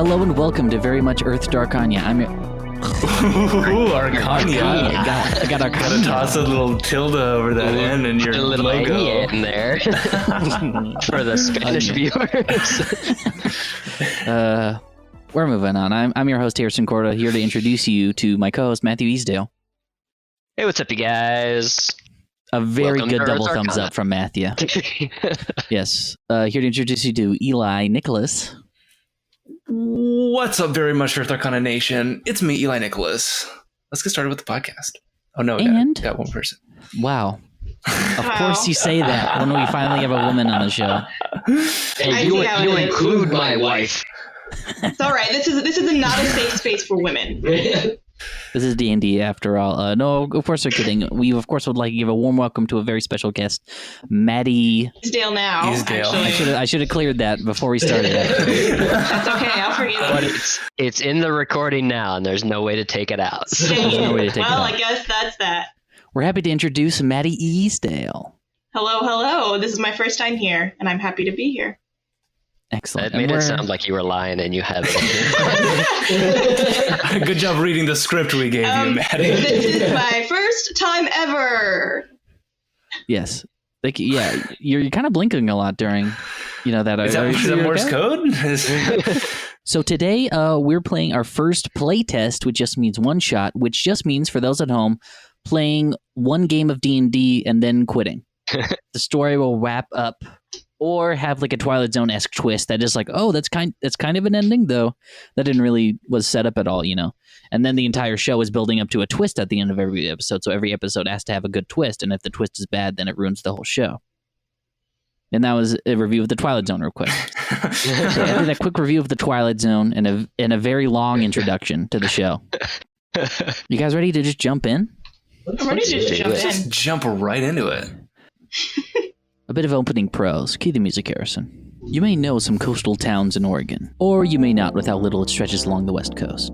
Hello and welcome to Very Much Earth Darkania. I'm your... Ooh, Arcania. I got Arcania. Gotta toss a little tilde over that end and your a little logo in there for the Spanish viewers. We're moving on. I'm your host, Harrison Corda, here to introduce you to my co-host, Mathew Easdale. Hey, what's up, you guys? A very Welcome good to double Earth thumbs Arcana. up from Mathew. Yes. Here to introduce you to Eli Nicholas. What's up, Very Much Earth Arcana Nation? It's me, Eli Nicholas. Let's get started with the podcast. Oh no, got one person. Wow. Of course you say that when we finally have a woman on the show. Hey, you include my wife. It's all right. This is not a safe space for women. This is D&D after all. No, of course we're kidding. We, of course, would like to give a warm welcome to a very special guest, Maddie. Easdale now. Easdale. Actually. I should have cleared that before we started. That's okay. I'll forgive you. But it's in the recording now, and there's no way to take it out. There's no way to take it Well, out. I guess that's that. We're happy to introduce Maddie Easdale. Hello. This is my first time here, and I'm happy to be here. Excellent. That made it sound like you were lying, and you haven't. Good job reading the script we gave you, Maddie. This is my first time ever. Yes. Like, yeah, you're kind of blinking a lot during, that. Is that Morse code? So today, we're playing our first play test, which just means one shot, which just means for those at home, playing one game of D&D and then quitting. The story will wrap up or have like a Twilight Zone-esque twist that is like, oh, that's kind of an ending, though that didn't really was set up at all, And then the entire show is building up to a twist at the end of every episode, so every episode has to have a good twist, and if the twist is bad, then it ruins the whole show. And that was a review of the Twilight Zone real quick. So I did a quick review of the Twilight Zone and a very long introduction to the show. You guys ready to just jump in? I'm ready to just jump Just in. jump right into it. A bit of opening prose. Key the music, Harrison. You may know some coastal towns in Oregon, or you may not with how little it stretches along the west coast.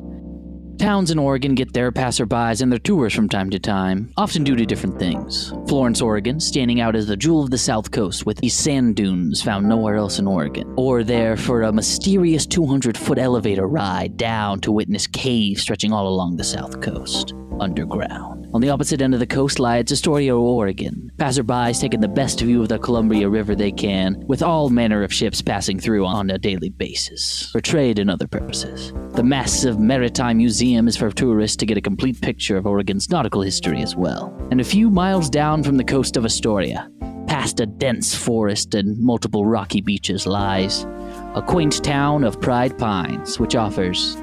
Towns in Oregon get their passerbys and their tours from time to time, often due to different things. Florence, Oregon, standing out as the jewel of the south coast with these sand dunes found nowhere else in Oregon. Or there for a mysterious 200-foot elevator ride down to witness caves stretching all along the south coast, underground. On the opposite end of the coast lies Astoria, Oregon. Passerbys taking the best view of the Columbia River they can, with all manner of ships passing through on a daily basis, for trade and other purposes. The massive Maritime Museum is for tourists to get a complete picture of Oregon's nautical history as well. And a few miles down from the coast of Astoria, past a dense forest and multiple rocky beaches, lies a quaint town of Pride Pines, which offers...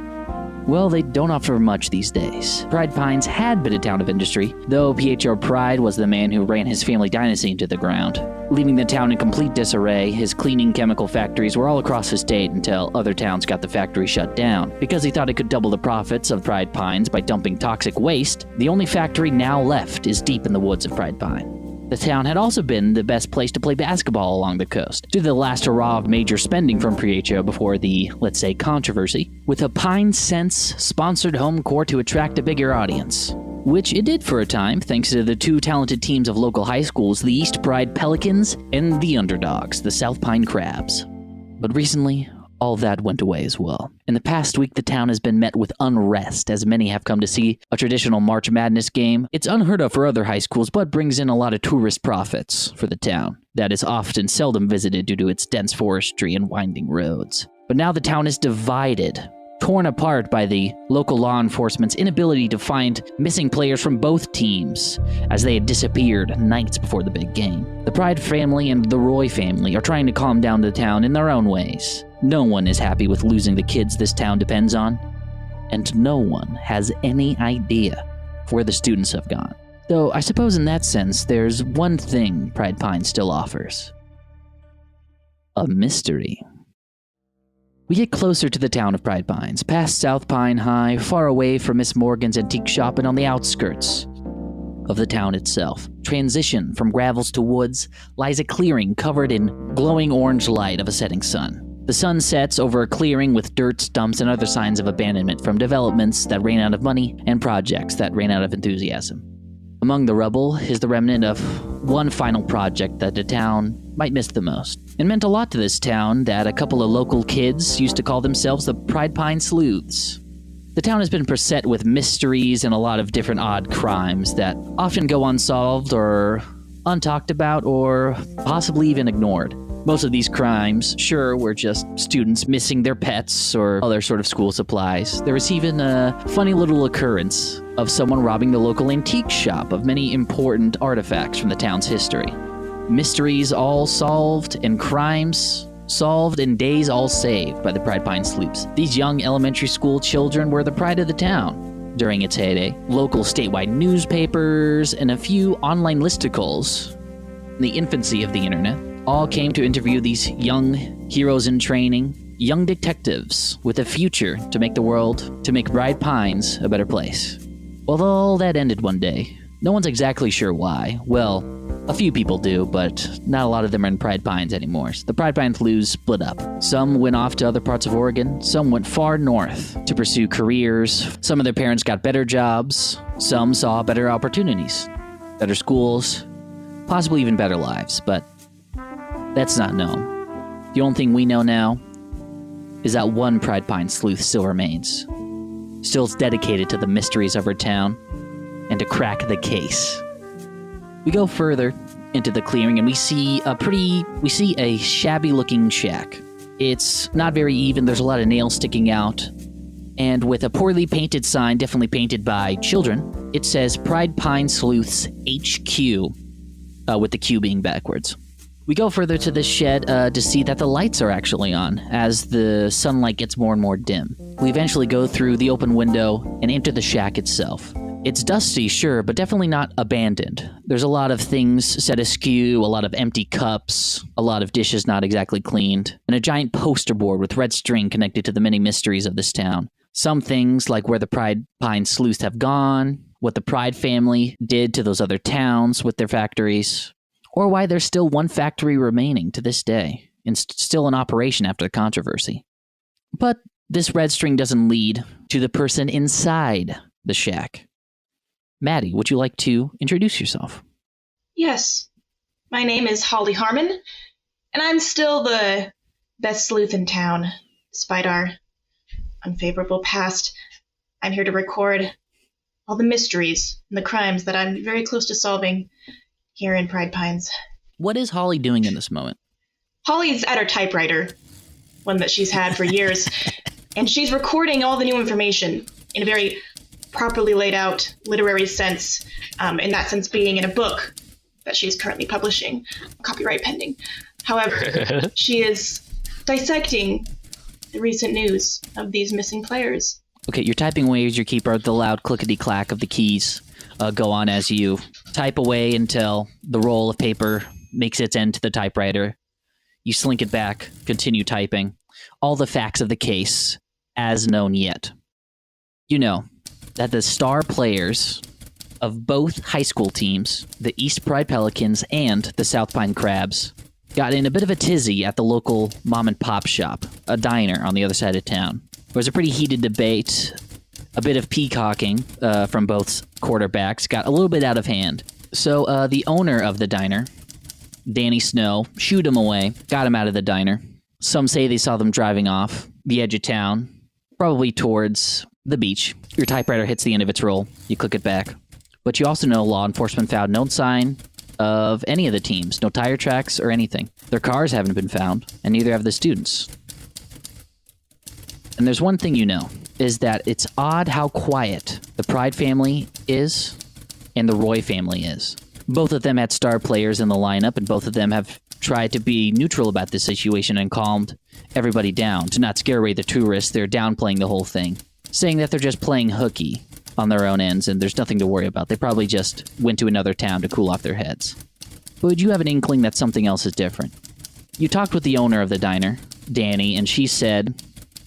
well, they don't offer much these days. Pride Pines had been a town of industry, though PHR Pride was the man who ran his family dynasty into the ground. Leaving the town in complete disarray, his cleaning chemical factories were all across the state until other towns got the factory shut down. Because he thought he could double the profits of Pride Pines by dumping toxic waste, the only factory now left is deep in the woods of Pride Pine. The town had also been the best place to play basketball along the coast, due to the last hurrah of major spending from PHO before the, let's say, controversy, with a Pine Sense sponsored home court to attract a bigger audience. Which it did for a time, thanks to the two talented teams of local high schools, the East Pride Pelicans and the underdogs, the South Pine Crabs. But recently, all that went away as well. In the past week, the town has been met with unrest, as many have come to see a traditional March Madness game. It's unheard of for other high schools, but brings in a lot of tourist profits for the town. That is often seldom visited due to its dense forestry and winding roads. But now the town is divided, torn apart by the local law enforcement's inability to find missing players from both teams, as they had disappeared nights before the big game. The Pride family and the Roy family are trying to calm down the town in their own ways. No one is happy with losing the kids this town depends on, and no one has any idea where the students have gone. Though I suppose in that sense, there's one thing Pride Pines still offers. A mystery. We get closer to the town of Pride Pines, past South Pine High, far away from Miss Morgan's antique shop and on the outskirts of the town itself. Transition from gravels to woods lies a clearing covered in glowing orange light of a setting sun. The sun sets over a clearing with dirt, stumps, and other signs of abandonment from developments that ran out of money and projects that ran out of enthusiasm. Among the rubble is the remnant of one final project that the town might miss the most. It meant a lot to this town that a couple of local kids used to call themselves the Pride Pines Sleuths. The town has been beset with mysteries and a lot of different odd crimes that often go unsolved or untalked about or possibly even ignored. Most of these crimes, sure, were just students missing their pets or other sort of school supplies. There was even a funny little occurrence of someone robbing the local antique shop of many important artifacts from the town's history. Mysteries all solved and crimes solved and days all saved by the Pride Pines Sleuths. These young elementary school children were the pride of the town during its heyday. Local statewide newspapers and a few online listicles in the infancy of the internet all came to interview these young heroes in training, young detectives with a future to make the world, to make Pride Pines a better place. Well, all that ended one day. No one's exactly sure why. Well, a few people do, but not a lot of them are in Pride Pines anymore. The Pride Pines Sleuths split up. Some went off to other parts of Oregon. Some went far north to pursue careers. Some of their parents got better jobs. Some saw better opportunities, better schools, possibly even better lives, but that's not known. The only thing we know now is that one Pride Pines Sleuth still remains. Still dedicated to the mysteries of her town and to crack the case. We go further into the clearing and we see a shabby looking shack. It's not very even, there's a lot of nails sticking out, and with a poorly painted sign, definitely painted by children, it says Pride Pines Sleuths HQ, with the Q being backwards. We go further to this shed to see that the lights are actually on as the sunlight gets more and more dim. We eventually go through the open window and enter the shack itself. It's dusty, sure, but definitely not abandoned. There's a lot of things set askew, a lot of empty cups, a lot of dishes not exactly cleaned, and a giant poster board with red string connected to the many mysteries of this town. Some things, like where the Pride Pines Sleuths have gone, what the Pride family did to those other towns with their factories, or why there's still one factory remaining to this day, and still in operation after the controversy. But this red string doesn't lead to the person inside the shack. Maddie, would you like to introduce yourself? Yes. My name is Holly Harmon, and I'm still the best sleuth in town, despite our unfavorable past. I'm here to record all the mysteries and the crimes that I'm very close to solving here in Pride Pines. What is Holly doing in this moment? Holly's at her typewriter, one that she's had for years, and she's recording all the new information in a very properly laid out literary sense, in that sense being in a book that she's currently publishing, copyright pending. However, she is dissecting the recent news of these missing players. Okay, you're typing away as you keep the loud clickety-clack of the keys go on as you type away until the roll of paper makes its end to the typewriter. You slink it back, continue typing. All the facts of the case as known yet. You know that the star players of both high school teams, the East Pride Pelicans and the South Pine Crabs, got in a bit of a tizzy at the local mom-and-pop shop, a diner on the other side of town. There was a pretty heated debate. A bit of peacocking from both quarterbacks got a little bit out of hand. So the owner of the diner, Danny Snow, shooed him away, got him out of the diner. Some say they saw them driving off the edge of town, probably towards the beach. Your typewriter hits the end of its roll. You click it back. But you also know law enforcement found no sign of any of the teams, no tire tracks or anything. Their cars haven't been found, and neither have the students. And there's one thing you know, is that it's odd how quiet the Pride family is and the Roy family is. Both of them had star players in the lineup, and both of them have tried to be neutral about this situation and calmed everybody down. To not scare away the tourists, they're downplaying the whole thing, saying that they're just playing hooky on their own ends and there's nothing to worry about. They probably just went to another town to cool off their heads. But would you have an inkling that something else is different? You talked with the owner of the diner, Danny, and she said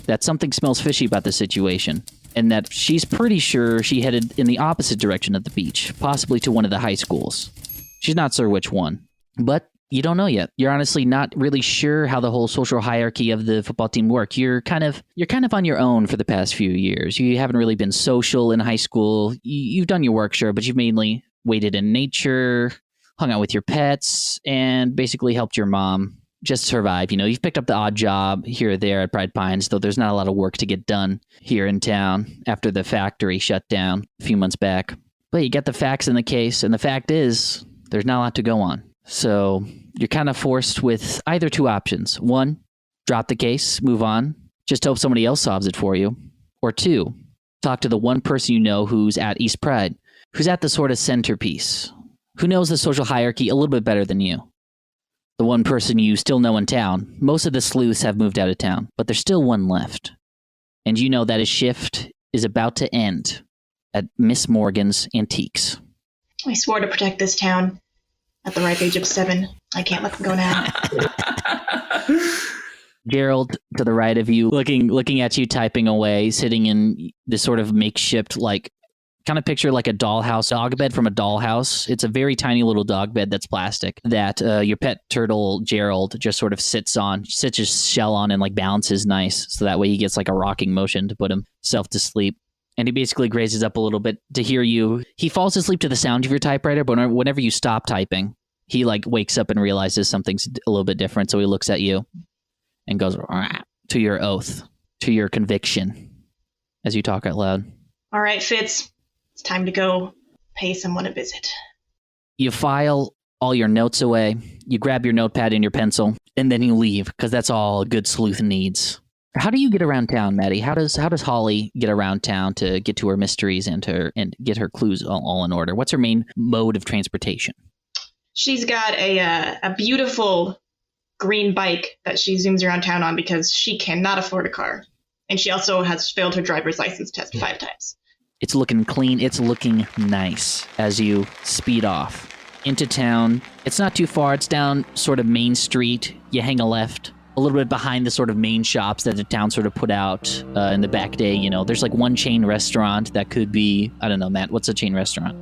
that something smells fishy about the situation, and that she's pretty sure she headed in the opposite direction of the beach, possibly to one of the high schools. She's not sure which one, but you don't know yet. You're honestly not really sure how the whole social hierarchy of the football team work. You're kind of on your own for the past few years. You haven't really been social in high school. You've done your work, sure, but you've mainly waited in nature, hung out with your pets, and basically helped your mom just survive. You know, you've picked up the odd job here or there at Pride Pines, though there's not a lot of work to get done here in town after the factory shut down a few months back. But you get the facts in the case, and the fact is, there's not a lot to go on. So you're kind of forced with either two options. One, drop the case, move on, just hope somebody else solves it for you. Or two, talk to the one person you know who's at East Pride, who's at the sort of centerpiece, who knows the social hierarchy a little bit better than you. The one person you still know in town. Most of the sleuths have moved out of town, but there's still one left. And you know that his shift is about to end at Miss Morgan's Antiques. I swore to protect this town at the ripe age of 7. I can't let them go now. Gerald, to the right of you, looking at you, typing away, sitting in this sort of makeshift, like, kind of picture like a dollhouse, dog bed from a dollhouse. It's a very tiny little dog bed that's plastic that your pet turtle, Gerald, just sort of sits his shell on and like balances nice. So that way he gets like a rocking motion to put himself to sleep. And he basically grazes up a little bit to hear you. He falls asleep to the sound of your typewriter, but whenever you stop typing, he like wakes up and realizes something's a little bit different. So he looks at you and goes, "Rah," to your oath, to your conviction, as you talk out loud. All right, Fitz. It's time to go pay someone a visit. You file all your notes away, you grab your notepad and your pencil, and then you leave, because that's all a good sleuth needs. How do you get around town, Maddie? How does Holly get around town to get to her mysteries and get her clues all in order? What's her main mode of transportation? She's got a beautiful green bike that she zooms around town on because she cannot afford a car. And she also has failed her driver's license test 5 times. It's looking clean. It's looking nice as you speed off into town. It's not too far. It's down sort of Main Street. You hang a left a little bit behind the sort of main shops that the town sort of put out in the back day. You know, there's like one chain restaurant that could be, I don't know, Matt, what's a chain restaurant?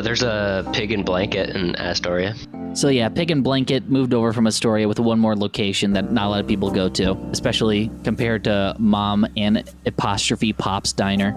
There's a Pig and Blanket in Astoria. So yeah, Pig and Blanket moved over from Astoria with one more location that not a lot of people go to, especially compared to Mom and apostrophe Pop's Diner.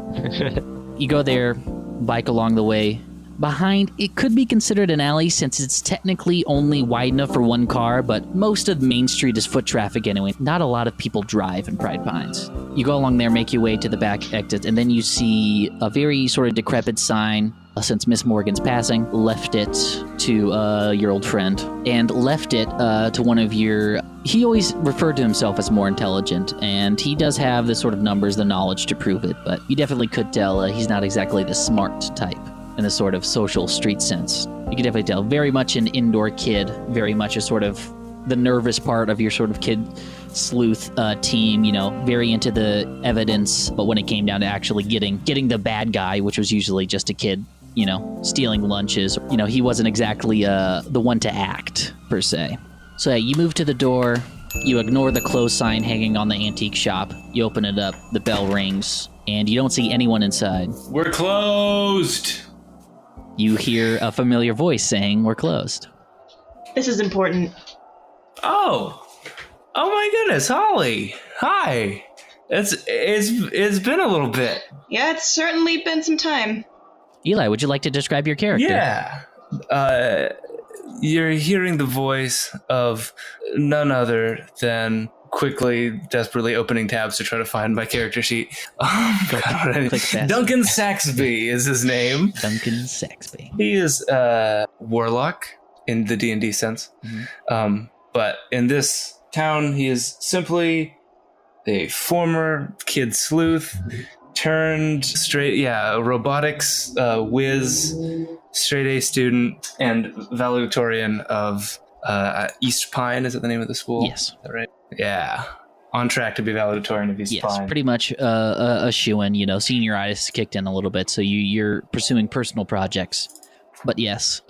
You go there, bike along the way. Behind, it could be considered an alley since it's technically only wide enough for one car, but most of Main Street is foot traffic anyway. Not a lot of people drive in Pride Pines. You go along there, make your way to the back exit, and then you see a very sort of decrepit sign, since Miss Morgan's passing, left it to your old friend, and left it to one of your... He always referred to himself as more intelligent, and he does have the sort of numbers, the knowledge to prove it, but you definitely could tell he's not exactly the smart type in the sort of social street sense. You can definitely tell. Very much an indoor kid, very much a sort of the nervous part of your sort of kid sleuth team, you know, very into the evidence, but when it came down to actually getting the bad guy, which was usually just a kid, you know, stealing lunches, you know, he wasn't exactly the one to act, per se. So yeah, you move to the door, you ignore the close sign hanging on the antique shop, you open it up, the bell rings, and you don't see anyone inside. We're closed! You hear a familiar voice saying, "We're closed." This is important. Oh my goodness, Holly. Hi. It's been a little bit. Yeah, it's certainly been some time. Eli, would you like to describe your character? Yeah. You're hearing the voice of none other than quickly, desperately opening tabs to try to find my character sheet. Duncan Saxby is his name. Duncan Saxby. He is warlock in the D&D sense. Mm-hmm. But in this town, he is simply a former kid sleuth turned robotics whiz, straight A student, and valedictorian of East Pine. Is it the name of the school? Yes. Is that right? Yeah. On track to be valedictorian of East Pine. Yes, pretty much a shoo-in, you know, senioritis kicked in a little bit, so you're pursuing personal projects. But yes,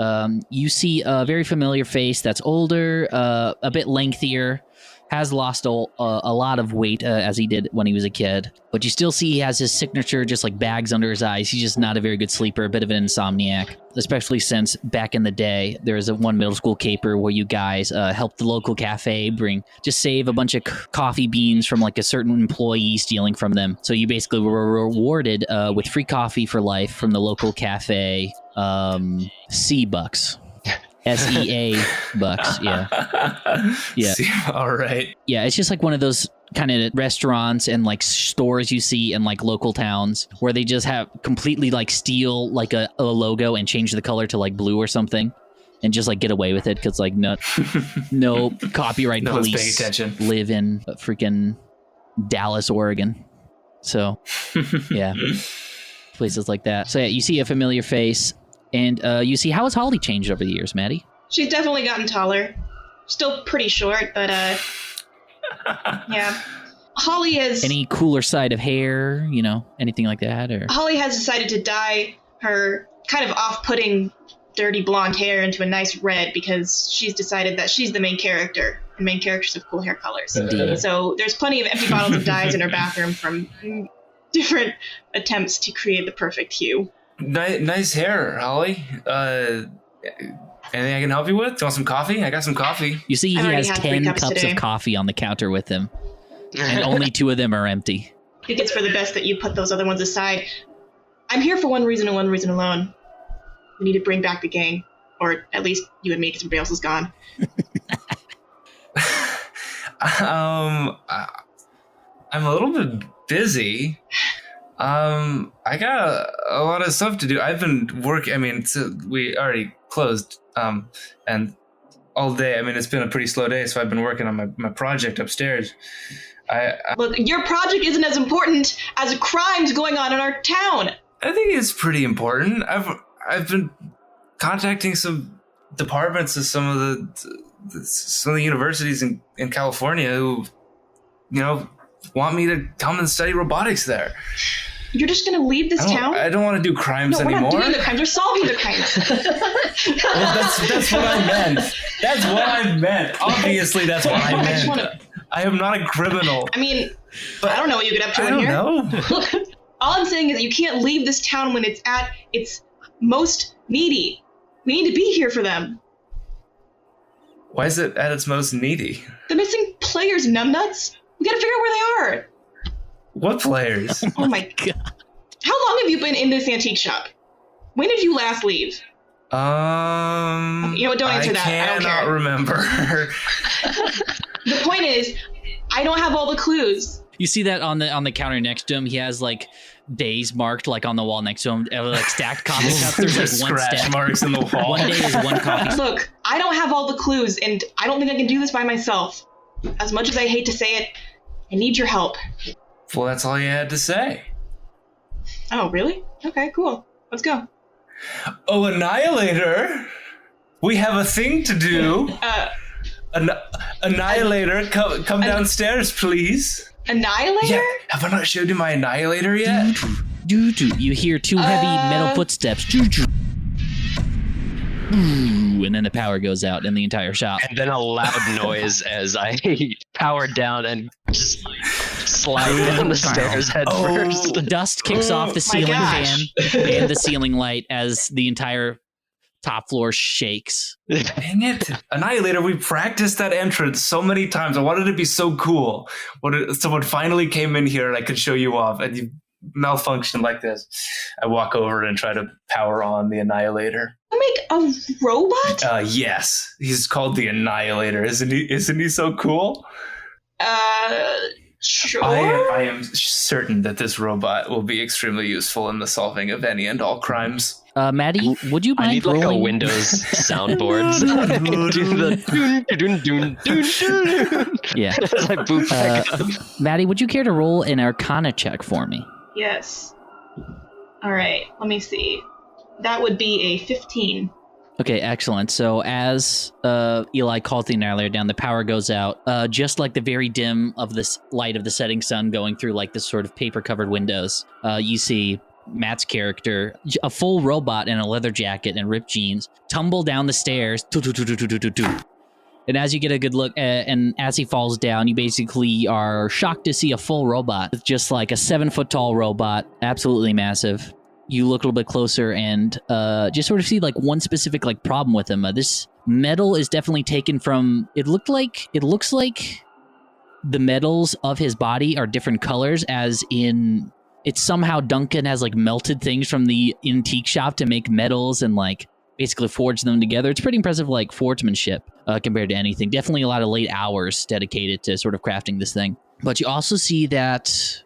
you see a very familiar face that's older, a bit lengthier, has lost a lot of weight as he did when he was a kid. But you still see he has his signature, just like bags under his eyes. He's just not a very good sleeper, a bit of an insomniac, especially since back in the day, there was one middle school caper where you guys helped the local cafe save a bunch of coffee beans from like a certain employee stealing from them. So you basically were rewarded with free coffee for life from the local cafe, C-Bucks. SEA bucks, yeah. Yeah. All right. Yeah, it's just like one of those kind of restaurants and like stores you see in like local towns where they just have completely like steal like a logo and change the color to like blue or something and just like get away with it because like no copyright No one's paying police attention. live in freaking Dallas, Oregon. So yeah, places like that. So yeah, you see a familiar face and you see, how has Holly changed over the years, Maddie? She's definitely gotten taller. Still pretty short, but yeah. Holly has Any cooler side of hair, you know, anything like that? Or Holly has decided to dye her kind of off-putting dirty blonde hair into a nice red because she's decided that she's the main character, and main characters have cool hair colors. Indeed. So there's plenty of empty bottles of dyes in her bathroom from different attempts to create the perfect hue. Nice hair, Holly. Anything I can help you with? Do you want some coffee? I got some coffee. you see, he I've already has had 10 3 cups cups today. of coffee on the counter with him, and only 2 of them are empty. I think it's for the best that you put those other ones aside. I'm here for one reason and one reason alone. We need to bring back the gang. Or at least you and me, because everybody else is gone. I'm a little bit busy. I got a lot of stuff to do. I've been working. I mean, we already closed. And all day. I mean, it's been a pretty slow day, so I've been working on my project upstairs. Look, your project isn't as important as crimes going on in our town. I think it's pretty important. I've been contacting some departments of some of the universities in California who, you know, want me to come and study robotics there. You're just gonna leave this town? I don't want to do crimes anymore. We're not doing the crimes. We're solving the crimes. Well, that's what I meant. That's what I meant. Obviously, that's what I meant. I am not a criminal. I mean, but I don't know what you get up to I in don't here. know. Look, all I'm saying is that you can't leave this town when it's at its most needy. We need to be here for them. Why is it at its most needy? The missing players, numbnuts. We gotta figure out where they are. What players? Oh my god. How long have you been in this antique shop? When did you last leave? You know what, don't answer that. I don't cannot care. remember. The point is, I don't have all the clues. You see that on the counter next to him. He has like days marked like on the wall next to him, like stacked coffee cups. There's like one scratch stack. marks in the wall. One day is one coffee. Look, I don't have all the clues, and I don't think I can do this by myself. As much as I hate to say it, I need your help. Well, that's all you had to say. Oh, really? Okay, cool. Let's go. Oh, Annihilator! We have a thing to do. Annihilator, come downstairs, please. Annihilator? Yeah, have I not showed you my Annihilator yet? You hear 2 heavy metal footsteps. And then the power goes out in the entire shop. And then a loud noise as I power down and just slide down the stairs head first. Dust kicks off the ceiling fan and the ceiling light as the entire top floor shakes. Dang it. Annihilator, we practiced that entrance so many times. I wanted it to be so cool. When someone finally came in here and I could show you off, and you malfunction like this. I walk over and try to power on the Annihilator. You make a robot? Yes. He's called the Annihilator. Isn't he so cool? Sure. I am certain that this robot will be extremely useful in the solving of any and all crimes. Maddie, would you mind I need like a rolling? Windows soundboard. Yeah. As I boot back up. Maddie, would you care to roll an Arcana check for me? Yes. All right, let me see. That would be a 15. Okay, excellent. So as Eli calls the Annihilator down, the power goes out. Just like the very dim of this light of the setting sun going through like this sort of paper-covered windows, you see Matt's character, a full robot in a leather jacket and ripped jeans, tumble down the stairs. And as you get a good look, and as he falls down, you basically are shocked to see a full robot. It's just like a 7-foot-tall robot, absolutely massive. You look a little bit closer and just sort of see like one specific like problem with him. This metal is definitely taken from. It looks like the metals of his body are different colors, as in it's somehow Duncan has like melted things from the antique shop to make metals, and like basically forge them together. It's pretty impressive, like, forgemanship compared to anything. Definitely a lot of late hours dedicated to sort of crafting this thing. But you also see that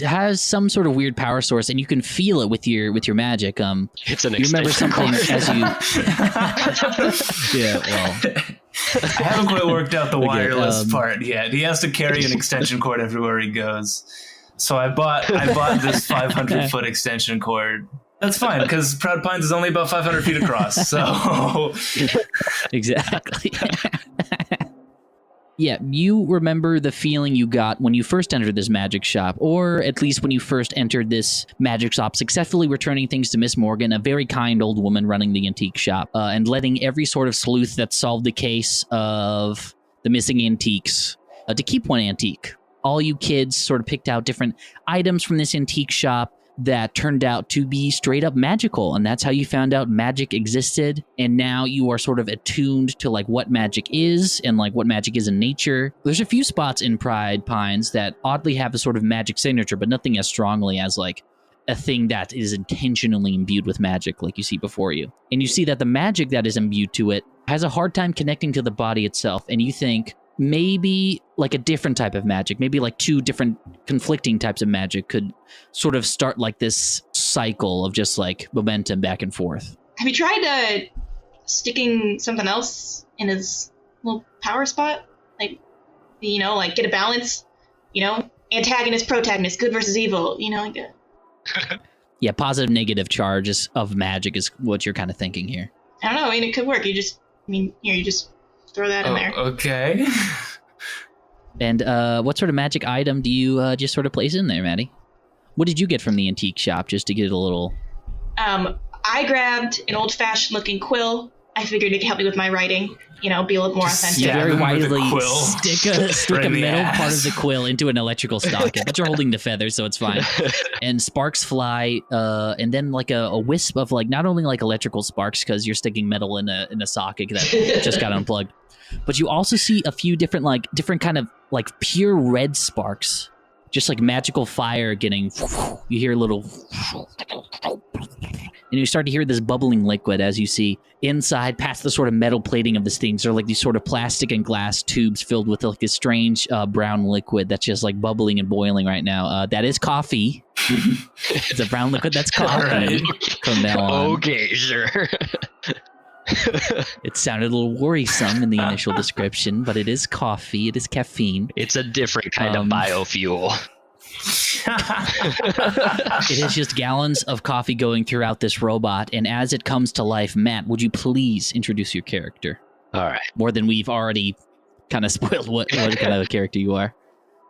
has some sort of weird power source, and you can feel it with your magic. It's an you remember something cord. as you. Yeah, well. I haven't quite worked out the Okay, wireless part yet. He has to carry an extension cord everywhere he goes. So I bought this 500-foot extension cord. That's fine, because Proud Pines is only about 500 feet across. So Exactly. Yeah, you remember the feeling you got when you first entered this magic shop, or at least when you first entered this magic shop, successfully returning things to Miss Morgan, a very kind old woman running the antique shop, and letting every sort of sleuth that solved the case of the missing antiques to keep one antique. All you kids sort of picked out different items from this antique shop that turned out to be straight up magical, and that's how you found out magic existed. And now you are sort of attuned to like what magic is and like what magic is in nature. There's a few spots in Pride Pines that oddly have a sort of magic signature, but nothing as strongly as like a thing that is intentionally imbued with magic like you see before you. And you see that the magic that is imbued to it has a hard time connecting to the body itself, and you think maybe like a different type of magic, maybe like two different conflicting types of magic could sort of start like this cycle of just like momentum back and forth. Have you tried sticking something else in his little power spot? Like, like get a balance, antagonist, protagonist, good versus evil, like that. Yeah, positive, negative charges of magic is what you're kind of thinking here. I don't know. I mean, it could work. You just throw that in there. Okay. And what sort of magic item do you just sort of place in there, Maddie? What did you get from the antique shop just to get a little... I grabbed an old-fashioned looking quill. I figured it could help me with my writing, be a little more authentic. You very wisely quill. stick Right a in the metal ass. part of the quill into an electrical socket, but you're holding the feathers, so it's fine. And sparks fly, and then like a wisp of like not only like electrical sparks because you're sticking metal in a socket that just got unplugged, but you also see a few different kind of like pure red sparks, just like magical fire getting. You hear a little. And you start to hear this bubbling liquid as you see inside, past the sort of metal plating of this thing. There are like these sort of plastic and glass tubes filled with like this strange brown liquid that's just like bubbling and boiling right now. That is coffee. It's a brown liquid that's coffee Right. from now on. Okay, sure. It sounded a little worrisome in the initial description, but it is coffee. It is caffeine. It's a different kind of biofuel. It is just gallons of coffee going throughout this robot, and as it comes to life, Matt, would you please introduce your character? All right. More than we've already kind of spoiled what kind of a character you are.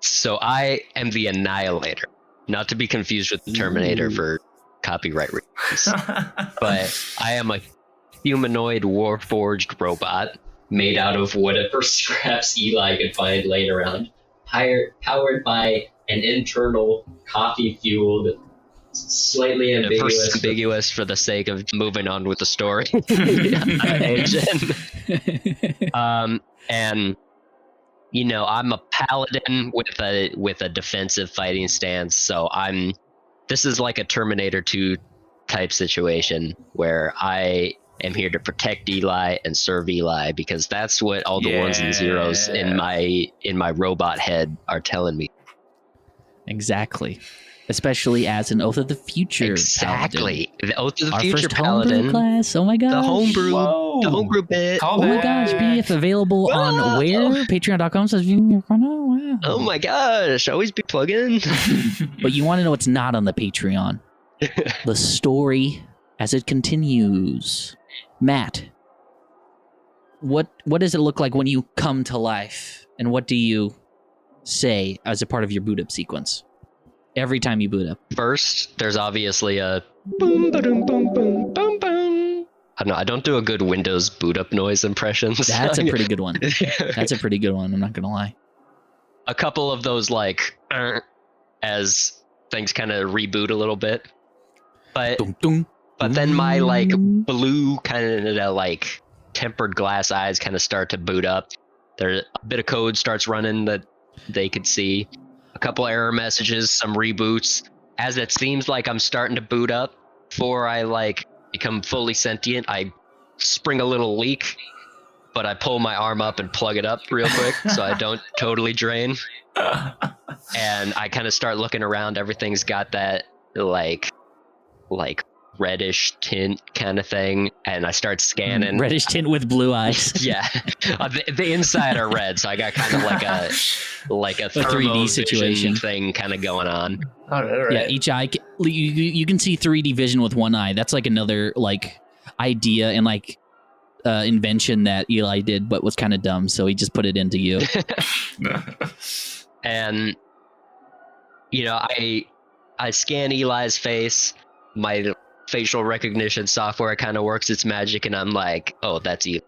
So I am the Annihilator, not to be confused with the Terminator for copyright reasons. But I am a humanoid warforged robot made out of whatever scraps Eli could find laying around, powered by an internal coffee-fueled, slightly ambiguous for the sake of moving on with the story engine. And I'm a paladin with a defensive fighting stance, so this is like a Terminator 2 type situation where I am here to protect Eli and serve Eli, because that's what all the ones and zeros in my robot head are telling me. Exactly. Especially as an Oath of the Future Exactly. paladin. The Oath of the Our Future first paladin. homebrew class. Oh my gosh. The homebrew. Whoa. The homebrew bit. Call Oh my back. gosh, BF available on where? Patreon.com/. Wow. Oh my gosh. Always be plugging. But you want to know what's not on the Patreon? The story as it continues. Matt, what does it look like when you come to life? And what do you say as a part of your boot up sequence? Every time you boot up. First, there's obviously a boom, ba-dum, boom, boom, boom, boom. I don't know. I don't do a good Windows boot up noise impression. That's a pretty good one. That's a pretty good one. I'm not going to lie. A couple of those, like, as things kind of reboot a little bit. But Dum, dum. But then my like blue kind of like tempered glass eyes kind of start to boot up. There, a bit of code starts running that they could see. A couple error messages, some reboots. As it seems like I'm starting to boot up, before I like become fully sentient, I spring a little leak, but I pull my arm up and plug it up real quick so I don't totally drain. And I kind of start looking around. Everything's got that like reddish tint kind of thing, and I start scanning. Reddish tint with blue eyes. Yeah, the inside are red, so I got kind of like a 3D situation thing kind of going on. All right. Yeah, each eye you can see 3D vision with one eye. That's like another like idea and like invention that Eli did, but was kind of dumb, so he just put it into you. And you know, I scan Eli's face. My facial recognition software kind of works its magic, and I'm like, oh, that's Eli.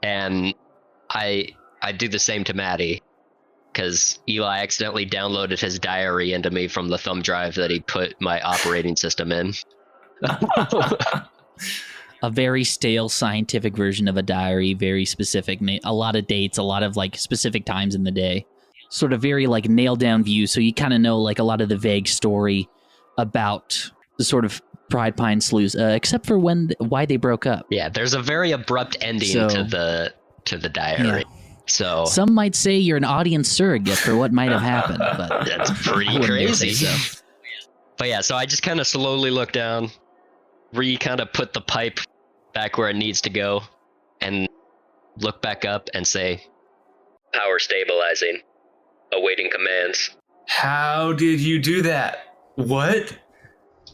And I do the same to Maddie, because Eli accidentally downloaded his diary into me from the thumb drive that he put my operating system in. A very stale scientific version of a diary, very specific, a lot of dates, a lot of like specific times in the day. Sort of very like nailed down view, so you kind of know like a lot of the vague story about the sort of Pride Pines Sleuths, except for why they broke up. Yeah, there's a very abrupt ending to the diary. Yeah. So some might say you're an audience surrogate for what might have happened, but that's pretty crazy. So. But yeah, so I just kind of slowly look down, kind of put the pipe back where it needs to go, and look back up and say, "Power stabilizing, awaiting commands." How did you do that? What?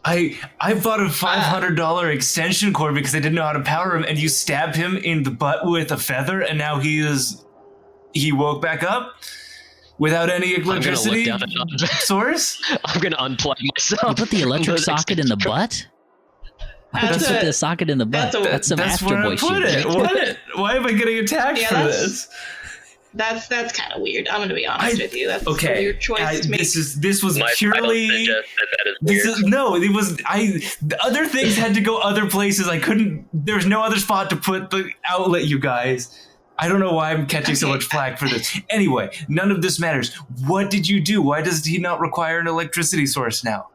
I bought a $500 extension cord because I didn't know how to power him, and you stabbed him in the butt with a feather, and now he woke back up without any electricity source? I'm gonna unplug myself. You put the electric socket in the butt? That's put the socket in the butt. That's some Astro Boy shit. What? Why am I getting attacked for this? That's kind of weird. I'm going to be honest with you. That's a weird choice to make. This was purely. The other things had to go other places. I couldn't. There's no other spot to put the outlet. You guys. I don't know why I'm catching so much flack for this. Anyway, none of this matters. What did you do? Why does he not require an electricity source now?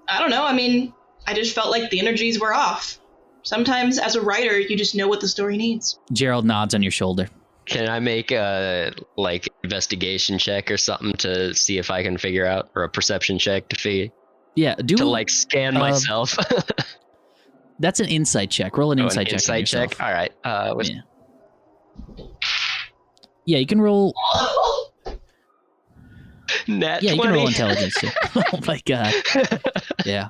I don't know. I mean, I just felt like the energies were off. Sometimes, as a writer, you just know what the story needs. Gerald nods on your shoulder. Can I make a investigation check or something to see if I can figure out, or a perception check to scan myself? That's an insight check. Roll an insight check. Insight check. All right. Yeah, you can roll. Nat 20. You can roll intelligence too. Oh my god. Yeah.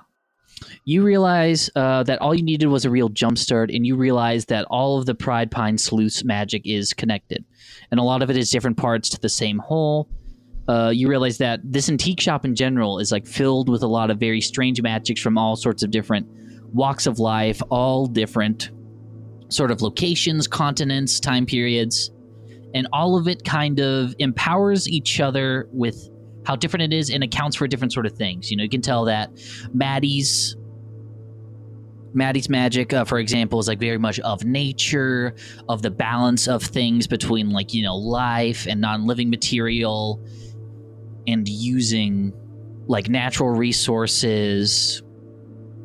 You realize that all you needed was a real jumpstart, and you realize that all of the Pride Pines Sleuths magic is connected, and a lot of it is different parts to the same whole. You realize that this antique shop in general is like filled with a lot of very strange magics from all sorts of different walks of life, all different sort of locations, continents, time periods, and all of it kind of empowers each other with how different it is and accounts for different sort of things. You know, you can tell that Maddie's magic, for example, is like very much of nature, of the balance of things between like, you know, life and non-living material, and using like natural resources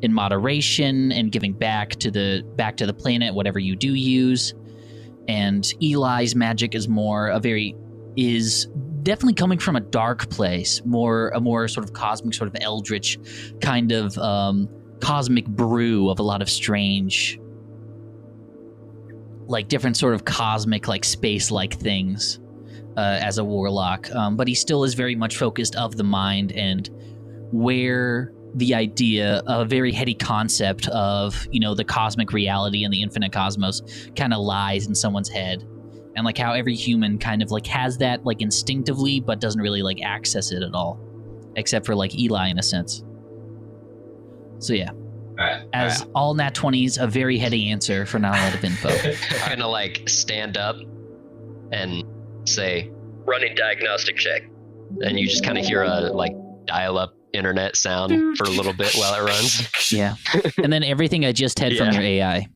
in moderation and giving back to the planet whatever you do use. And Eli's magic is is definitely coming from a dark place, a more sort of cosmic, sort of eldritch kind of cosmic brew of a lot of strange, like different sort of cosmic, like space-like things as a warlock. But he still is very much focused of the mind, and where the idea, a very heady concept of, you know, the cosmic reality and the infinite cosmos kind of lies in someone's head. And like how every human kind of like has that like instinctively, but doesn't really like access it at all, except for like Eli in a sense. So yeah, all nat 20s, a very heady answer for not a lot of info. I'm gonna like stand up and say, running diagnostic check. And you just kind of hear a like dial-up internet sound for a little bit while it runs. Yeah. And then everything I just had from your AI.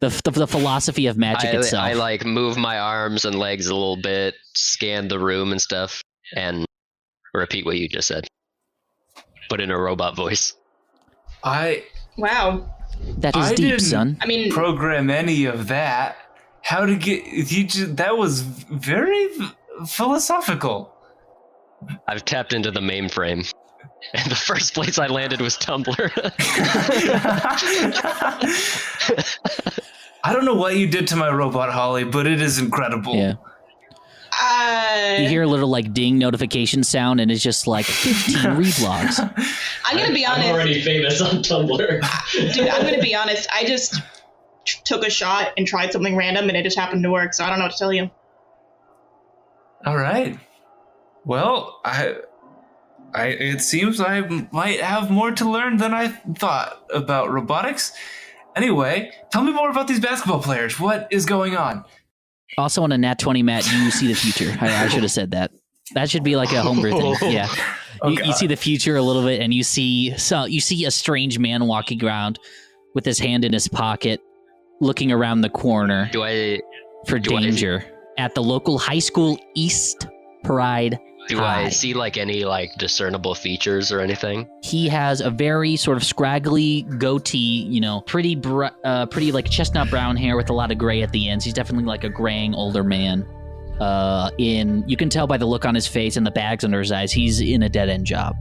The philosophy of magic itself. I like move my arms and legs a little bit, scan the room and stuff, and repeat what you just said, but in a robot voice. I Wow. That is deep, didn't son. I mean, program any of that. How to get that was very philosophical. I've tapped into the mainframe. And the first place I landed was Tumblr. I don't know what you did to my robot, Holly, but it is incredible. Yeah. You hear a little like ding notification sound, and it's just like 15 reblogs. I'm gonna be honest. I'm already famous on Tumblr. Dude, I'm gonna be honest. I just took a shot and tried something random, and it just happened to work. So I don't know what to tell you. All right. Well, it seems I might have more to learn than I thought about robotics. Anyway, tell me more about these basketball players. What is going on? Also, on a Nat 20, Matt, you see the future. I should have said that. That should be like a homebrew thing. Yeah, you see the future a little bit, and you see a strange man walking around with his hand in his pocket, looking around the corner for danger at the local high school, East Pride. Do I see like any like discernible features or anything? He has a very sort of scraggly goatee, pretty like chestnut brown hair with a lot of gray at the ends. He's definitely like a graying older man. You can tell by the look on his face and the bags under his eyes, he's in a dead end job.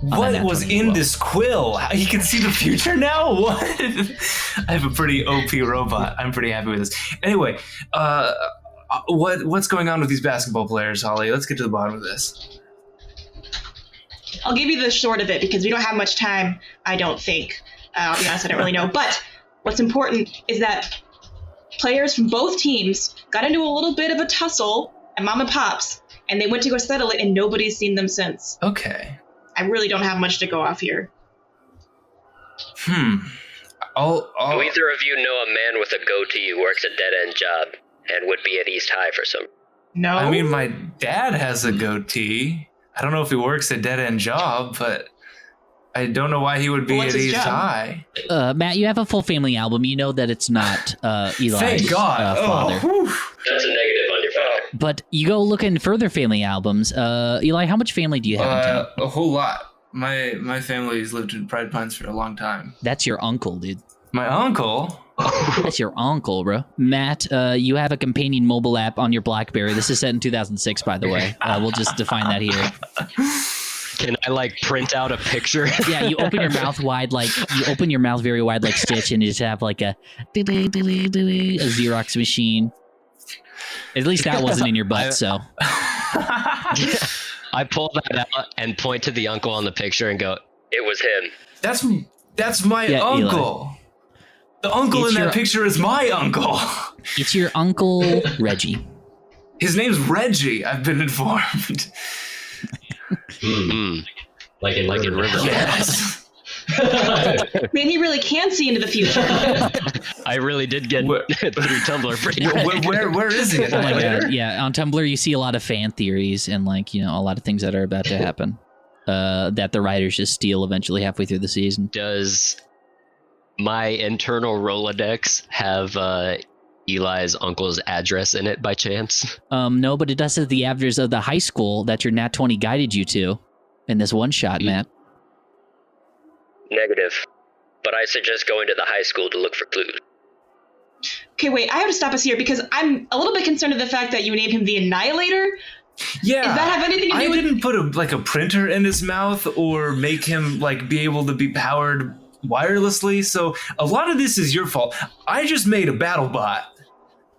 What was in this quill? He can see the future now? What? I have a pretty OP robot. I'm pretty happy with this. Anyway, what's going on with these basketball players, Holly? Let's get to the bottom of this. I'll give you the short of it because we don't have much time, I don't think. I'll be honest, I don't really know. But what's important is that players from both teams got into a little bit of a tussle at Mom and Pop's, and they went to go settle it, and nobody's seen them since. Okay. I really don't have much to go off here. Do either of you know a man with a goatee who works a dead-end job and would be at East High for some? No. I mean, my dad has a goatee. I don't know if he works a dead-end job, but I don't know why he would be at East High. Matt, you have a full family album. You know that it's not Eli's Thank God. father. That's a negative on your father. But you go look in further family albums. Eli, how much family do you have in town? A whole lot. My family's lived in Pride Pines for a long time. That's your uncle, dude. My uncle? That's your uncle, bro. Matt, you have a companion mobile app on your BlackBerry. This is set in 2006, by the way. We'll just define that here. Can I like print out a picture? Yeah, you open your mouth wide, very wide, like Stitch, and you just have like a Xerox machine. At least that wasn't in your butt, so. I pull that out and point to the uncle on the picture and go, "It was him." That's my uncle. Eli. The uncle in that picture is my uncle. It's your uncle Reggie. His name's Reggie. I've been informed. Like in River. Yes. Man, he really can see into the future. I really did get through Tumblr pretty quick. Where is he? Oh my God. Yeah, on Tumblr you see a lot of fan theories and a lot of things that are about to happen that the writers just steal eventually halfway through the season. Does my internal Rolodex have Eli's uncle's address in it by chance? No, but it does have the address of the high school that your Nat 20 guided you to in this one shot, Matt. Negative. But I suggest going to the high school to look for clues. Okay, wait, I have to stop us here because I'm a little bit concerned of the fact that you named him the Annihilator. Yeah. Does that have anything to do with... I didn't put a printer in his mouth or make him be able to be powered wirelessly, so a lot of this is your fault. I just made a battle bot.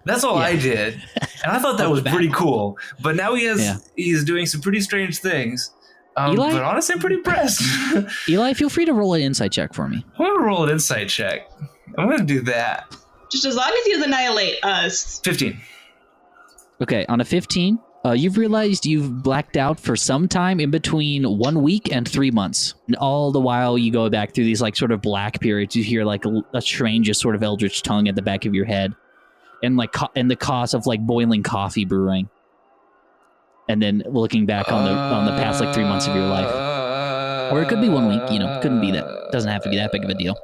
That's all I did. And I thought that was pretty cool. But now he's doing some pretty strange things. Eli? But honestly, I'm pretty impressed. Eli, feel free to roll an insight check for me. I'm going to roll an insight check. I'm going to do that. Just as long as he doesn't annihilate us. 15. Okay, on a 15, you've realized you've blacked out for some time in between 1 week and 3 months. And all the while you go back through these sort of black periods, you hear a strange sort of eldritch tongue at the back of your head. And and the cost of boiling coffee brewing. And then looking back on the past 3 months of your life. Or it could be 1 week, couldn't be that. Doesn't have to be that big of a deal.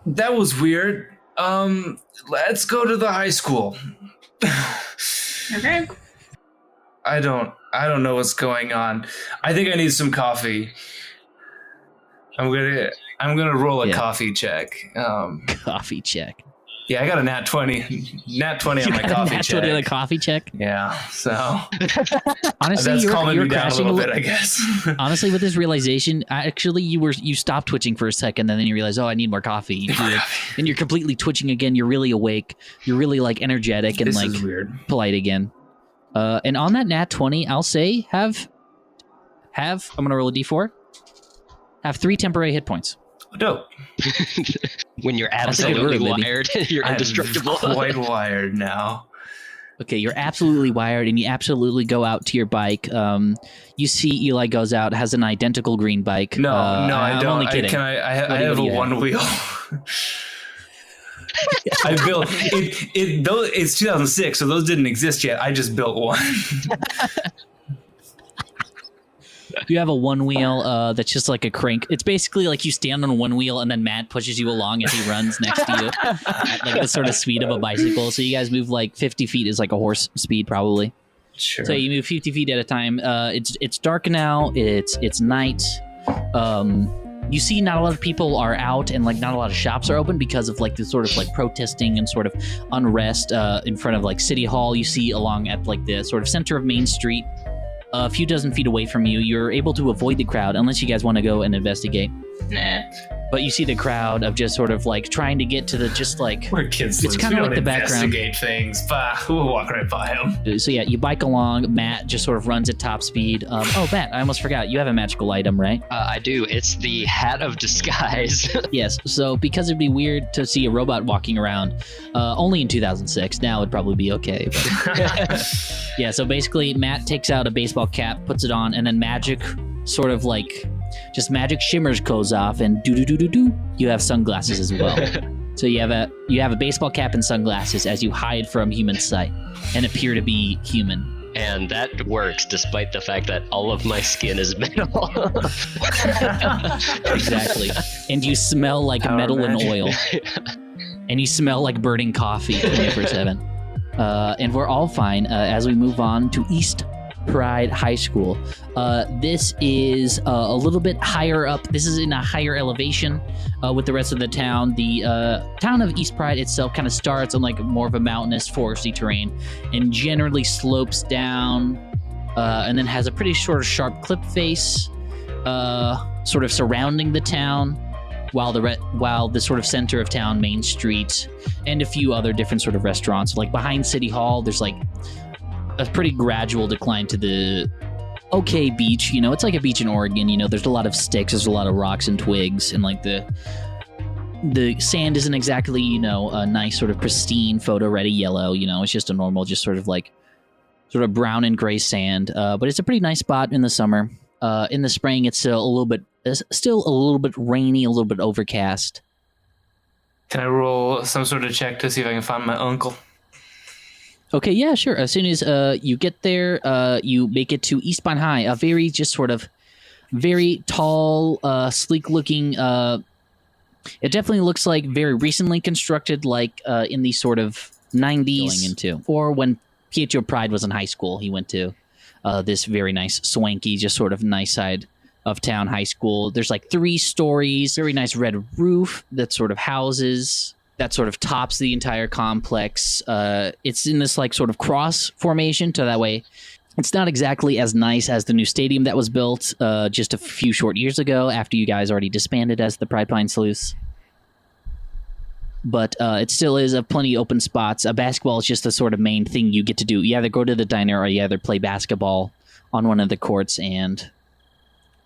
That was weird. Let's go to the high school. Okay. I don't I don't know what's going on. I think I need some coffee. I'm gonna roll a coffee check. Coffee check. Yeah, I got a nat 20. Nat 20 on my coffee Nat check. 20 on a coffee check. Yeah, so Honestly, that's you're calming me down a crashing little bit, I guess. Honestly, with this realization, actually, you stopped twitching for a second, and then you realize, oh, I need more coffee. And you're completely twitching again. You're really awake. You're really like energetic and This like is weird. polite again. And on that nat 20, I'll say have. I'm gonna roll a d4. Have 3 temporary hit points. Dope. When you're That's a good absolutely word, Libby. wired, you're indestructible. I'm quite wired now. Okay, you're absolutely wired, and you absolutely go out to your bike. You see Eli goes out, has an identical green bike. No, I I'm don't. only kidding. I have a one wheel. I built it. It's 2006, so those didn't exist yet. I just built one. You have a one wheel that's just like a crank. It's basically like you stand on one wheel and then Matt pushes you along as he runs next to you at like the sort of speed of a bicycle. So you guys move like 50 feet is like a horse speed probably. Sure. So you move 50 feet at a time. It's dark now. It's night. You see not a lot of people are out and like not a lot of shops are open because of like the sort of like protesting and sort of unrest in front of like City Hall. You see along at like the sort of center of Main Street. A few dozen feet away from you, you're able to avoid the crowd unless you guys want to go and investigate. Nah. But you see the crowd of just sort of like trying to get to the just like. We're kids. It's kind of like the background. Investigate things. Bah, we'll walk right by them. So yeah, you bike along. Matt just sort of runs at top speed. Oh, Matt, I almost forgot. You have a magical item, right? I do. It's the hat of disguise. Yes. So because it'd be weird to see a robot walking around, only in 2006. Now it'd probably be okay. But yeah. So basically, Matt takes out a baseball cap, puts it on, and then magic sort of like. Just magic shimmers goes off, and do. You have sunglasses as well. So you have a baseball cap and sunglasses as you hide from human sight and appear to be human. And that works despite the fact that all of my skin is metal. Exactly. And you smell like metal and oil. And you smell like burning coffee 24/7. And we're all fine as we move on to East Pride High School. This is a little bit higher up. This is in a higher elevation with the rest of the town. The town of East Pride itself kind of starts on like more of a mountainous, foresty terrain and generally slopes down and then has a pretty sort of sharp cliff face sort of surrounding the town, while the sort of center of town, Main Street, and a few other different sort of restaurants. Like behind City Hall, there's like a pretty gradual decline to the beach. You know, it's like a beach in Oregon. You know, there's a lot of sticks, there's a lot of rocks and twigs, and like the sand isn't exactly, you know, a nice sort of pristine photo ready yellow. You know, it's just a normal, just sort of brown and gray sand. But it's a pretty nice spot in the summer. In the spring, it's still a little bit rainy, a little bit overcast. Can I roll some sort of check to see if I can find my uncle? Okay, yeah, sure. As soon as you get there, you make it to Eastbound High, a very just sort of very tall, sleek-looking. It definitely looks like very recently constructed, like in the sort of 90s, or when Pietro Pride was in high school. He went to this very nice, swanky, just sort of nice side of town high school. There's like 3 stories, very nice red roof that sort of tops the entire complex. It's in this like sort of cross formation, so that way it's not exactly as nice as the new stadium that was built just a few short years ago after you guys already disbanded as the Pride Pines Sleuths. But it still is a plenty open spots. Basketball is just the sort of main thing you get to do. You either go to the diner or you either play basketball on one of the courts and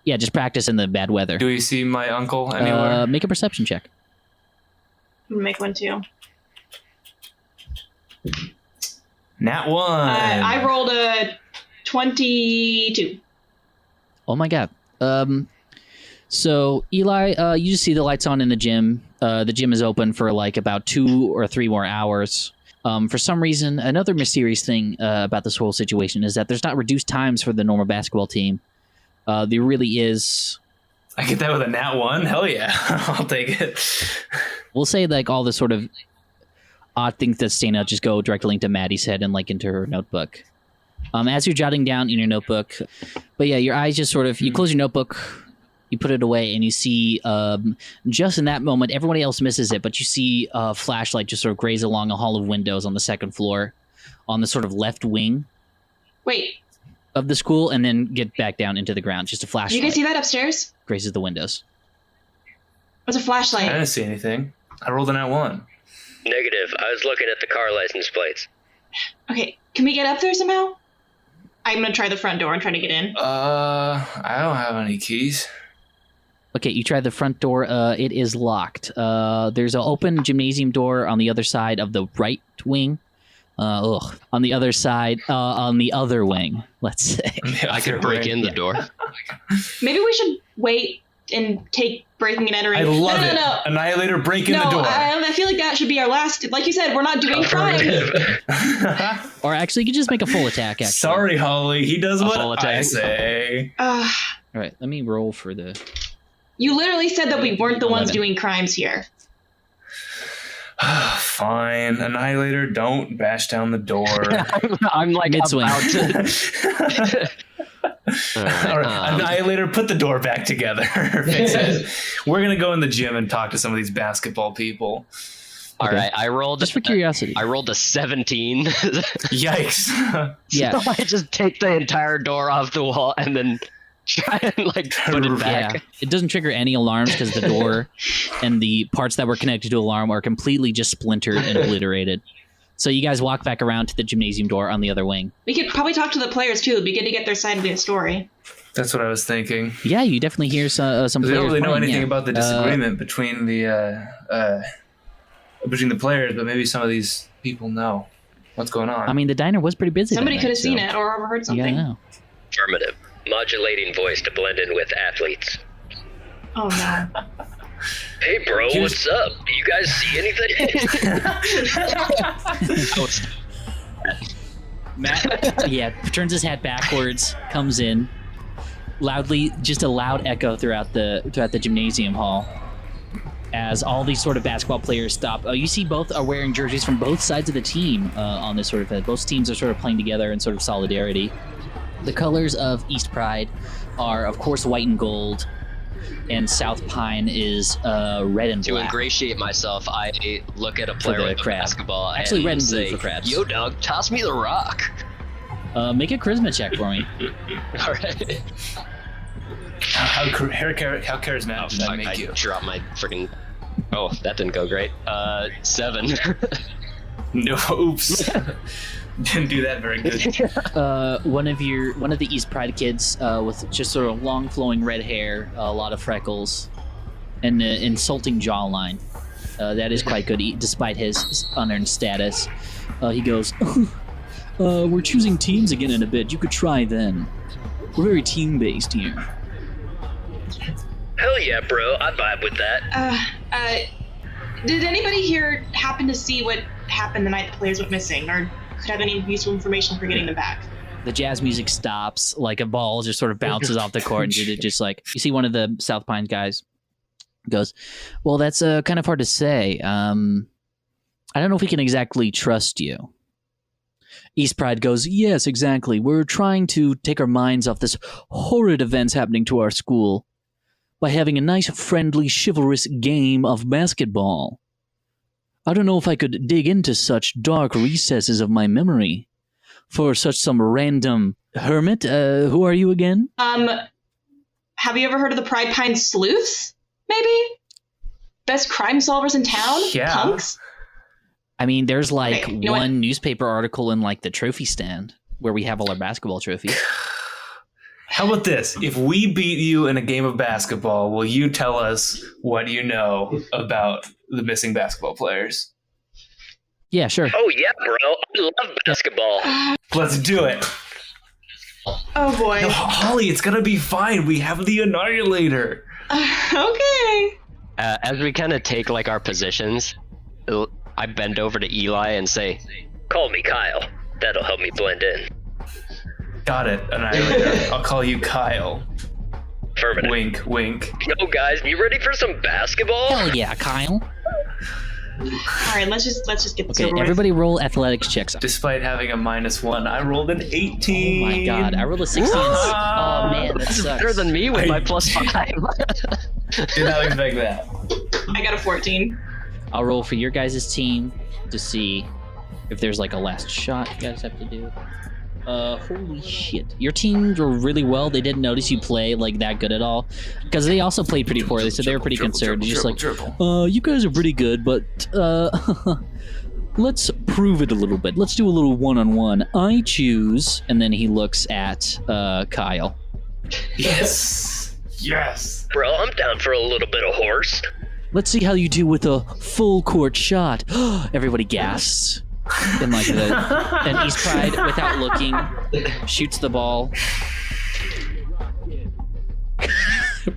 just practice in the bad weather. Do we see my uncle anywhere? Make a perception check. Make one too. Nat 1. I rolled a 22. Oh my god. So Eli, you just see the lights on in the gym. The gym is open for like about 2 or 3 more hours. For some reason, another mysterious thing about this whole situation is that there's not reduced times for the normal basketball team. There really is. I get that with a nat 1? Hell yeah. I'll take it. We'll say like all the sort of odd things that stand out just go directly into Maddie's head and like into her notebook. As you're jotting down in your notebook, but yeah, your eyes just sort of, you close your notebook, you put it away, and you see, just in that moment, everybody else misses it, but you see a flashlight just sort of graze along a hall of windows on the second floor, on the sort of left wing. Wait. Of the school, and then get back down into the ground. Just a flashlight. Did you guys see that upstairs? Grazes the windows. What's a flashlight? I didn't see anything. I rolled an @1. Negative. I was looking at the car license plates. Okay, can we get up there somehow? I'm gonna try the front door and try to get in. I don't have any keys. Okay, you try the front door. It is locked. There's an open gymnasium door on the other side of the right wing. On the other side, on the other wing, let's say. I could break in the door. Maybe we should wait and take breaking and entering. I love it. No. Annihilator, break in the door. I feel like that should be our last. Like you said, we're not doing crime. Or actually, you could just make a full attack, actually. Sorry, Holly. He does what full I attack. say. All right, let me roll for the... You literally said that we weren't the ones doing crimes here. Fine. Annihilator, don't bash down the door. I'm like Mid-swing. about to... All right, Annihilator, put the door back together. Fix it. We're going to go in the gym and talk to some of these basketball people. All right, I rolled... Just for curiosity. I rolled a 17. Yikes. Yeah. So I just take the entire door off the wall and then try and like put it back. Yeah, it doesn't trigger any alarms because the door and the parts that were connected to alarm are completely just splintered and obliterated. So you guys walk back around to the gymnasium door on the other wing. We could probably talk to the players too. It'd be good to get their side of the story. That's what I was thinking. Yeah, you definitely hear some players. We don't really know playing, anything yeah. about the disagreement between the players, but maybe some of these people know what's going on. I mean, the diner was pretty busy. Somebody that could night, have seen so it or overheard You something. gotta know. Affirmative. Modulating voice to blend in with athletes. Oh no. Hey bro, what's up? You guys see anything? Matt, yeah, turns his hat backwards, comes in, loudly, just a loud echo throughout the gymnasium hall. As all these sort of basketball players stop, you see both are wearing jerseys from both sides of the team on this sort of event. Both teams are sort of playing together in sort of solidarity. The colors of East Pride are, of course, white and gold, and South Pine is red and To black. ingratiate myself, I look at a player the with a crab. basketball Actually, and red and blue say, for crabs. "Yo, dog, toss me the rock." Make a charisma check for me. All right. how charismatic did that make I you? dropped my freaking. Oh, that didn't go great. 7. No, oops. Didn't do that very good. One of the East Pride kids with just sort of long flowing red hair, a lot of freckles, and an insulting jawline. That is quite good, despite his unearned status. He goes, we're choosing teams again in a bit. You could try then. We're very team-based here. Hell yeah, bro! I vibe with that. Did anybody here happen to see what happened the night the players went missing, or could have any useful information for getting them back? The jazz music stops, like a ball just sort of bounces off the court, and it just like you see one of the South Pines guys goes, "Well, that's kind of hard to say. I don't know if we can exactly trust you." East Pride goes, "Yes, exactly. We're trying to take our minds off this horrid events happening to our school by having a nice, friendly, chivalrous game of basketball. I don't know if I could dig into such dark recesses of my memory for such some random hermit. Who are you again?" Have you ever heard of the Pride Pines Sleuths? Maybe? Best crime solvers in town? Yeah. Punks? I mean, there's like Okay, you know one newspaper article in like the trophy stand where we have all our basketball trophies. How about this? If we beat you in a game of basketball, will you tell us what you know about the missing basketball players? Yeah, sure. Oh yeah, bro! I love basketball. Let's do it. Oh boy. No, Holly, it's gonna be fine. We have the Annihilator. Okay. As we kind of take like our positions, I bend over to Eli and say, "Call me Kyle. That'll help me blend in." Got it, Annihilator. I'll call you Kyle. Affirmative. Wink, wink. Yo guys, you ready for some basketball? Hell yeah, Kyle. All right, let's just get this Okay, over with. everybody roll athletics checks. Despite having a -1, I rolled an 18. Oh my god, I rolled a 16. Oh man, that That's sucks. better than me with my +5. Did not expect that. I got a 14. I'll roll for your guys' team to see if there's like a last shot you guys have to do. Holy shit. Your teams were really well. They didn't notice you play like that good at all. Because they also played pretty poorly, so they were pretty concerned. Just like, you guys are pretty good, but let's prove it a little bit. Let's do a little one-on-one. I choose, and then he looks at Kyle. Yes. Yes. Bro, I'm down for a little bit of horse. Let's see how you do with a full court shot. Everybody gasps. And like and East Pride, without looking, shoots the ball.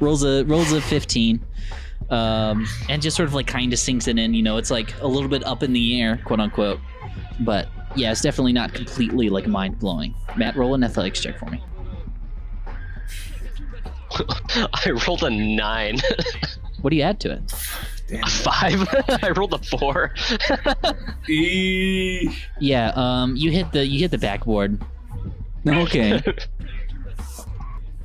rolls a 15. And just sort of like kind of sinks it in, it's like a little bit up in the air, quote unquote. But yeah, it's definitely not completely like mind blowing. Matt, roll an athletics check for me. I rolled a 9. What do you add to it? Damn. 5. I rolled a 4. Yeah, you hit the backboard. Okay.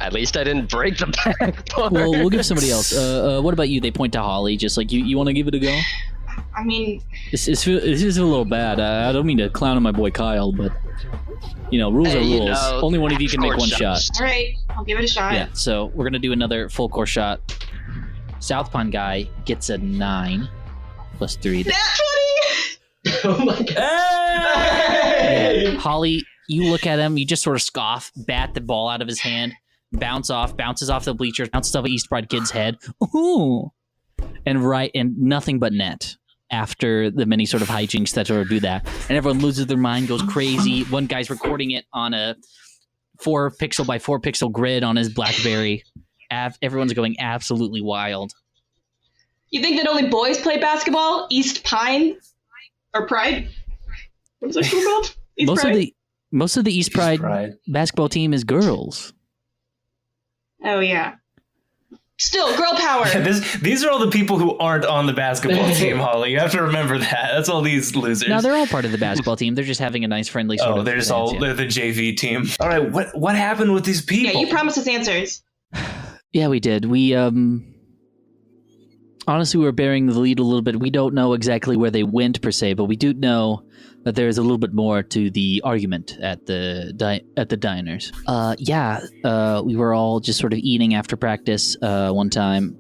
At least I didn't break the backboard. Well, we'll give somebody else. What about you? They point to Holly, just like you want to give it a go. I mean, This is a little bad. I don't mean to clown on my boy Kyle, but rules are rules. Only one of you can make one shot. all right, I'll give it a shot. Yeah, so we're gonna do another full course shot. South Pond guy gets a 9 plus 3. Nat 20! Oh my god. Hey! Yeah. Holly, you look at him, you just sort of scoff, bat the ball out of his hand, bounces off the bleachers, bounces off East Pride kid's head. Ooh. And nothing but net after the many sort of hijinks that sort of do that. And everyone loses their mind, goes crazy. One guy's recording it on a 4 pixel by 4 pixel grid on his BlackBerry. Everyone's going absolutely wild. You think that only boys play basketball? East Pine? Or Pride? What's that school called? East Pride? Most of the East Pride Pride. basketball team is girls. Oh, yeah. Still, girl power. These are all the people who aren't on the basketball team, Holly. You have to remember that. That's all these losers. No, they're all part of the basketball team. They're just having a nice, friendly sort of... they're just dance, yeah. they're the JV team. All right, what happened with these people? Yeah, you promised us answers. Yeah, we did. We, honestly, we were bearing the lead a little bit. We don't know exactly where they went, per se, but we do know that there's a little bit more to the argument at the diners. We were all just sort of eating after practice one time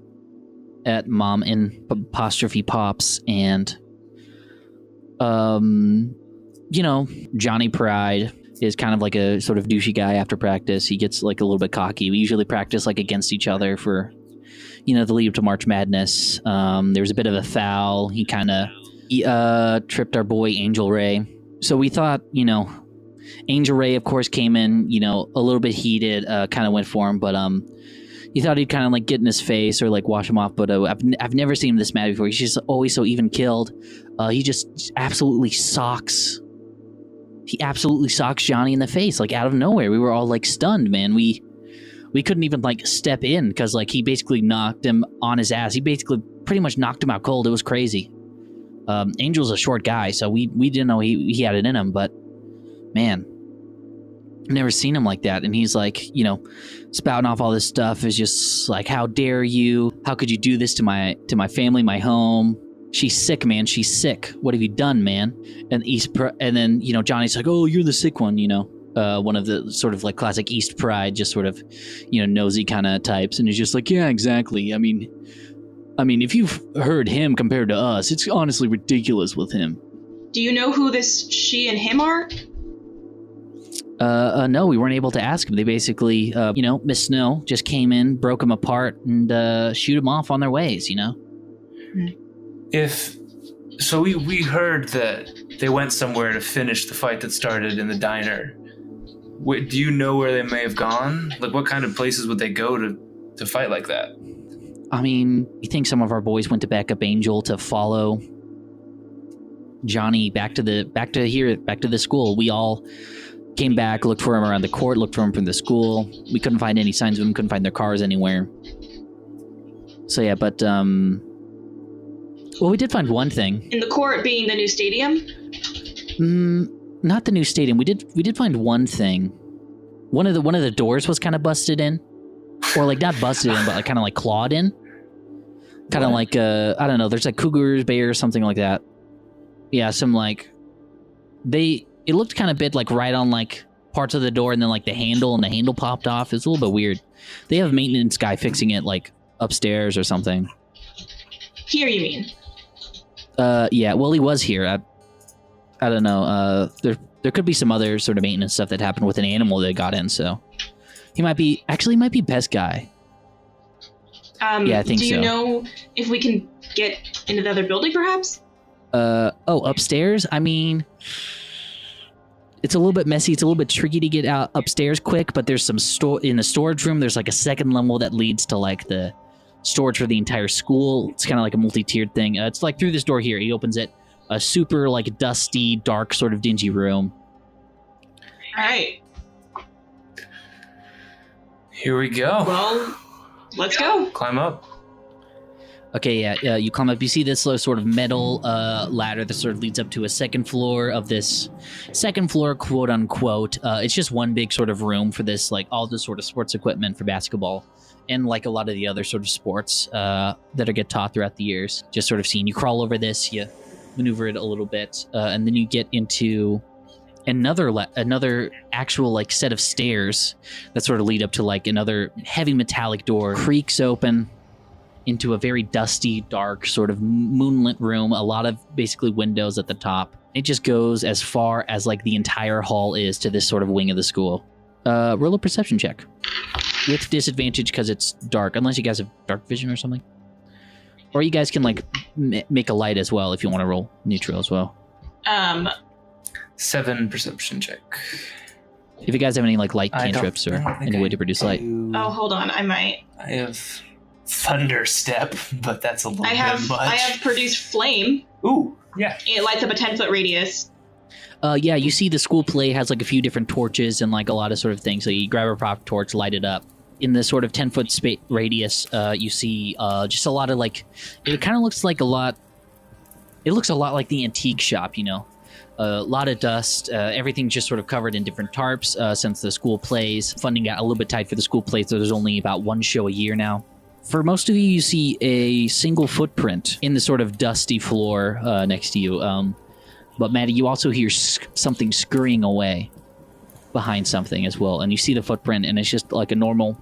at Mom in apostrophe Pops, and, Johnny Pride is kind of like a sort of douchey guy after practice. He gets like a little bit cocky. We usually practice like against each other for, the lead up to March Madness. There was a bit of a foul. He kind of tripped our boy Angel Ray. So we thought, Angel Ray, of course, came in, a little bit heated, kind of went for him, but he thought he'd kind of like get in his face or like wash him off. But I've never seen him this mad before. He's just always so even killed. He just absolutely socks. He absolutely socks Johnny in the face, like out of nowhere. We were all like stunned, man. We couldn't even like step in because like he basically knocked him on his ass. He basically pretty much knocked him out cold. It was crazy. Angel's a short guy, so we didn't know he had it in him, but man, I've never seen him like that. And he's like, spouting off all this stuff. Is just like, how dare you? How could you do this to my family, my home? She's sick, man. She's sick. What have you done, man? And then Johnny's like, oh, you're the sick one, one of the sort of like classic East Pride, just sort of, nosy kind of types. And he's just like, yeah, exactly. I mean, if you've heard him compared to us, it's honestly ridiculous with him. Do you know who this she and him are? No, we weren't able to ask him. They basically, Miss Snow just came in, broke them apart, and shoot them off on their ways, We heard that they went somewhere to finish the fight that started in the diner. Do you know where they may have gone? Like, what kind of places would they go to fight like that? I mean, you think some of our boys went to back up Angel to follow Johnny back to the school. We all came back, looked for him around the court, looked for him from the school. We couldn't find any signs of him, couldn't find their cars anywhere. So yeah, but Well, we did find one thing. In the court being the new stadium? Not the new stadium. We did find one thing. One of the doors was kind of busted in, or like not busted in, but like kind of like clawed in. Kind of like I don't know. There's like cougars, bears, something like that. Yeah, some like it looked kind of bit like right on like parts of the door, and then like the handle popped off. It's a little bit weird. They have maintenance guy fixing it like upstairs or something. Here, you mean? Yeah. Well, he was here. I don't know. There could be some other sort of maintenance stuff that happened with an animal that got in. So he might be best guy. Yeah, I think so. Do you know if we can get into the other building, perhaps? Upstairs? I mean, it's a little bit messy. It's a little bit tricky to get out upstairs quick, but there's some in the storage room. There's like a second level that leads to like the storage for the entire school. It's kind of like a multi-tiered thing. It's like through this door here. He opens it. A super like dusty, dark, sort of dingy room. All right. Here we go. Well, let's go. Climb up. Okay, yeah, you climb up. You see this sort of metal ladder that sort of leads up to a second floor, quote unquote. It's just one big sort of room for this, like all the sort of sports equipment for basketball and like a lot of the other sort of sports that get taught throughout the years. Just sort of seeing you crawl over this, you maneuver it a little bit, and then you get into another actual like set of stairs that sort of lead up to like another heavy metallic door. Creaks open into a very dusty, dark, sort of moonlit room. A lot of basically windows at the top. It just goes as far as like the entire hall is to this sort of wing of the school. Roll a perception check with disadvantage because it's dark, unless you guys have dark vision or something. Or you guys can like make a light as well if you want to roll neutral as well. 7 perception check. If you guys have any like light cantrips or any way to produce light. Oh, hold on. I might. I have thunder step, but that's a little bit much. I have produced flame. Ooh, yeah. It lights up a 10-foot radius. Yeah, you see the school play has like a few different torches and like a lot of sort of things. So you grab a prop torch, light it up. In the sort of 10-foot radius, you see just a lot of like, it kind of looks like a lot. It looks a lot like the antique shop, you know. A lot of dust. Everything's just sort of covered in different tarps since the school plays. Funding got a little bit tight for the school plays, so there's only about one show a year now. For most of you, you see a single footprint in the sort of dusty floor next to you. But Maddie, you also hear something scurrying away behind something as well. And you see the footprint, and it's just like a normal,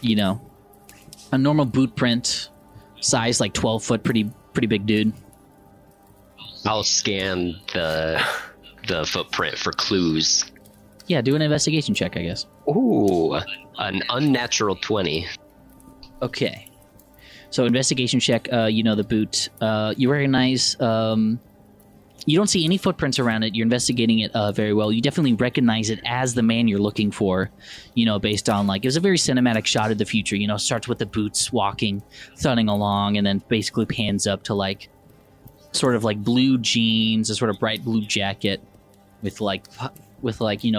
a normal boot print, size like 12 foot, pretty big dude. I'll scan the footprint for clues. Yeah, do an investigation check, I guess. Ooh, an unnatural 20. Okay. So investigation check, the boot. You recognize, you don't see any footprints around it. You're investigating it very well. You definitely recognize it as the man you're looking for, based on like, it was a very cinematic shot of the future, starts with the boots walking, thudding along, and then basically pans up to like, sort of like blue jeans, a sort of bright blue jacket with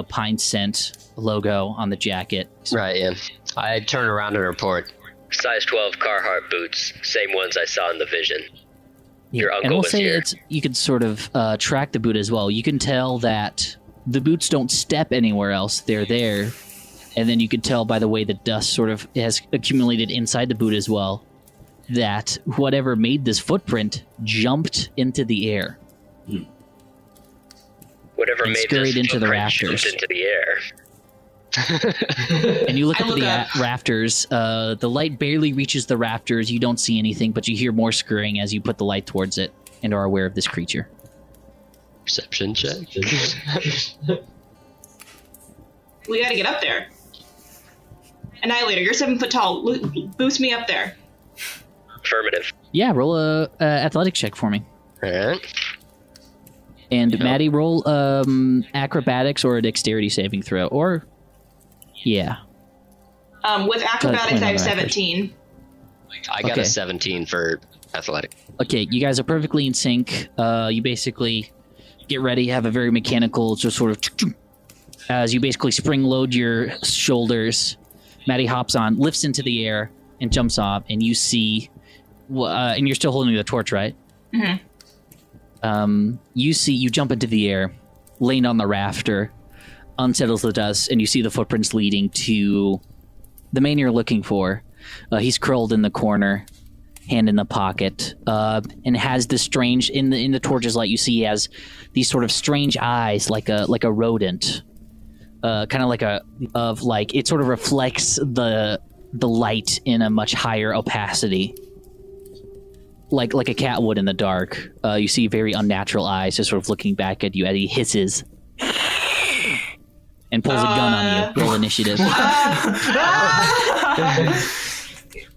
Pine Scent logo on the jacket. Right, yeah. I turn around and report. Size 12 Carhartt boots, same ones I saw in the vision. Your uncle and we'll was say here. You could sort of track the boot as well. You can tell that the boots don't step anywhere else. They're there. And then you can tell by the way the dust sort of has accumulated inside the boot as well, that whatever made this footprint jumped into the air. Whatever and made scurried this into the footprint rafters. jumped into the air. And you look up at the rafters. The light barely reaches the rafters. You don't see anything, but you hear more scurrying as you put the light towards it and are aware of this creature. Perception check. We gotta get up there. Annihilator, you're 7 foot tall. Boost me up there. Affirmative. Yeah, roll a athletics check for me. All right. And Maddie, roll acrobatics or a dexterity saving throw. Or, yeah. With acrobatics, I have 17. I got a 17 for athletic. Okay, you guys are perfectly in sync. You basically get ready, have a very mechanical, just sort of, as you basically spring load your shoulders. Maddie hops on, lifts into the air, and jumps off, and you see and you're still holding the torch, right? Mm-hmm. You jump into the air, land on the rafter, unsettles the dust, and you see the footprints leading to the man you're looking for. He's curled in the corner, hand in the pocket, and has this strange in the torch's light. You see he has these sort of strange eyes, like a rodent, kind of like it sort of reflects the light in a much higher opacity, like a cat would in the dark. You see very unnatural eyes, just sort of looking back at you as he hisses and pulls a gun on you. Roll initiative.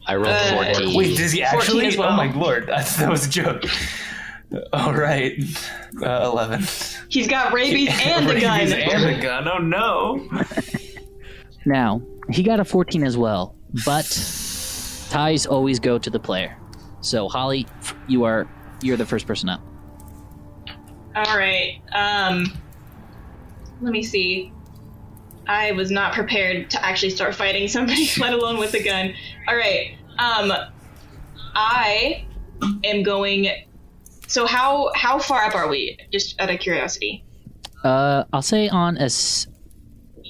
I rolled 14. Wait, does he actually? as well. Oh my lord, that was a joke. All right, 11. He's got rabies and a gun. Rabies and a gun. Oh no. Now, he got a 14 as well, but ties always go to the player. So, Holly, you're the first person up. All right. Let me see. I was not prepared to actually start fighting somebody, let alone with a gun. All right. I am going. So how far up are we? Just out of curiosity. I'll say on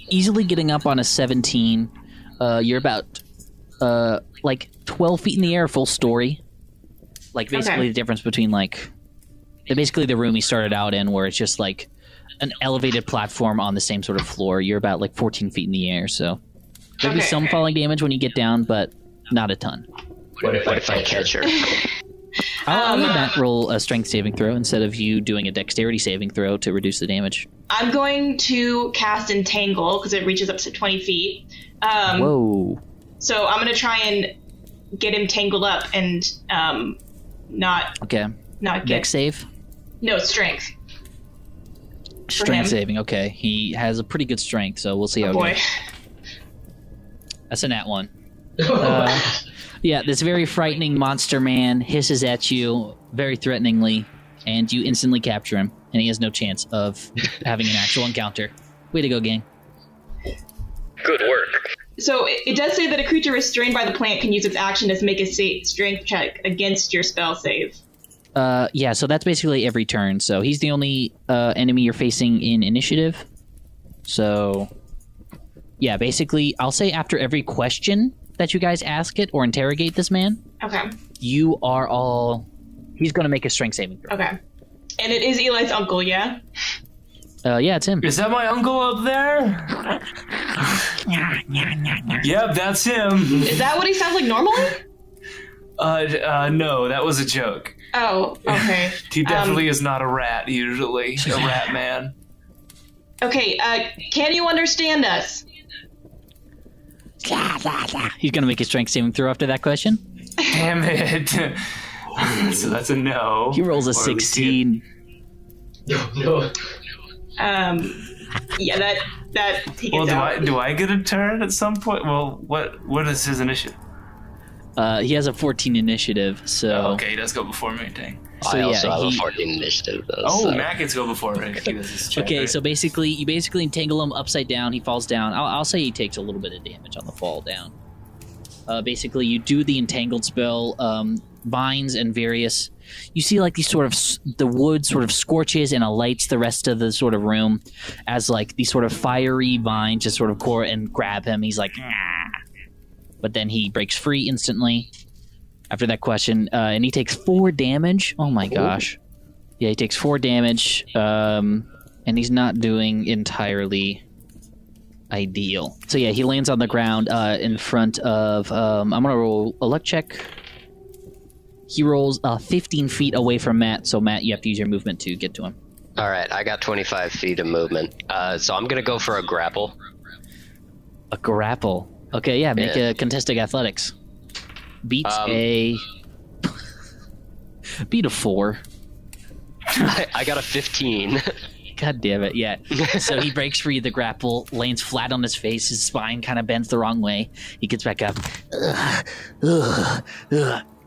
easily getting up on a 17. You're about like 12 feet in the air, full story. Like basically the difference between basically the room he started out in, where it's just like an elevated platform on the same sort of floor. You're about like 14 feet in the air, so there'll be some falling damage when you get down, but not a ton. What if I catch her? I'll let Matt roll a strength saving throw instead of you doing a dexterity saving throw to reduce the damage. I'm going to cast Entangle because it reaches up to 20 feet. Whoa. So I'm going to try and get him tangled up and not get... Dex save? No, strength. Strength saving, okay. He has a pretty good strength, so we'll see how it goes. That's a nat 1. Yeah, this very frightening monster man hisses at you very threateningly, and you instantly capture him, and he has no chance of having an actual encounter. Way to go, gang. Good work. So it does say that a creature restrained by the plant can use its action to make a strength check against your spell save. Yeah, so that's basically every turn. So he's the only enemy you're facing in initiative. So, yeah, basically, I'll say after every question that you guys ask it or interrogate this man, Okay. you are all... He's going to make a strength saving throw. Okay. And it is Eli's uncle, yeah? Yeah, it's him. Is that my uncle up there? Yep, that's him. Is that what he sounds like normally? No, that was a joke. Oh, okay. He definitely is not a rat, usually. A rat man. Okay, can you understand us? He's going to make a strength saving throw after that question. Damn it. So that's a no. He rolls a Or at least 16. No. Yeah, that he Well, gets out. do I get a turn at some point? Well, what is his initiative? He has a 14 initiative, so... Oh, okay, he does go before me, dang. So, I also yeah, have a he- 14 initiative, though. Oh, so. Matt gets to go before me. He does his check, Okay, right? so you basically entangle him upside down. He falls down. I'll say he takes a little bit of damage on the fall down. Basically, you do the entangled spell, vines and various... You see, like, these sort of... The wood sort of scorches and alights the rest of the sort of room as, like, these sort of fiery vines just sort of core and grab him. He's like... "Ah." But then he breaks free instantly after that question, and he takes 4 damage. Oh, my gosh. Yeah, he takes 4 damage, and he's not doing entirely ideal. So yeah, he lands on the ground in front of... I'm going to roll a luck check. He rolls 15 feet away from Matt, so Matt, you have to use your movement to get to him. All right, I got 25 feet of movement. So I'm going to go for a grapple. A grapple. Okay, yeah, make a contested athletics. Beat a 4. I got a 15. God damn it, yeah. So he breaks free of the grapple, lands flat on his face, his spine kind of bends the wrong way. He gets back up.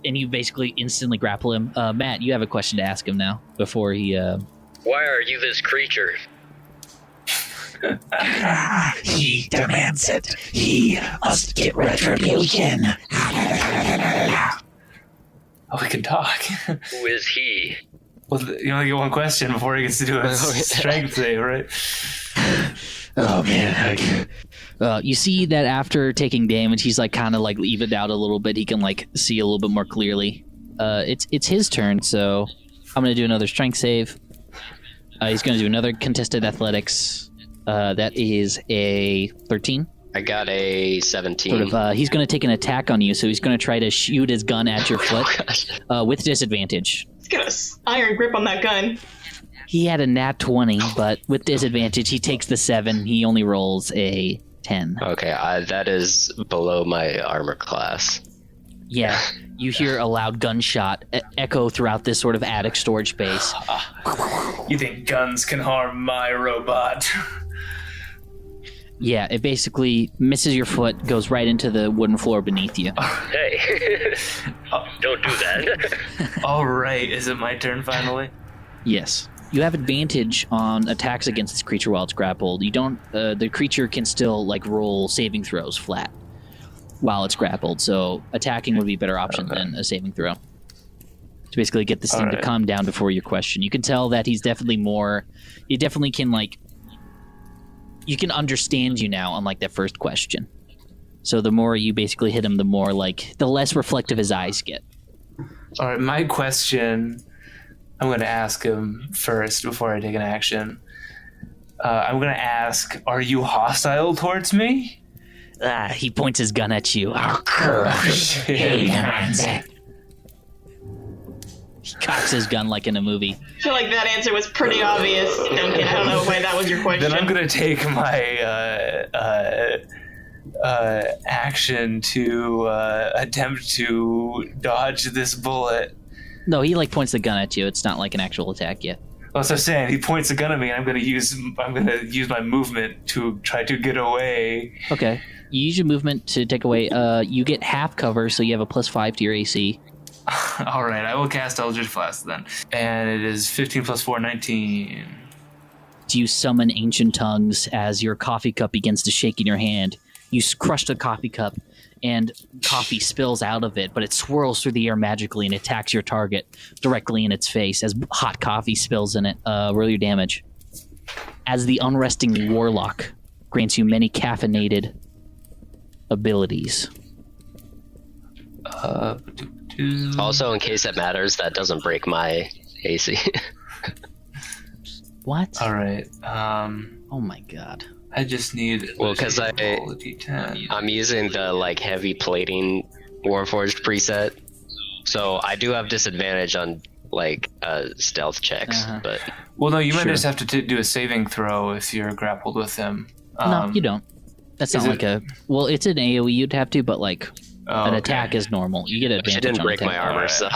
And you basically instantly grapple him. Matt, you have a question to ask him now before he... Why are you this creature? He demands it. He must get retribution. Oh, we can talk. Who is he? Well, you only get one question before he gets to do a strength save, right? Oh man. You see that after taking damage, he's like kind of like evened out a little bit. He can like see a little bit more clearly. It's his turn, so I'm gonna do another strength save. He's gonna do another contested athletics. That is a 13. I got a 17. He's gonna take an attack on you, so he's gonna try to shoot his gun at your foot with disadvantage. He's got an iron grip on that gun. He had a nat 20, but with disadvantage, he takes the 7. He only rolls a 10. Okay, that is below my armor class. Yeah, you hear a loud gunshot echo throughout this sort of attic storage space. You think guns can harm my robot? Yeah, it basically misses your foot, goes right into the wooden floor beneath you. Hey, don't do that. All right, is it my turn finally? Yes. You have advantage on attacks against this creature while it's grappled. You don't. The creature can still like roll saving throws flat while it's grappled. So attacking would be a better option than a saving throw. To basically get this thing to calm down before your question. You can tell that he's definitely more. He definitely can like. You can understand you now, unlike that first question. So the more you basically hit him, the more like the less reflective his eyes get. All right, my question. I'm going to ask him first before I take an action. I'm going to ask, are you hostile towards me? He points his gun at you. He demands it. He cocks his gun like in a movie. I feel like that answer was pretty obvious, Duncan. I don't know why that was your question. Then I'm going to take my action to attempt to dodge this bullet. No, he like points the gun at you. It's not like an actual attack yet. Well, so I'm saying he points the gun at me, and I'm going to use my movement to try to get away. Okay, you use your movement to take away. You get half cover, so you have a +5 to your AC. All right, I will cast Eldritch Blast then, and it is 15 plus 4, 19. Do you summon ancient tongues as your coffee cup begins to shake in your hand? You crush the coffee cup, and coffee spills out of it, but it swirls through the air magically and attacks your target directly in its face as hot coffee spills in it. Roll your damage. As the unresting warlock grants you many caffeinated abilities. Also, in case it matters, that doesn't break my AC. What? All right. Oh my god. I just need. Well, because D10. I'm using the like heavy plating Warforged preset, so I do have disadvantage on like stealth checks. But well, no, you might just have to do a saving throw if you're grappled with him. No, you don't. That's not like a. Well, it's an AOE you'd have to, but like an attack is normal. You get advantage. She didn't on break my attack. armor, so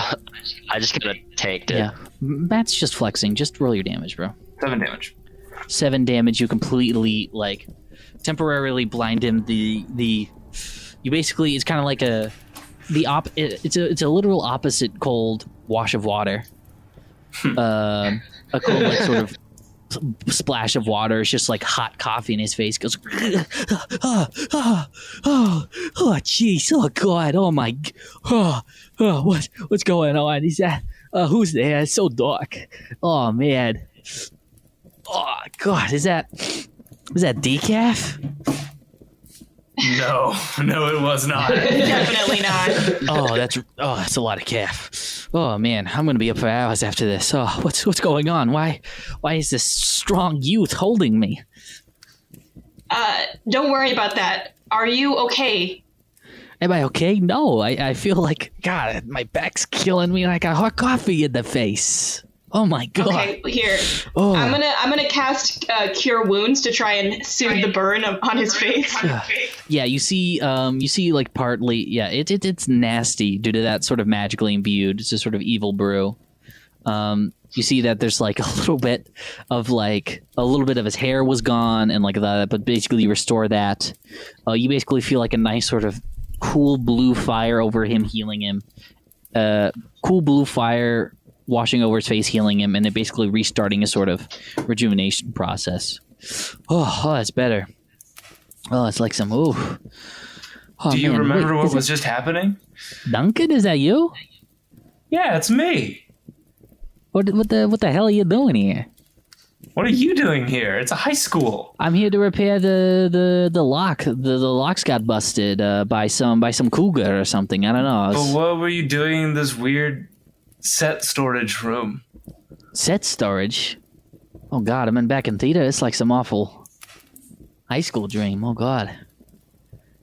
I just kind of tanked it. Yeah, Matt's just flexing. Just roll your damage, bro. 7 damage. 7 damage. You completely like temporarily blind him. You basically it's kind of like it's a literal opposite cold wash of water. A cold like sort of splash of water. It's just like hot coffee in his face. He goes jeez, oh god, oh my, what's going on? Is that who's there? It's so dark. Oh man. Oh god, is that decaf? No, it was not. Definitely not. That's a lot of calf. Oh man, I'm gonna be up for hours after this. Oh, what's going on? Why is this strong youth holding me? Don't worry about that. Are you okay? Am I okay? No, I feel like God, my back's killing me. Like I got hot coffee in the face. Oh my god. Okay, here. Oh. I'm gonna cast Cure Wounds to try and soothe the burn on his face. Yeah, you see like partly, yeah, it's nasty due to that sort of magically imbued. It's a sort of evil brew. You see that there's like a little bit of his hair was gone and like that, but basically you restore that. You basically feel like a nice sort of cool blue fire over him, healing him. Cool blue fire washing over his face, healing him, and then basically restarting a sort of rejuvenation process. Oh, that's better. Oh, it's like some, ooh. Oh, Do you remember what was just happening? Duncan, is that you? Yeah, it's me. What the hell are you doing here? What are you doing here? It's a high school. I'm here to repair the lock. The locks got busted by some cougar or something. I don't know. But what were you doing in this weird set storage room? Set storage? Oh God, I'm in back in theater. It's like some awful high school dream. Oh God.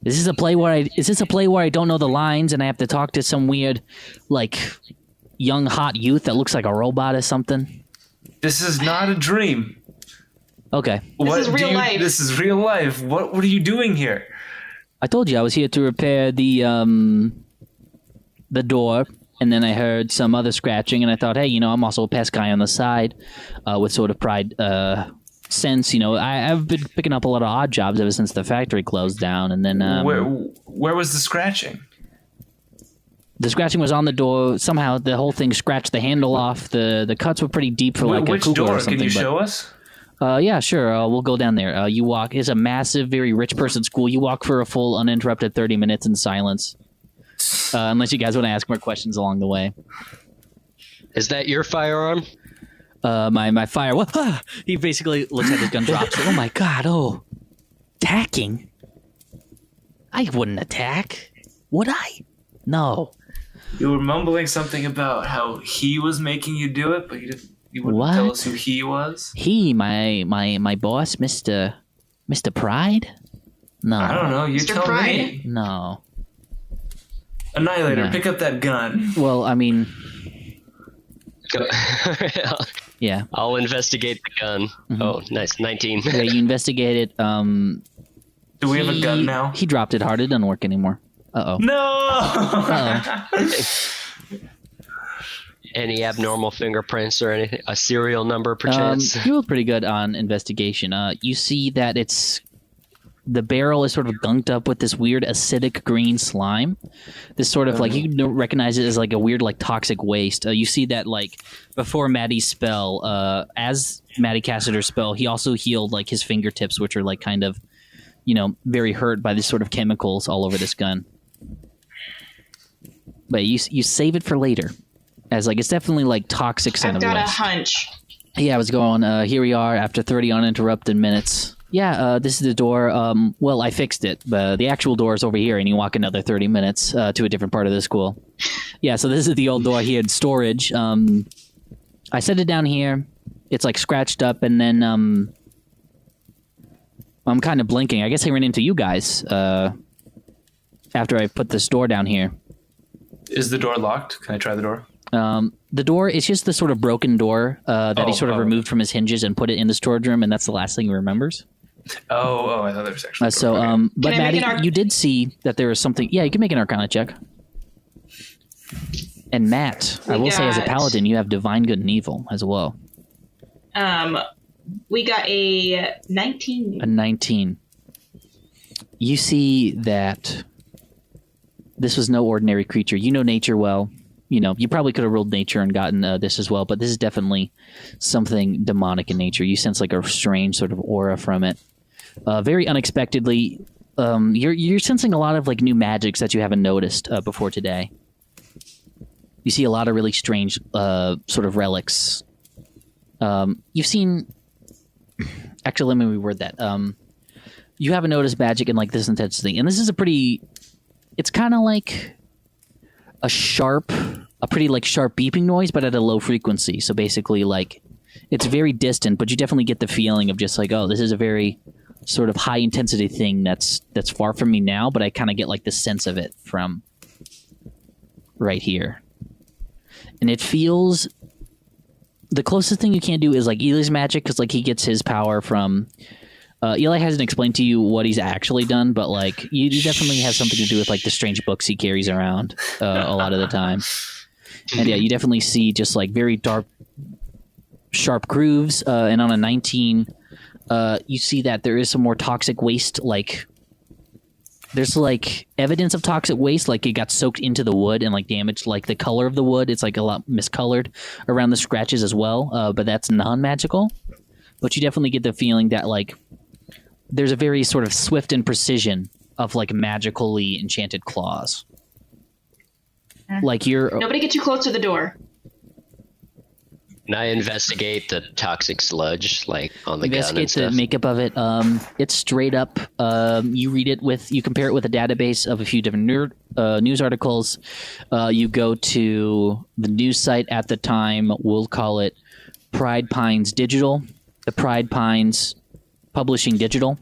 Is this a play where I don't know the lines and I have to talk to some weird, like, young hot youth that looks like a robot or something? This is not a dream. Okay. This is real life. This is real life. What are you doing here? I told you I was here to repair the door, and then I heard some other scratching, and I thought, hey, I'm also a pest guy on the side with sort of pride sense. I've been picking up a lot of odd jobs ever since the factory closed down, and then where was the scratching? The scratching was on the door. Somehow the whole thing scratched the handle off. The cuts were pretty deep for like which a cougar door? or something. Can you show us? Yeah, sure. We'll go down there. You walk. It's a massive, very rich person school. You walk for a full, uninterrupted 30 minutes in silence. Unless you guys want to ask more questions along the way. Is that your firearm? My fire. What? He basically looks at his gun, drops it. Oh my God! Oh, attacking? I wouldn't attack. Would I? No. You were mumbling something about how he was making you do it, but you wouldn't What? tell us who he was? He, my boss, Mr. Pride? No. I don't know. You Mr. tell Pride? me. No. Annihilator, No. pick up that gun. Well, I mean, Go- yeah. I'll investigate the gun. Oh, nice. 19. Yeah, you investigated. Do we have a gun now? He dropped it hard. It doesn't work anymore. Uh-oh. No! Uh-oh. Any abnormal fingerprints or anything? A serial number, perchance? You rolled pretty good on investigation. You see that the barrel is sort of gunked up with this weird acidic green slime. This sort of like, you recognize it as like a weird like toxic waste. You see that like before Maddie's spell, as Maddie casted her spell, he also healed like his fingertips, which are like kind of, very hurt by this sort of chemicals all over this gun. But you save it for later, as like it's definitely like toxic scent I've of got a waste. hunch. Yeah, I was going. Here we are after 30 uninterrupted minutes. Yeah, this is the door. Well, I fixed it. The actual door is over here, and you walk another 30 minutes to a different part of the school. Yeah, so this is the old door here in storage. I set it down here. It's like scratched up, and then I'm kind of blinking. I guess I ran into you guys after I put this door down here. Is the door locked? Can I try the door? The door is just the sort of broken door that he sort of removed from his hinges and put it in the storage room, and that's the last thing he remembers. Oh, I thought there was actually a door. Okay. But Can I make Maddie, an you did see that there was something. Yeah, you can make an Arcana check. And Matt, I will say as a got- paladin, you have divine good and evil as well. We got a 19. A 19. You see that this was no ordinary creature. You know nature well. You probably could have rolled nature and gotten this as well, but this is definitely something demonic in nature. You sense like a strange sort of aura from it. Very unexpectedly, you're sensing a lot of like new magics that you haven't noticed before today. You see a lot of really strange sort of relics. You've seen... Actually, let me reword that. You haven't noticed magic in like this intensity, and this is a pretty... It's kind of like a pretty like sharp beeping noise, but at a low frequency. So basically, like, it's very distant, but you definitely get the feeling of just like, oh, this is a very sort of high intensity thing that's far from me now, but I kind of get like the sense of it from right here. And it feels... The closest thing you can do is like Eli's magic, because like he gets his power from... Eli hasn't explained to you what he's actually done, but like you definitely have something to do with like the strange books he carries around a lot of the time. And yeah, you definitely see just like very dark, sharp grooves. And on a 19, you see that there is some more toxic waste. Like there's like evidence of toxic waste, like it got soaked into the wood and like damaged like the color of the wood. It's like a lot miscolored around the scratches as well. But that's non-magical. But you definitely get the feeling that like there's a very sort of swift and precision of like magically enchanted claws. Like you're Nobody get too close to the door. Can I investigate the toxic sludge, like on the gun and investigate stuff? the makeup of it. It's straight up. You read it you compare it with a database of a few different news articles. You go to the news site at the time. We'll call it Pride Pines Digital. The Pride Pines Publishing Digital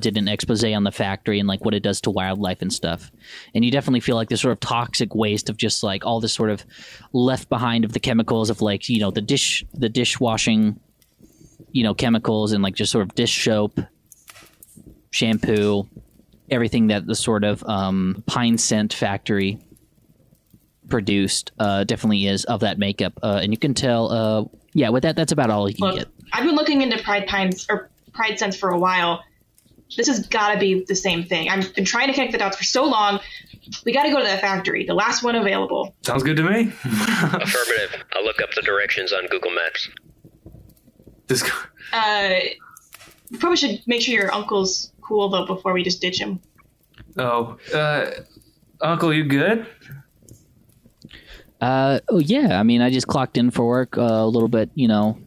did an expose on the factory and like what it does to wildlife and stuff. And you definitely feel like this sort of toxic waste of just like all this sort of left behind of the chemicals of like, you know, the dishwashing, you know, chemicals and like just sort of dish soap, shampoo, everything that the sort of pine scent factory produced definitely is of that makeup. And you can tell, with that's about all you can get. I've been looking into Pride Pines or Pride Scents for a while. This has got to be the same thing. I've been trying to connect the dots for so long. We got to go to that factory, the last one available. Sounds good to me. Affirmative. I'll look up the directions on Google Maps. You probably should make sure your uncle's cool, though, before we just ditch him. Uncle, you good? Yeah. I mean, I just clocked in for work a little bit, you know,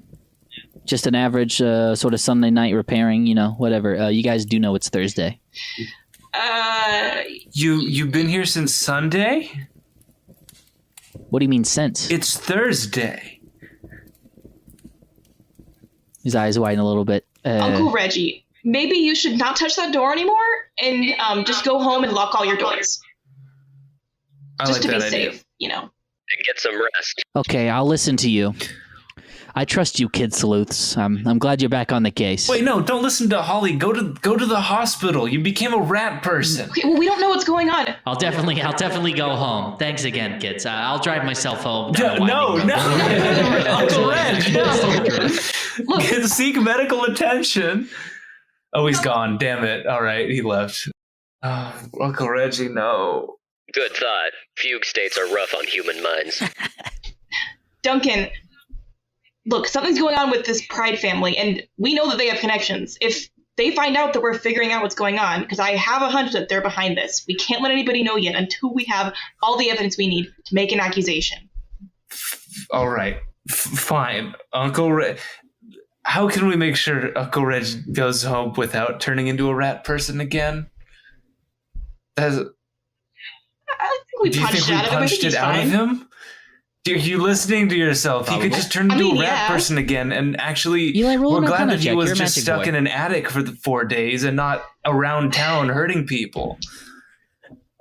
just an average sort of Sunday night repairing, you know, whatever. You guys do know it's Thursday. You've been here since Sunday? What do you mean since? It's Thursday. His eyes widen a little bit. Uncle Reggie, maybe you should not touch that door anymore and just go home and lock all your doors. I Just like to be that idea. safe, you know. And get some rest. Okay, I'll listen to you. I trust you, kid sleuths. I'm glad you're back on the case. Wait, no, don't listen to Holly. Go to the hospital. You became a rat person. Okay, well, we don't know what's going on. I'll definitely go home. Thanks again, kids. I'll drive myself home. No. Uncle Reg, no. Look. Seek medical attention. Oh, he's gone. Damn it. All right, he left. Oh, Uncle Reggie, no. Good thought. Fugue states are rough on human minds. Duncan, look, something's going on with this Pride family, and we know that they have connections. If they find out that we're figuring out what's going on, because I have a hunch that they're behind this, we can't let anybody know yet until we have all the evidence we need to make an accusation. All right, fine. Uncle Reg, how can we make sure Uncle Reg goes home without turning into a rat person again? I think we Do you punched think it we out of him. I punched think he's it out fine. of him? Are you listening to yourself? He could just turn into a rat person again, and actually, Eli, roll we're an glad Arcana that he check. was You're a just magic stuck boy. in an attic for the 4 days and not around town hurting people.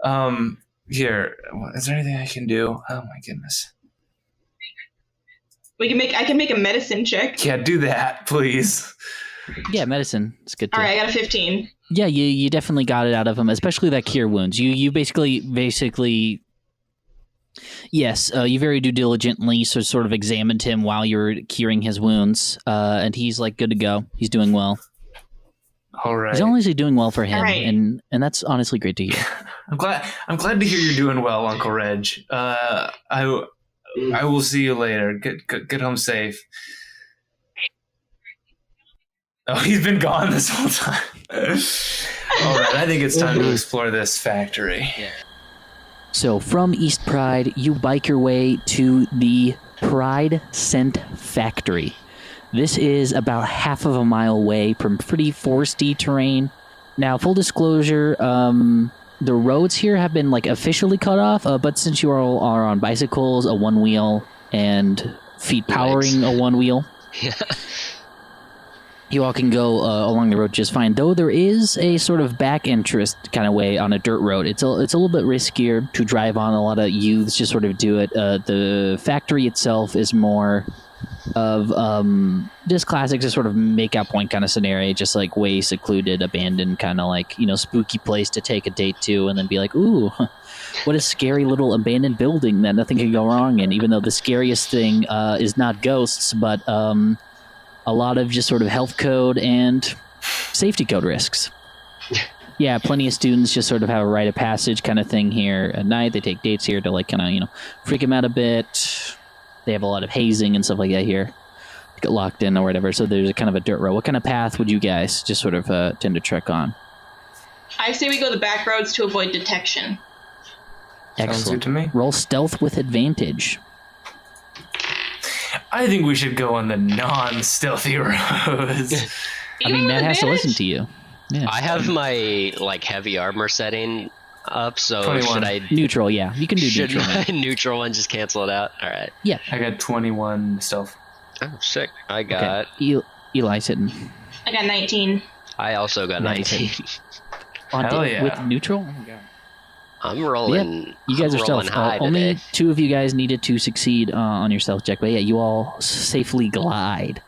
Here, is there anything I can do? Oh my goodness. I can make a medicine check. Yeah, do that, please. Yeah, medicine. It's good. All right, I got a 15. Yeah, you definitely got it out of him, especially that cure wounds. You basically, yes, you very diligently sort of examined him while you were curing his wounds, and he's like good to go. He's doing well. All right. He's honestly doing well for him, All right. and that's honestly great to hear. I'm glad to hear you're doing well, Uncle Reg. I will see you later. Get home safe. Oh, he's been gone this whole time. All right, I think it's time to explore this factory. So from East Pride, you bike your way to the Pride Scent Factory. This is about half of a mile away from pretty foresty terrain. Now, full disclosure, the roads here have been like officially cut off, but since you all are on bicycles, a one wheel, and feet powering a one wheel, Yeah. you all can go along the road just fine. Though there is a sort of back entrance kind of way on a dirt road. It's a little bit riskier to drive on. A lot of youths just sort of do it. The factory itself is more of just classic, just sort of make-out point kind of scenario, just like way secluded, abandoned, kind of like, you know, spooky place to take a date to and then be like, ooh, what a scary little abandoned building that nothing can go wrong in, even though the scariest thing is not ghosts, but a lot of just sort of health code and safety code risks. Yeah, plenty of students just sort of have a rite of passage kind of thing here at night. They take dates here to like kind of, you know, freak them out a bit. They have a lot of hazing and stuff like that here. Get locked in or whatever. So there's a kind of a dirt road. What kind of path would you guys just sort of tend to trek on? I say we go the back roads to avoid detection. Sounds good to me. Roll stealth with advantage. I think we should go on the non-stealthy roads. I mean, Matt has to listen to you. Yeah. I have my heavy armor setting up, so 21. should I Neutral, yeah. You can do should neutral. my neutral one just cancel it out? All right. Yeah. I got 21 stealth. Oh, sick. I got. Okay. Eli's hitting. I got 19. I also got Nice. 19. Hell yeah. With neutral? Oh my god. I'm rolling. You guys I'm are rolling stealth. high Only today. 2 of you guys needed to succeed on your stealth check, but yeah, you all safely glide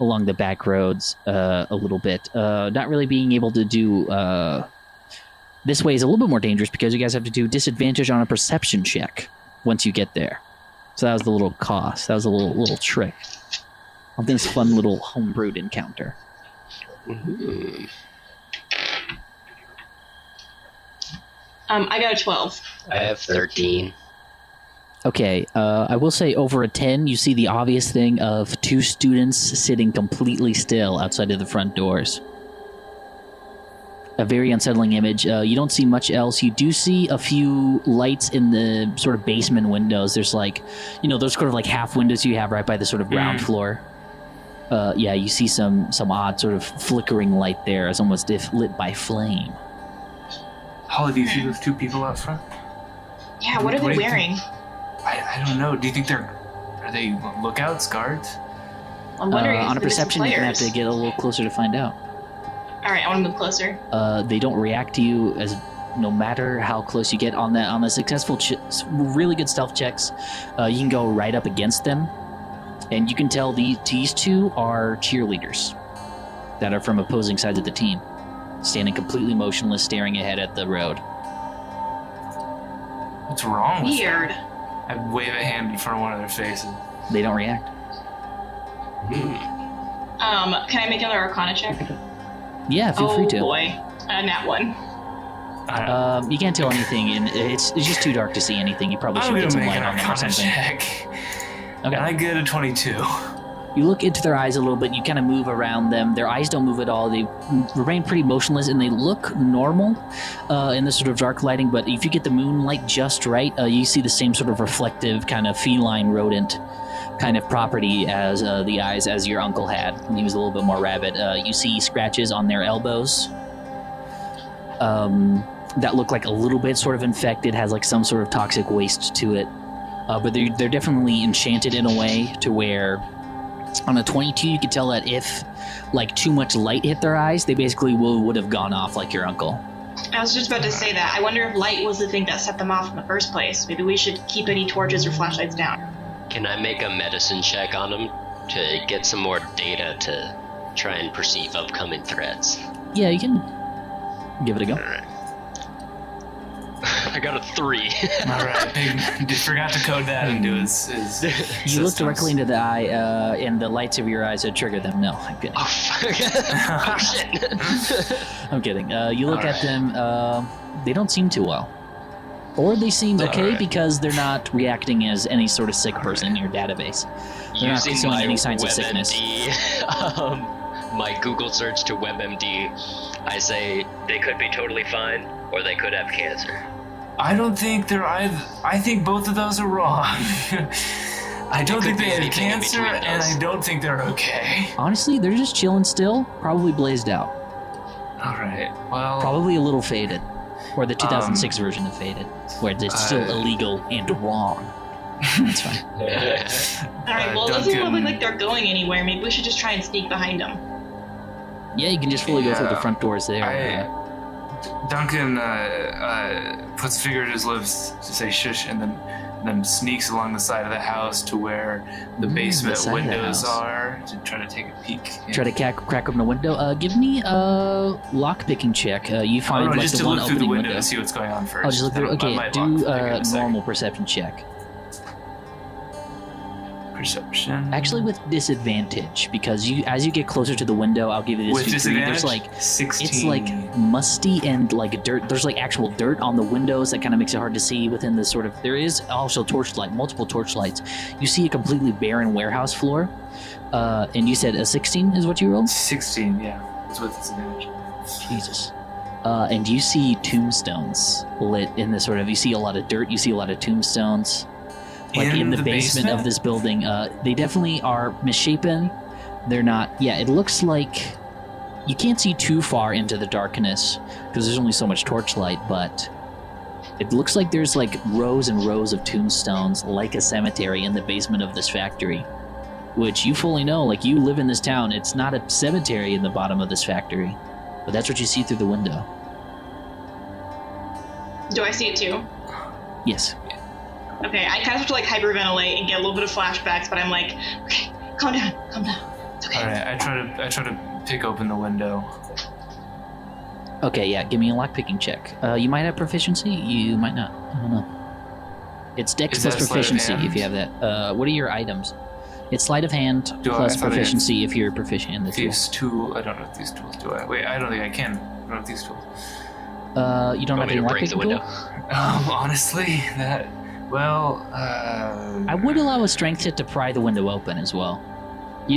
along the back roads a little bit. Not really being able to do. This way is a little bit more dangerous because you guys have to do disadvantage on a perception check once you get there. So that was the little cost. That was a little trick on this fun little homebrewed encounter. Mhm. I got a 12. I have 13. Okay, I will say over a 10, you see the obvious thing of 2 students sitting completely still outside of the front doors. A very unsettling image. You don't see much else. You do see a few lights in the sort of basement windows. There's those sort of half windows you have right by the sort of ground floor. Yeah, you see some odd sort of flickering light there, as almost if lit by flame. Holly, do you see those 2 people out front? Yeah, what are What they do you wearing? I don't know. Do you think are they lookouts, guards? I'm wondering if On a they're missing perception, you're going to have to players. get a little closer to find out. All right, I want to move closer. They don't react to you as no matter how close you get on the successful really good stealth checks. You can go right up against them, and you can tell these 2 are cheerleaders that are from opposing sides of the team, standing completely motionless, staring ahead at the road. What's wrong with Weird. them? I wave a hand in front of one of their faces. They don't react. Can I make another Arcana check? Yeah, feel free to. Oh boy, nat 1. You can't tell anything, and it's just too dark to see anything. You probably I'm should gonna get some make light an on them or Arcana something. check. Okay. And I get a 22. You look into their eyes a little bit. You kind of move around them. Their eyes don't move at all. They remain pretty motionless, and they look normal in this sort of dark lighting. But if you get the moonlight just right, you see the same sort of reflective, kind of feline rodent kind of property as the eyes as your uncle had. He was a little bit more rabid. You see scratches on their elbows that look like a little bit sort of infected, has some sort of toxic waste to it. But they're definitely enchanted in a way to where on a 22 you could tell that if too much light hit their eyes, they basically would have gone off like your uncle. I was just about to say that. I wonder if light was the thing that set them off in the first place. Maybe we should keep any torches or flashlights down. Can I make a medicine check on them to get some more data to try and perceive upcoming threats? Yeah, you can give it a go. Alright. I got a 3. Alright, he forgot to code that into his You look systems. directly into the eye, and the lights of your eyes would trigger them. No, I'm kidding. Oh, fuck. Oh, shit. I'm kidding. You look at them, they don't seem too well. Or they seem okay Alright. because they're not reacting as any sort of sick person in your database. They're not Using showing my any signs of sickness. WebMD, my Google search to WebMD, I say They could be totally fine, or they could have cancer. I don't think they're either. I think both of those are wrong. I don't could think they be have anything in cancer, between and those. I don't think they're okay. Honestly, they're just chilling still, probably blazed out. Alright, well... Probably a little faded. Or the 2006 version of faded, where it's still illegal and wrong. That's fine. All right, well, it doesn't Duncan- look like they're going anywhere. Maybe we should just try and sneak behind them. Yeah, you can just fully go through the front doors there. Duncan puts a finger at his lips to say shush, and then sneaks along the side of the house to where the the basement side of the windows house. are to try to take a peek. Try to crack open a window. Give me a lock-picking check. You find no, just the to one look through the opening window window. to see what's going on first. I'll just look through. I Okay, might do lock the finger in a a second. normal perception check. Perception. Actually, with disadvantage, because as you get closer to the window, I'll give you this with degree. disadvantage. There's 16. it's musty and dirt. There's actual dirt on the windows that kind of makes it hard to see within this sort of. There is also multiple torchlights. You see a completely barren warehouse floor, and you said a 16 is what you rolled. 16. Yeah, it's with disadvantage. Jesus. and you see tombstones lit in this sort of. You see a lot of dirt. You see a lot of tombstones, like in the basement of this building. They definitely are misshapen. They're not. Yeah, it looks like you can't see too far into the darkness because there's only so much torchlight, but it looks like there's like rows and rows of tombstones, like a cemetery, in the basement of this factory. Which you fully know, like you live in this town. It's not a cemetery in the bottom of this factory, but that's what you see through the window. Do I see it too? Yes. Okay, I kind of have to like hyperventilate and get a little bit of flashbacks, but I'm like, okay, calm down. It's okay. All right, I try to pick open the window. Okay, yeah, give me a lockpicking check. You might have proficiency, you might not. I don't know. It's Dex plus proficiency if you have that. What are your items? It's sleight of hand plus proficiency if you're proficient in the tool. These two, I don't know if these tools do I. Wait, I don't think I can. I don't have these tools. You don't have any lockpicking tool? Honestly, I would allow a strength hit to pry the window open as well.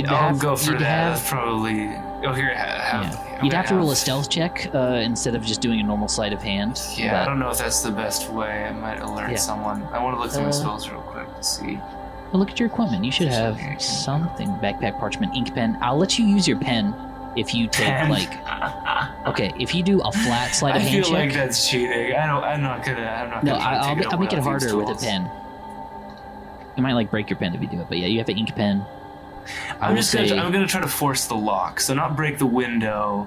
I'll go for that. That's probably. Oh, here I have. You'd have to roll a stealth check instead of just doing a normal sleight of hand. Yeah, but I don't know if that's the best way. I might alert someone. I want to look through my spells real quick to see. Well, look at your equipment. You should have something. Backpack, parchment, ink pen. I'll let you use your pen if you take Okay, if you do a flat sleight of hand check. I feel like that's cheating. I'm not gonna. No, I'll make it harder with a pen. You might break your pen if you do it, but yeah, you have an ink pen. I'm gonna try to force the lock, so not break the window,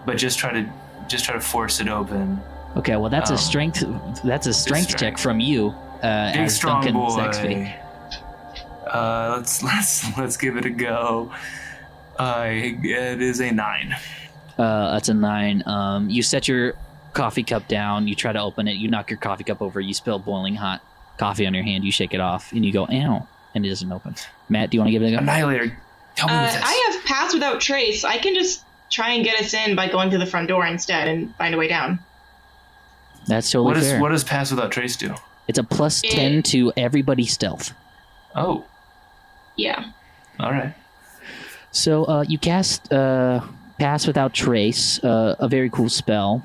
but just try to force it open. Okay, well that's a strength. That's a strength check from you. Big strong Duncan boy. Saxby. Let's give it a go. It is a 9. That's a 9. You set your coffee cup down. You try to open it. You knock your coffee cup over. You spill boiling hot coffee on your hand. You shake it off, and you go, "Ow!" And it doesn't open. Matt, do you want to give it a go? Annihilator. Tell me this. I have pass without trace. I can just try and get us in by going through the front door instead and find a way down. That's totally fair. What does pass without trace do? It's a plus 10 to everybody's stealth. Oh. Yeah. All right. So you cast Pass Without Trace, a very cool spell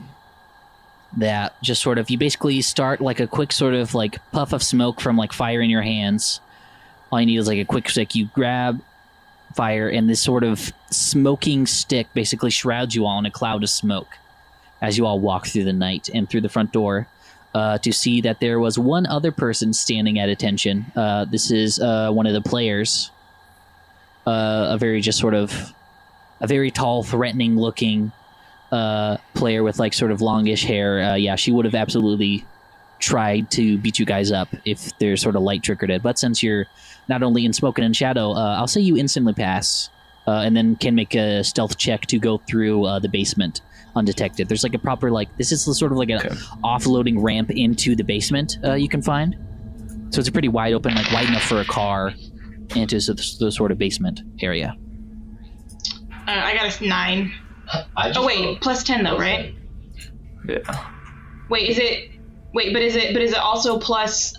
that just sort of, you basically start like a quick sort of like puff of smoke from like fire in your hands. All you need is like a quick stick. You grab fire, and this sort of smoking stick basically shrouds you all in a cloud of smoke as you all walk through the night and through the front door to see that there was one other person standing at attention. This is one of the players, a very tall, threatening looking player with like sort of longish hair. Yeah, she would have absolutely tried to beat you guys up if their sort of light triggered it. But since you're not only in smoke and in shadow, I'll say you instantly pass and then can make a stealth check to go through the basement undetected. There's like a proper, this is sort of like an offloading ramp into the basement you can find. So it's a pretty wide open, wide enough for a car into the sort of basement area. I got a 9. Plus 10 though, right? Yeah. Wait, is it also plus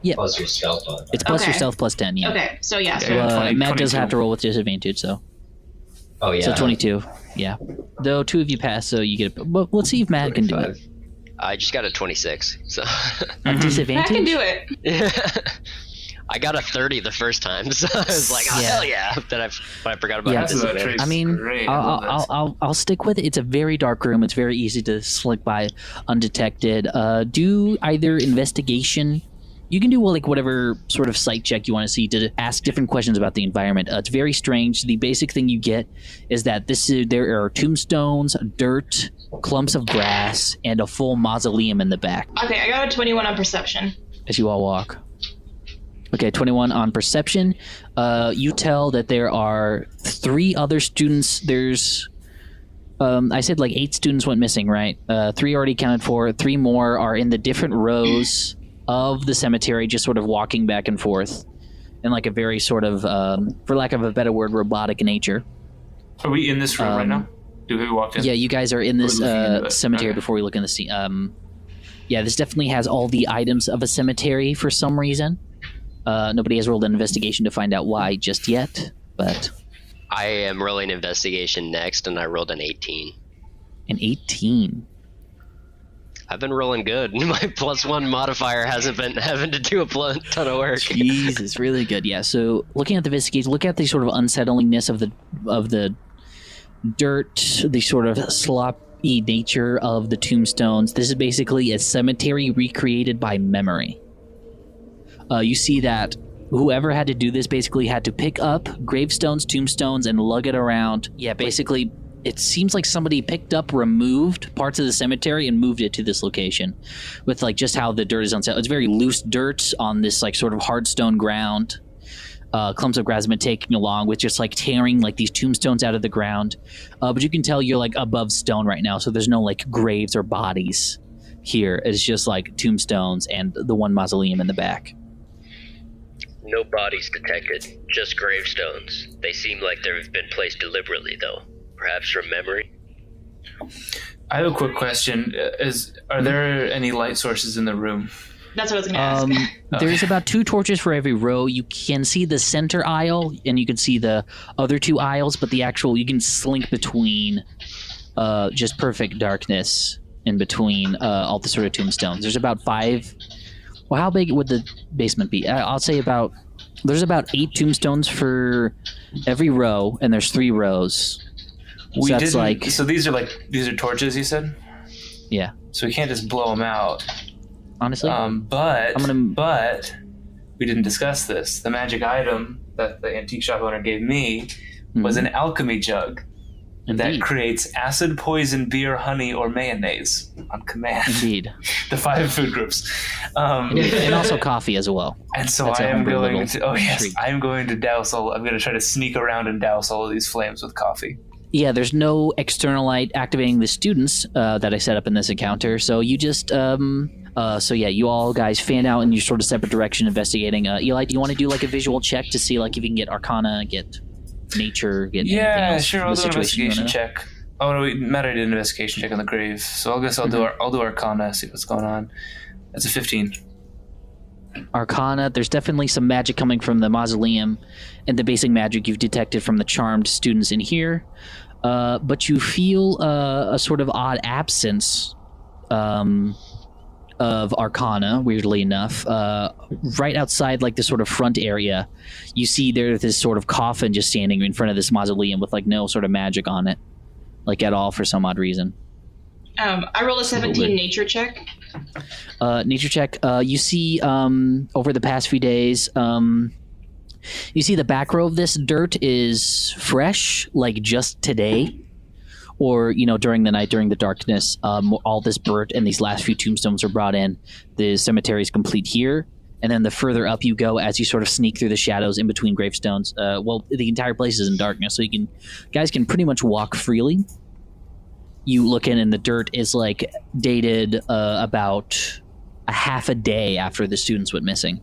Yeah. Plus your stealth. It's plus your stealth plus 10, yeah. Okay, so yeah. So, Matt does have to roll with disadvantage, so. Oh, yeah. So 22, yeah. Though 2 of you pass, so you get it. But let's see if Matt can do it. I just got a 26, so. At disadvantage? Matt can do it. I got a 30 the first time, so I was like, oh, hell yeah. Then I forgot about it. I mean, I'll stick with it. It's a very dark room. It's very easy to slip by undetected. Do either investigation. You can do whatever sort of sight check you want to see to ask different questions about the environment. It's very strange. The basic thing you get is that there are tombstones, dirt, clumps of grass, and a full mausoleum in the back. Okay, I got a 21 on perception. As you all walk. Okay, 21 on perception. You tell that there are 3 other students. There's, I said 8 students went missing, right? 3 already accounted for. 3 more are in the different rows of the cemetery, just sort of walking back and forth in a very sort of, for lack of a better word, robotic nature. Are we in this room right now? Do we walk in? Yeah, you guys are in this cemetery before we look in the scene. Yeah, this definitely has all the items of a cemetery for some reason. Nobody has rolled an investigation to find out why just yet, but... I am rolling investigation next, and I rolled an 18. An 18? I've been rolling good. My +1 modifier hasn't been having to do a ton of work. Jesus, really good. Yeah. So looking at the investigation, look at the sort of unsettlingness of the dirt, the sort of sloppy nature of the tombstones. This is basically a cemetery recreated by memory. You see that whoever had to do this basically had to pick up gravestones, tombstones, and lug it around. Yeah, basically, it seems like somebody picked up, removed parts of the cemetery, and moved it to this location. With like just how the dirt is unsettled. It's very loose dirt on this like sort of hard stone ground. Clumps of grass have been taken along with just like tearing like these tombstones out of the ground. But you can tell you're like above stone right now, so there's no like graves or bodies here. It's just like tombstones and the one mausoleum in the back. No bodies detected, just gravestones. They seem like they've been placed deliberately, though. Perhaps from memory? I have a quick question. Are there any light sources in the room? That's what I was going to ask. There's about 2 torches for every row. You can see the center aisle, and you can see the other 2 aisles, but you can slink between just perfect darkness in between all the sort of tombstones. There's about 5... Well, how big would the basement be? I'll say there's about 8 tombstones for every row, and there's 3 rows. So these are torches, you said? Yeah. So we can't just blow them out. Honestly? But we didn't discuss this. The magic item that the antique shop owner gave me was an alchemy jug. Indeed. That creates acid, poison, beer, honey, or mayonnaise on command. Indeed. The 5 food groups. And also coffee as well. And so I am going to douse I'm going to try to sneak around and douse all of these flames with coffee. Yeah, there's no external light activating the students that I set up in this encounter. So you just, you all guys fan out in your sort of separate direction investigating. Eli, do you want to do like a visual check to see like if you can get Arcana, get nature, get anything else? Sure. I'll do an investigation check. Oh no, Maddie did an investigation check on the grave, so I guess I'll do Arcana, see what's going on. That's a 15. Arcana, there's definitely some magic coming from the mausoleum and the basic magic you've detected from the charmed students in here. But you feel a sort of odd absence of Arcana, weirdly enough. Right outside like the sort of front area, you see there's this sort of coffin just standing in front of this mausoleum with like no sort of magic on it, like at all for some odd reason. I rolled a 17 nature check. Nature check. You see over the past few days, you see the back row of this dirt is fresh, like just today. Or, during the night, during the darkness, all this dirt and these last few tombstones are brought in. The cemetery is complete here. And then the further up you go, as you sort of sneak through the shadows in between gravestones, the entire place is in darkness. So guys can pretty much walk freely. You look in and the dirt is like dated about a half a day after the students went missing.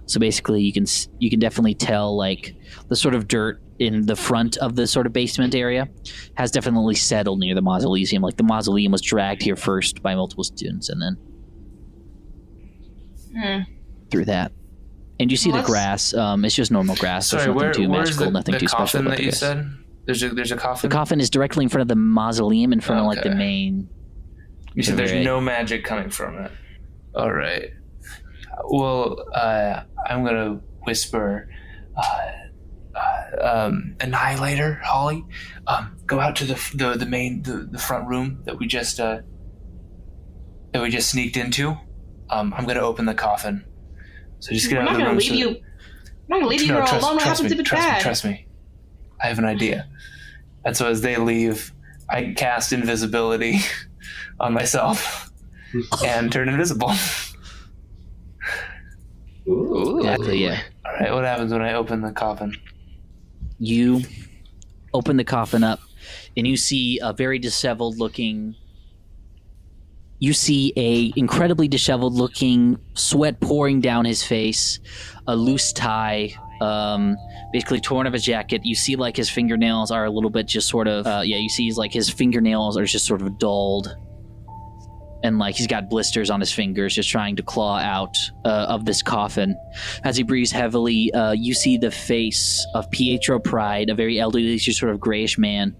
So basically you can definitely tell like the sort of dirt in the front of the sort of basement area has definitely settled near the mausoleum. Like the mausoleum was dragged here first by multiple students and then through that. And you see the grass. It's just normal grass. Sorry, there's nothing too where's magical, nothing the too special coffin about that you this. said? There's a coffin? The coffin is directly in front of the mausoleum, in front of like the Okay. main... You said there's no magic coming from it. All right. Well, I'm going to whisper, Annihilator, Holly, go out to the main, the front room that we just sneaked into. I'm going to open the coffin. So just get out of the room. I'm not going to leave you here all alone. What happens if it's bad? Trust me. I have an idea. And so as they leave, I cast invisibility on myself and turn invisible. Ooh. Exactly, yeah. All right, what happens when I open the coffin? You open the coffin up, and you see a very disheveled looking... You see a incredibly disheveled looking, sweat pouring down his face, a loose tie, basically torn of his jacket. You see like his fingernails are a little bit just sort of, you see like his fingernails are just sort of dulled. And like he's got blisters on his fingers just trying to claw out of this coffin. As he breathes heavily, you see the face of Pietro Pride, a very elderly, just sort of grayish man.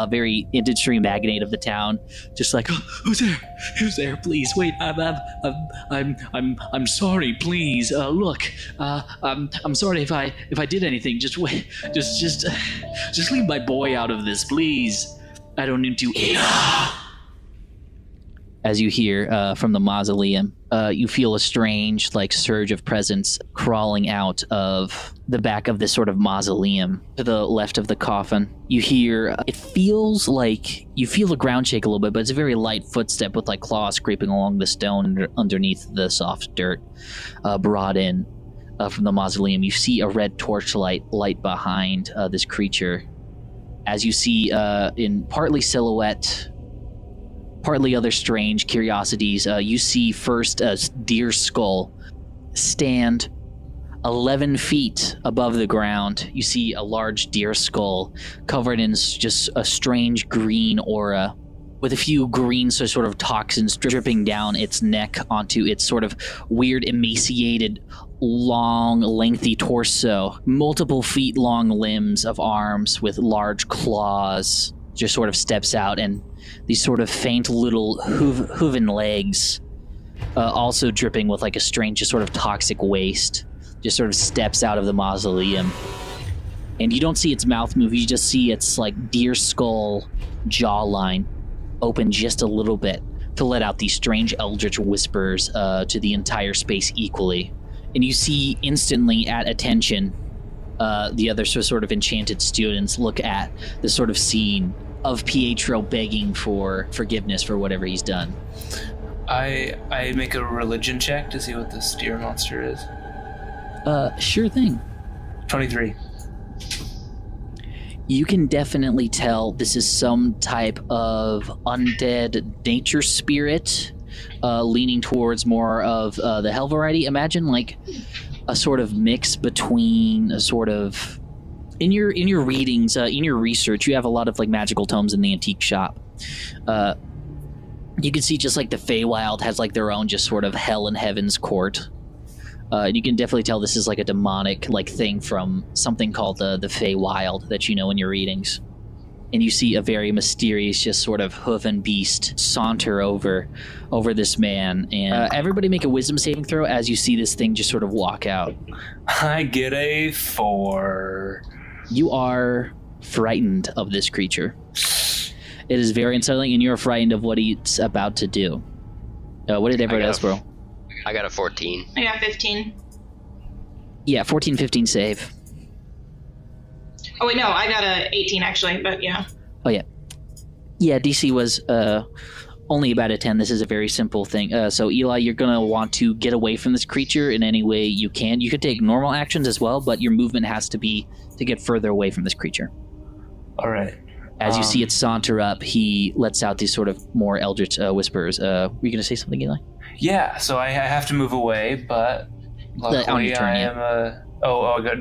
very industry magnate of the town, just like, oh, who's there, please, wait, I'm sorry, please, look, I'm sorry if I did anything, just wait, just leave my boy out of this, please, I don't need to. As you hear from the mausoleum, you feel a strange, surge of presence crawling out of the back of this sort of mausoleum to the left of the coffin. You hear, it feels like you feel the ground shake a little bit, but it's a very light footstep with claws scraping along the stone underneath the soft dirt brought in from the mausoleum. You see a red torchlight light behind this creature. As you see in partly silhouette, partly other strange curiosities, you see first a deer skull stand 11 feet above the ground. You see a large deer skull covered in just a strange green aura with a few green sort of toxins dripping down its neck onto its sort of weird, emaciated, long, lengthy torso. Multiple feet long limbs of arms with large claws just sort of steps out, and these sort of faint little hooven legs, also dripping with a strange, just sort of toxic waste, just sort of steps out of the mausoleum. And you don't see its mouth move, you just see its deer skull jawline open just a little bit to let out these strange eldritch whispers to the entire space equally. And you see instantly at attention, the other sort of enchanted students look at this sort of scene of Pietro begging for forgiveness for whatever he's done. I make a religion check to see what this deer monster is. Sure thing. 23. You can definitely tell this is some type of undead nature spirit, leaning towards more of the hell variety. Imagine a sort of mix between a sort of... In your readings, in your research, you have a lot of magical tomes in the antique shop. You can see just the Feywild has their own just sort of hell and heaven's court. And you can definitely tell this is a demonic thing from something called the Feywild that you know in your readings. And you see a very mysterious, just sort of hooven beast saunter over this man. And everybody make a wisdom saving throw as you see this thing just sort of walk out. I get a 4. You are frightened of this creature. It is very unsettling, and you're frightened of what it's about to do. What did everybody else roll? I got a 14. I got 15. Yeah, 14, 15 save. Oh, wait, no, I got a 18, actually, but yeah. Oh, yeah. Yeah, DC was only about a 10. This is a very simple thing. So, Eli, you're going to want to get away from this creature in any way you can. You could take normal actions as well, but your movement has to be to get further away from this creature. All right. As you see it saunter up, he lets out these sort of more eldritch whispers. Were you going to say something, Eli? Yeah, so I have to move away, but luckily I am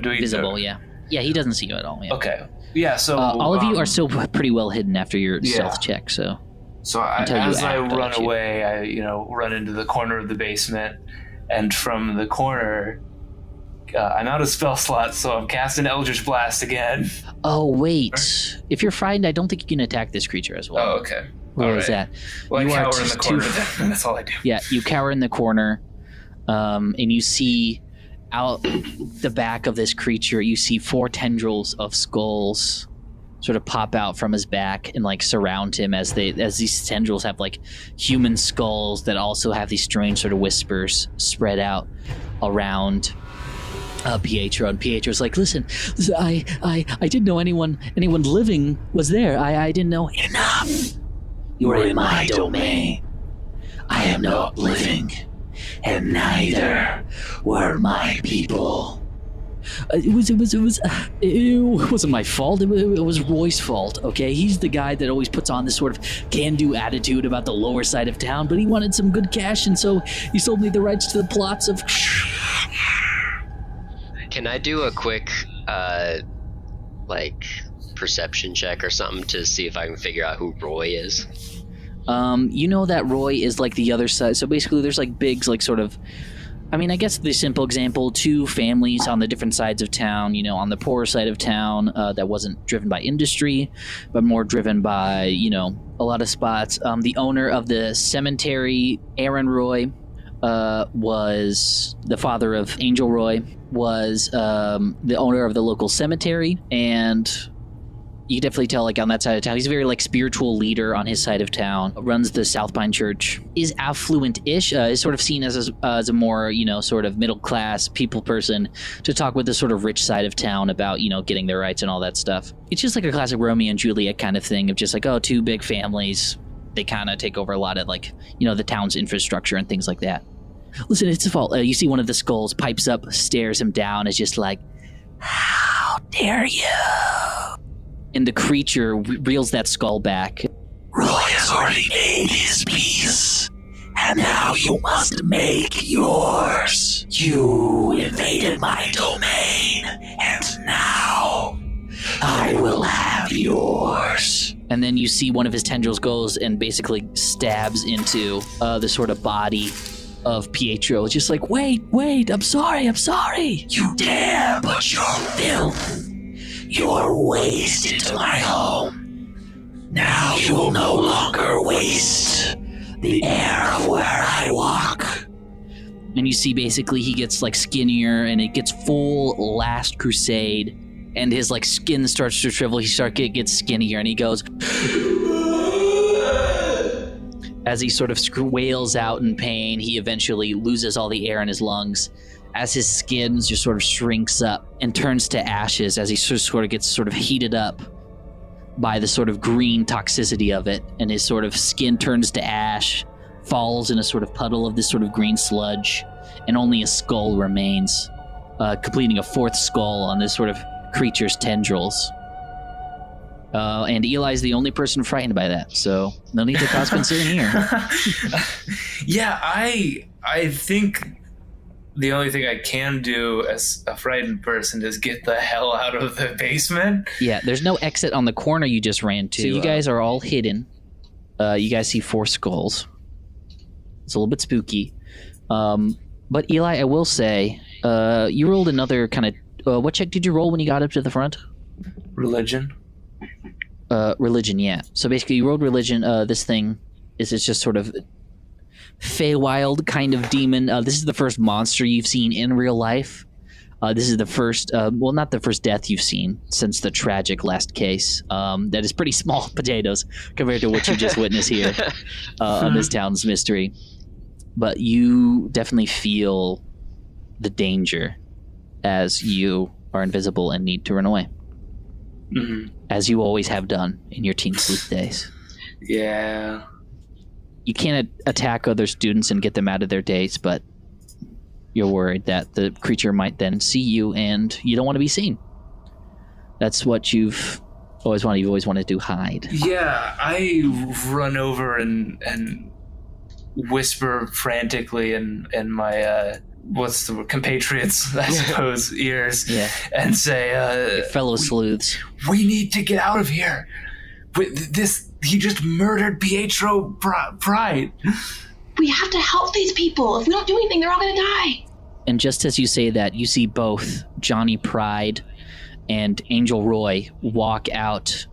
do you visible, yeah. Yeah, he doesn't see you at all. Yeah. Okay. Yeah, so... all of you are still pretty well hidden after your stealth check, so... So as I run away, I run into the corner of the basement, and from the corner... I'm out of spell slots, so I'm casting Eldritch Blast again. Oh, wait. If you're frightened, I don't think you can attack this creature as well. Oh, okay. Where is that? Well, I cower in the corner then. That's all I do. Yeah, you cower in the corner, and you see out the back of this creature, you see 4 tendrils of skulls sort of pop out from his back and surround him as these tendrils have human skulls that also have these strange sort of whispers spread out around Pietro. And Pietro's listen, I didn't know anyone living was there. I didn't know. Enough. You are in my domain. I am not living, and neither were my people. It wasn't my fault. It was Roy's fault, okay? He's the guy that always puts on this sort of can-do attitude about the lower side of town, but he wanted some good cash, and so he sold me the rights to the plots of... Can I do a quick, perception check or something to see if I can figure out who Roy is? You know that Roy is the other side. So basically, there's big, sort of I mean, I guess the simple example, 2 families on the different sides of town, on the poorer side of town that wasn't driven by industry, but more driven by, a lot of spots. The owner of the cemetery, Aaron Roy, was the father of Angel Roy, was the owner of the local cemetery, and you can definitely tell, on that side of town, he's a very, spiritual leader on his side of town, runs the South Pine Church, is affluent-ish, is sort of seen as a more, sort of middle-class people person to talk with the sort of rich side of town about, getting their rights and all that stuff. It's just like a classic Romeo and Juliet kind of thing of just 2 big families. They kind of take over a lot of, the town's infrastructure and things like that. Listen, it's his fault. You see one of the skulls pipes up, stares him down, is just like, how dare you? And the creature reels that skull back. Roy has already made his peace, and now you must make yours. You invaded my domain, and now I will have yours. And then you see one of his tendrils goes and basically stabs into the sort of body of Pietro. It's just like, wait, I'm sorry. You dare put your filth, your waste into my home. Now you will no longer waste the air of where I walk. And you see basically he gets skinnier, and it gets full Last Crusade, and his skin starts to shrivel. He gets skinnier, and he goes as he sort of wails out in pain. He eventually loses all the air in his lungs as his skin just sort of shrinks up and turns to ashes as he sort of gets heated up by the sort of green toxicity of it, and his sort of skin turns to ash, falls in a sort of puddle of this sort of green sludge, and only a skull remains, completing a 4th skull on this sort of creature's tendrils. And Eli's the only person frightened by that, so no need to cause concern here. Yeah, I think the only thing I can do as a frightened person is get the hell out of the basement. Yeah, there's no exit on the corner you just ran to. So you guys are all hidden. You guys see 4 skulls. It's a little bit spooky. But Eli, I will say, you rolled another kind of... what check did you roll when you got up to the front? Religion. Religion, yeah. So basically you rolled religion. This thing is just sort of Feywild kind of demon. This is the first monster you've seen in real life. This is the first, not the first death you've seen since the tragic last case. That is pretty small potatoes compared to what you just witnessed here on this town's mystery. But you definitely feel the danger as you are invisible and need to run away. Mm-hmm. As you always have done in your teen sleuth days. Yeah. You can't attack other students and get them out of their days, but you're worried that the creature might then see you, and you don't want to be seen. That's what you've always wanted. You've always wanted to hide. Yeah, I run over and whisper frantically in my what's the word? Compatriots, I suppose, ears, and say, your fellow sleuths, we need to get out of here. He just murdered Pietro Pride. We have to help these people. If we don't do anything, they're all going to die. And just as you say that, you see both Johnny Pride and Angel Roy walk out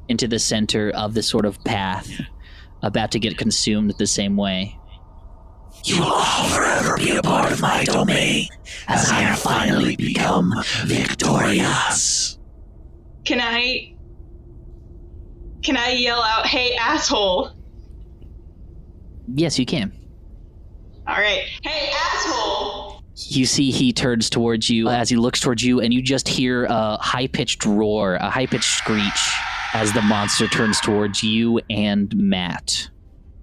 into the center of this sort of path, about to get consumed the same way. You will all forever be a part of my domain, as I have finally become victorious. Can I yell out, "Hey, asshole"? Yes, you can. All right. Hey, asshole! You see he turns towards you as he looks towards you, and you just hear a high-pitched roar, a high-pitched screech as the monster turns towards you and Matt.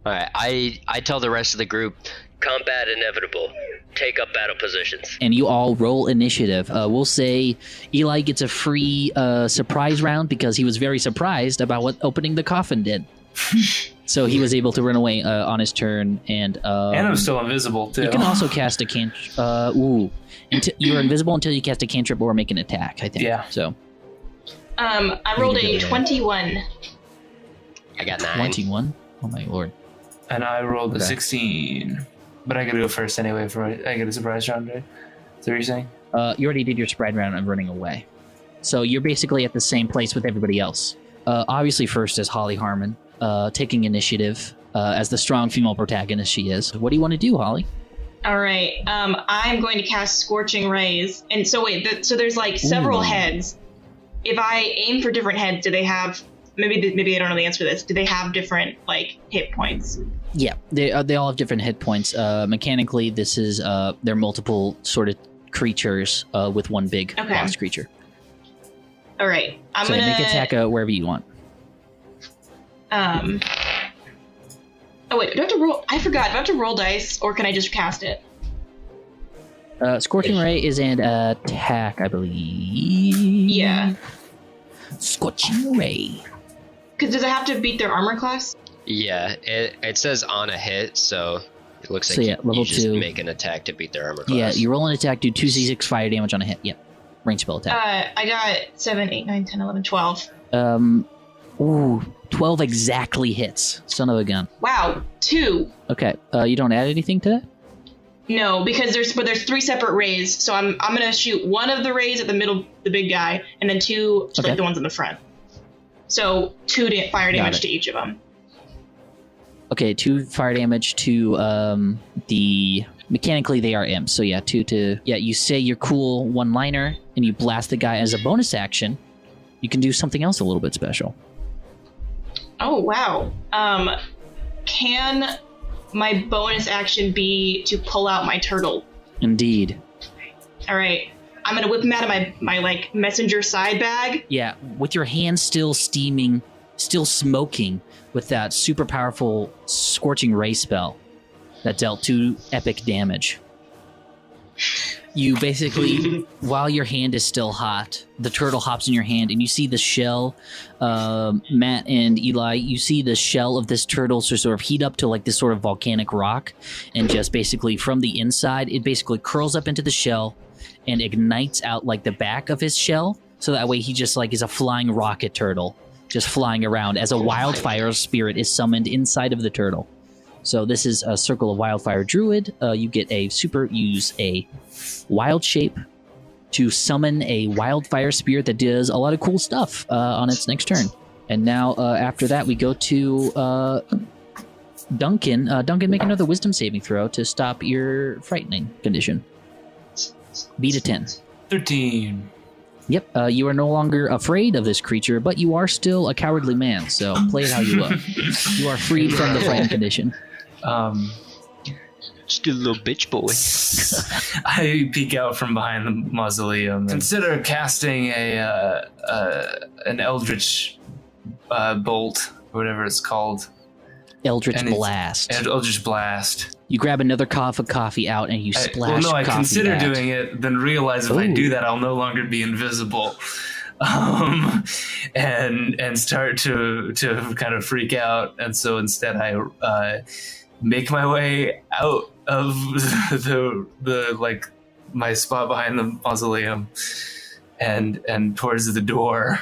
All right, I tell the rest of the group, combat inevitable. Take up battle positions. And you all roll initiative. We'll say Eli gets a free surprise round because he was very surprised about what opening the coffin did. So he was able to run away on his turn, and I'm still invisible too. You can also cast a cantrip. You're invisible until you cast a cantrip or make an attack, I think. Yeah. So. I rolled a 21. I got 9. 21? Oh my lord. And I rolled a 16. But I gotta go first anyway. I get a surprise round, right? Is that what you're saying? You already did your surprise round of running away. So you're basically at the same place with everybody else. Obviously, first is Holly Harmon, taking initiative as the strong female protagonist she is. What do you want to do, Holly? All right. I'm going to cast Scorching Rays. And so wait, so there's like several heads. If I aim for different heads, do they have... Maybe I don't know the answer to this. Do they have different like hit points? Yeah, they all have different hit points. Mechanically, this is they're multiple sort of creatures with one big boss creature. All right, I'm gonna make an attack wherever you want. Oh wait, do I have to roll? I forgot. Do I have to roll dice, or can I just cast it? Scorching Ray is an attack, I believe. Yeah. Scorching Ray. Because does it have to beat their armor class? Yeah, it says on a hit, so it looks like level you just 2. make an attack to beat their armor class. Yeah, you roll an attack, do 2d6 fire damage on a hit. Yep. Range spell attack. I got 7, 8, 9, 10, 11, 12. 12 exactly hits. Son of a gun. Wow, 2. Okay, you don't add anything to that? No, because there's 3 separate rays, so I'm gonna shoot one of the rays at the middle, the big guy, and then 2 to like the ones in the front. So 2 fire damage to each of them. Okay, 2 fire damage to the... Mechanically, they are imps, so yeah, 2 to... Yeah, you say your cool one-liner, and you blast the guy as a bonus action. You can do something else a little bit special. Oh, wow. Can my bonus action be to pull out my turtle? Indeed. All right. I'm going to whip him out of my like, messenger side bag. Yeah, with your hand still steaming, still smoking, with that super powerful Scorching Ray spell that dealt 2 epic damage. You basically, while your hand is still hot, the turtle hops in your hand, and you see the shell, Matt and Eli, you see the shell of this turtle sort of heat up to like this sort of volcanic rock, and just basically from the inside, it basically curls up into the shell and ignites out like the back of his shell, so that way he just like is a flying rocket turtle, just flying around as a wildfire spirit is summoned inside of the turtle. So this is a Circle of Wildfire Druid. You get use a wild shape to summon a wildfire spirit that does a lot of cool stuff on its next turn. And now after that, we go to Duncan. Duncan, make another wisdom saving throw to stop your frightening condition. Beat a 10. 13. Yep, you are no longer afraid of this creature, but you are still a cowardly man, so play it how you will. You are freed from the frightening condition. Just a little bitch boy. I peek out from behind the mausoleum. Consider casting an eldritch bolt, or whatever it's called. Eldritch Blast. Eldritch Blast. You grab another cup of coffee out and you splash coffee. I consider doing it, then realize if I do that, I'll no longer be invisible. And start to kind of freak out. And so instead I make my way out of the like my spot behind the mausoleum and towards the door.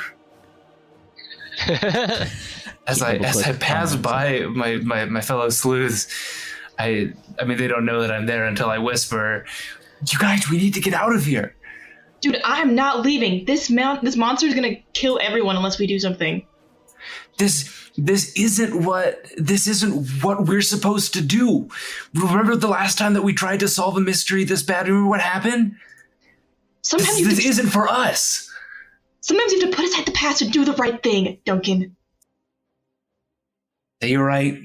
As I pass by my fellow sleuths, I mean they don't know that I'm there until I whisper, "You guys, we need to get out of here." Dude, I'm not leaving. This monster is gonna kill everyone unless we do something. This isn't what we're supposed to do. Remember the last time that we tried to solve a mystery this bad? Remember what happened? Sometimes this isn't for us. Sometimes you have to put aside the past and do the right thing, Duncan. You're right.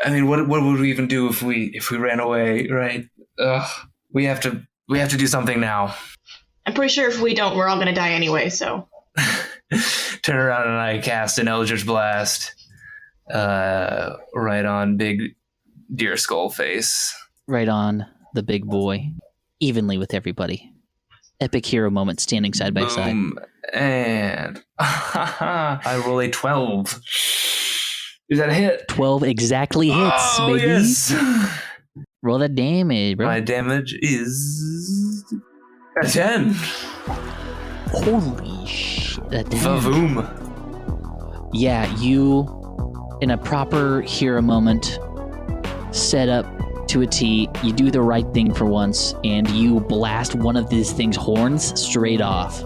I mean, what would we even do if we ran away, right? We have to do something now. I'm pretty sure if we don't, we're all gonna die anyway. So turn around and I cast an Eldritch Blast, right on Big Deer Skull Face. Right on the big boy, evenly with everybody. Epic hero moment, standing side by side. And I roll a 12. Is that a hit? 12 exactly hits, baby. Yes. Roll that damage, bro. My damage is a 10. Holy shit. Vavoom. Yeah, you, in a proper hero moment, set up to a T. You do the right thing for once, and you blast one of these things' horns straight off.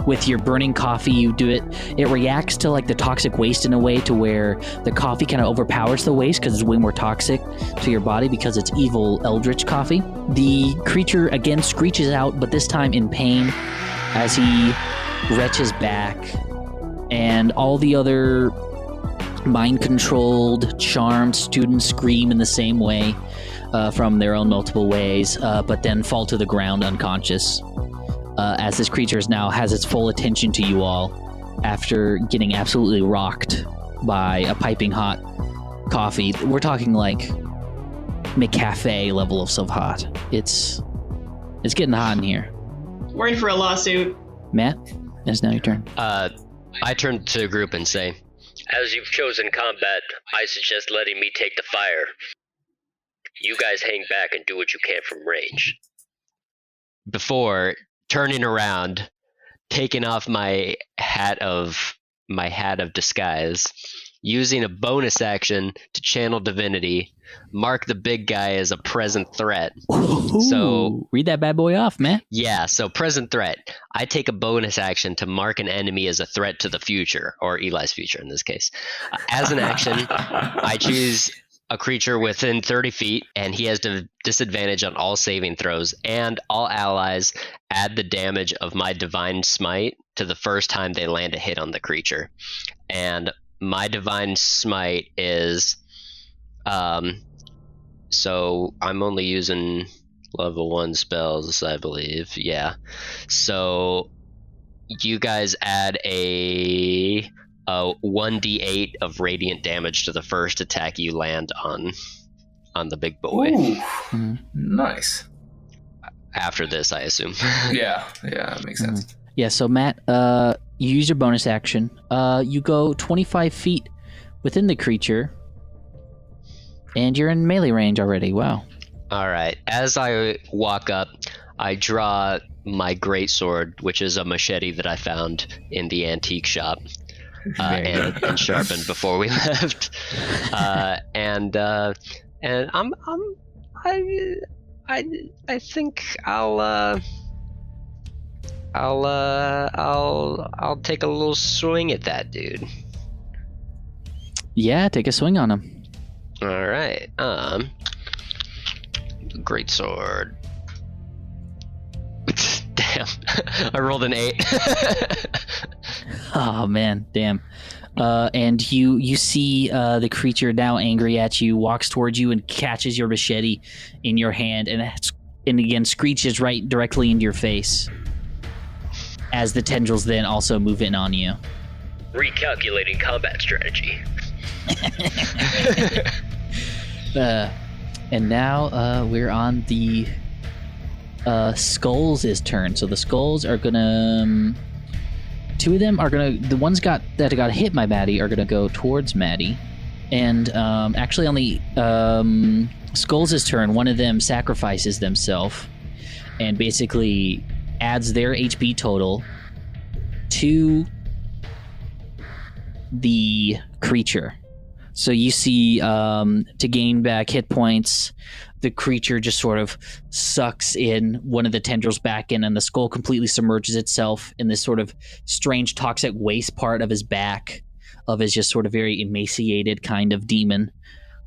With your burning coffee, you do it. It reacts to like the toxic waste in a way to where the coffee kind of overpowers the waste because it's way more toxic to your body because it's evil eldritch coffee. The creature again screeches out, but this time in pain as he retches back, and all the other mind-controlled, charmed students scream in the same way from their own multiple ways, but then fall to the ground unconscious as this creature now has its full attention to you all after getting absolutely rocked by a piping hot coffee. We're talking like McCafe level of hot. It's getting hot in here. We're in for a lawsuit. Matt, it's now your turn. I turn to the group and say, As you've chosen combat, I suggest letting me take the fire. You guys hang back and do what you can from range. before turning around, taking off my hat of disguise, using a bonus action to channel divinity, mark the big guy as a present threat. Ooh, So read that bad boy off, man. yeah, so present threat. I take a bonus action to mark an enemy as a threat to the future, or Eli's future in this case. As an action, I choose a creature within 30 feet, and he has disadvantage on all saving throws, and all allies add the damage of my divine smite to the first time they land a hit on the creature. And my divine smite is so I'm only using level 1 spells, I believe. Yeah. So you guys add a 1d8 of radiant damage to the first attack you land on the big boy. Ooh, nice. After this, I assume. Yeah, that makes sense. Yeah, so Matt, you use your bonus action. You go 25 feet within the creature, and you're in melee range already. Wow. All right. As I walk up, I draw my greatsword, which is a machete that I found in the antique shop and sharpened before we left. And I think I'll take a little swing at that dude. Yeah, take a swing on him. All right. Great sword. Damn. I rolled an 8. Oh man, damn. And you see the creature now angry at you, walks towards you and catches your machete in your hand, and again screeches right directly into your face. As the tendrils then also move in on you. Recalculating combat strategy. And now we're on the Skulls' turn. So the Skulls are gonna... two of them are gonna... the ones that got hit by Maddie are gonna go towards Maddie. And actually on the Skulls' turn, one of them sacrifices themselves and basically adds their HP total to the creature. So you see, to gain back hit points, the creature just sort of sucks in one of the tendrils back in, and the skull completely submerges itself in this sort of strange toxic waste part of his back, of his just sort of very emaciated kind of demon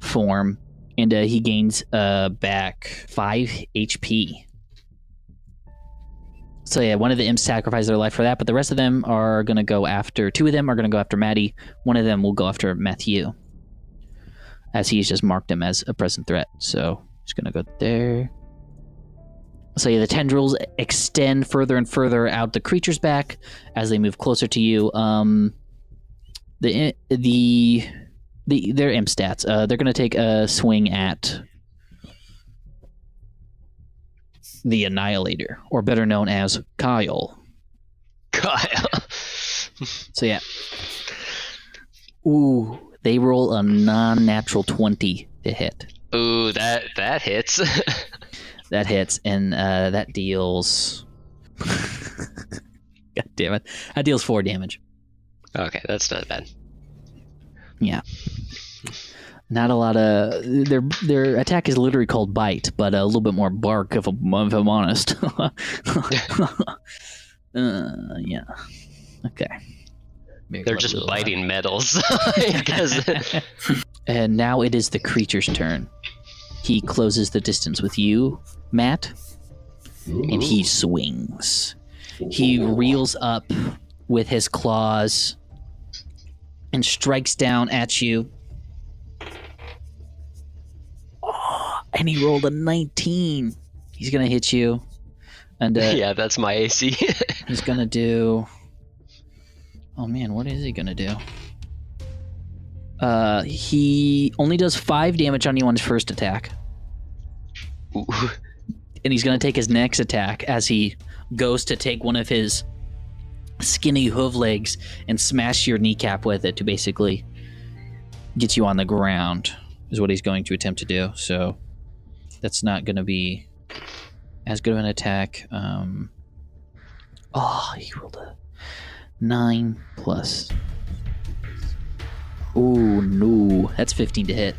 form. And he gains back 5 HP. So yeah, one of the imps sacrificed their life for that, but the rest of them are going to go after... two of them are going to go after Maddie. One of them will go after Mathew, as he's just marked him as a present threat. So just going to go there. So yeah, the tendrils extend further and further out the creature's back as they move closer to you. Their imp stats. They're going to take a swing at the Annihilator, or better known as Kyle. Kyle. So yeah. Ooh, they roll a non-natural 20 to hit. Ooh, that hits. That hits, and that deals... God damn it. That deals 4 damage. Okay, that's not bad. Yeah. Not a lot of their attack is literally called bite, but a little bit more bark if I'm honest. Yeah. Okay. Maybe They're just biting metals. And now it is the creature's turn. He closes the distance with you, Matt, and he swings. He reels up with his claws and strikes down at you. Oh, and he rolled a 19. He's going to hit you. And yeah, that's my AC. he's going to do... Oh man, what is he going to do? He only does 5 damage on you on his first attack. Ooh. And he's going to take his next attack as he goes to take one of his skinny hoof legs and smash your kneecap with it to basically get you on the ground, is what he's going to attempt to do. So that's not going to be as good of an attack. He rolled a 9 plus. Oh no, that's 15 to hit.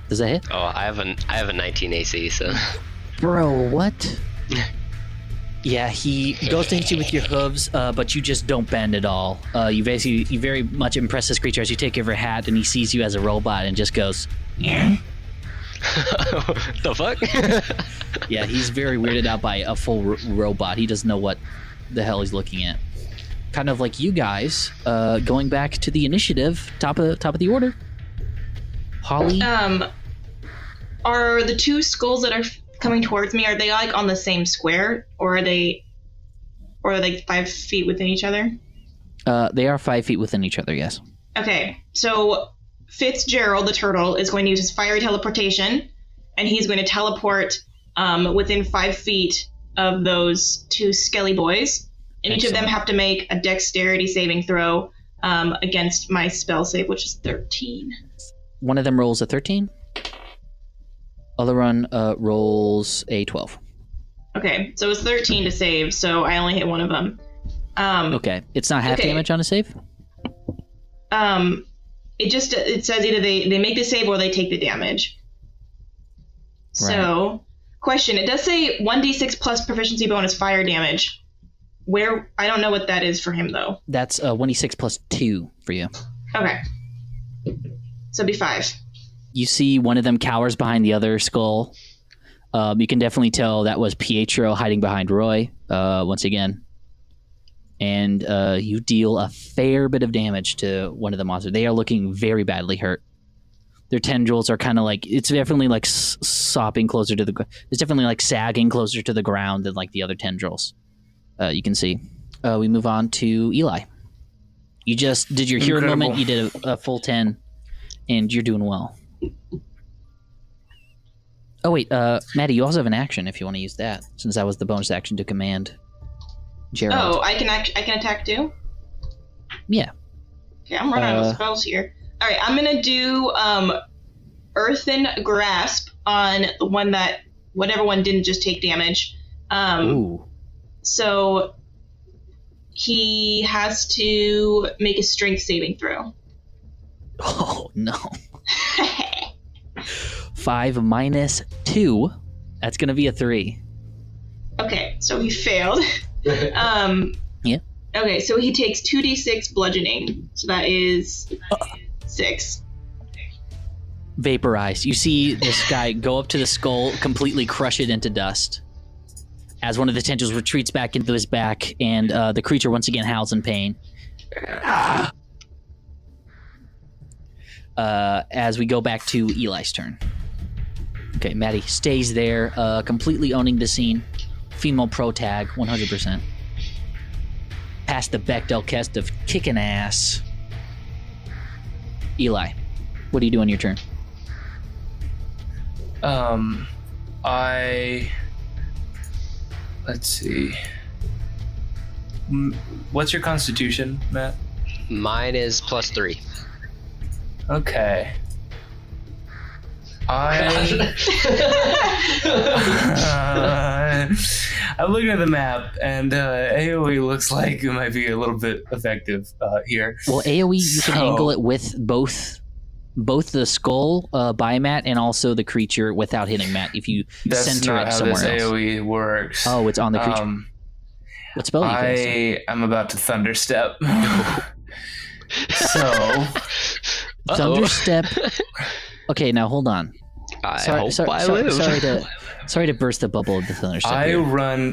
Does that hit? Oh, I have a 19 AC, so. Bro, what? Yeah, he goes to hit you with your hooves, but you just don't bend at all. You very much impress this creature as you take off your hat, and he sees you as a robot and just goes, yeah. The fuck? Yeah, he's very weirded out by a full robot. He doesn't know what the hell he's looking at. Kind of like you guys, going back to the initiative, top of the order. Holly? Are the 2 skulls that are coming towards me, are they like on the same square, or are they 5 feet within each other? They are 5 feet within each other, yes. Okay, so Fitzgerald, the turtle, is going to use his fiery teleportation, and he's going to teleport within 5 feet of those 2 skelly boys. And each of them have to make a dexterity saving throw against my spell save, which is 13. One of them rolls a 13. Other one rolls a 12. Okay, so it's 13 to save, so I only hit one of them. Okay, it's not half damage on a save? It says either they make the save or they take the damage. Right. So, question, it does say 1d6 plus proficiency bonus fire damage. Where, I don't know what that is for him, though. That's 1d6 plus 2 for you. Okay. So it'd be 5. You see one of them cowers behind the other skull. You can definitely tell that was Pietro hiding behind Roy, once again. And you deal a fair bit of damage to one of the monsters. They are looking very badly hurt. Their tendrils are kind of like, it's definitely like sopping closer to the ground. It's definitely like sagging closer to the ground than like the other tendrils. You can see. We move on to Eli. You just did your hero moment. You did a full 10, and you're doing well. Oh wait, Maddie, you also have an action if you want to use that, since that was the bonus action to command Gerald. Oh, I can attack too? Yeah. Okay, I'm running out of spells here. All right, I'm gonna do Earthen Grasp on the one that whatever one didn't just take damage. Ooh. So he has to make a strength saving throw. Oh no. 5 minus 2. That's gonna be a 3. Okay, so he failed. Yeah. Okay, so he takes 2d6 bludgeoning. So that is 6. Vaporized. You see this guy go up to the skull, completely crush it into dust. As one of the tendrils retreats back into his back, and the creature once again howls in pain. As we go back to Eli's turn. Okay, Maddie stays there, completely owning the scene. Female pro tag, 100%. Past the Bechdel test of kicking ass. Eli, what do you do on your turn? Let's see. What's your constitution, Matt? Mine is +3. Okay. I'm looking at the map, and AoE looks like it might be a little bit effective here. Well, AoE, you can angle it with both both the skull by Matt and also the creature without hitting Matt if you center it somewhere else. That's not how this AoE works. Oh, it's on the creature. What spell are you casting? I'm about to thunderstep. So thunderstep. Okay, now hold on. Sorry to burst the bubble of the thunderstep.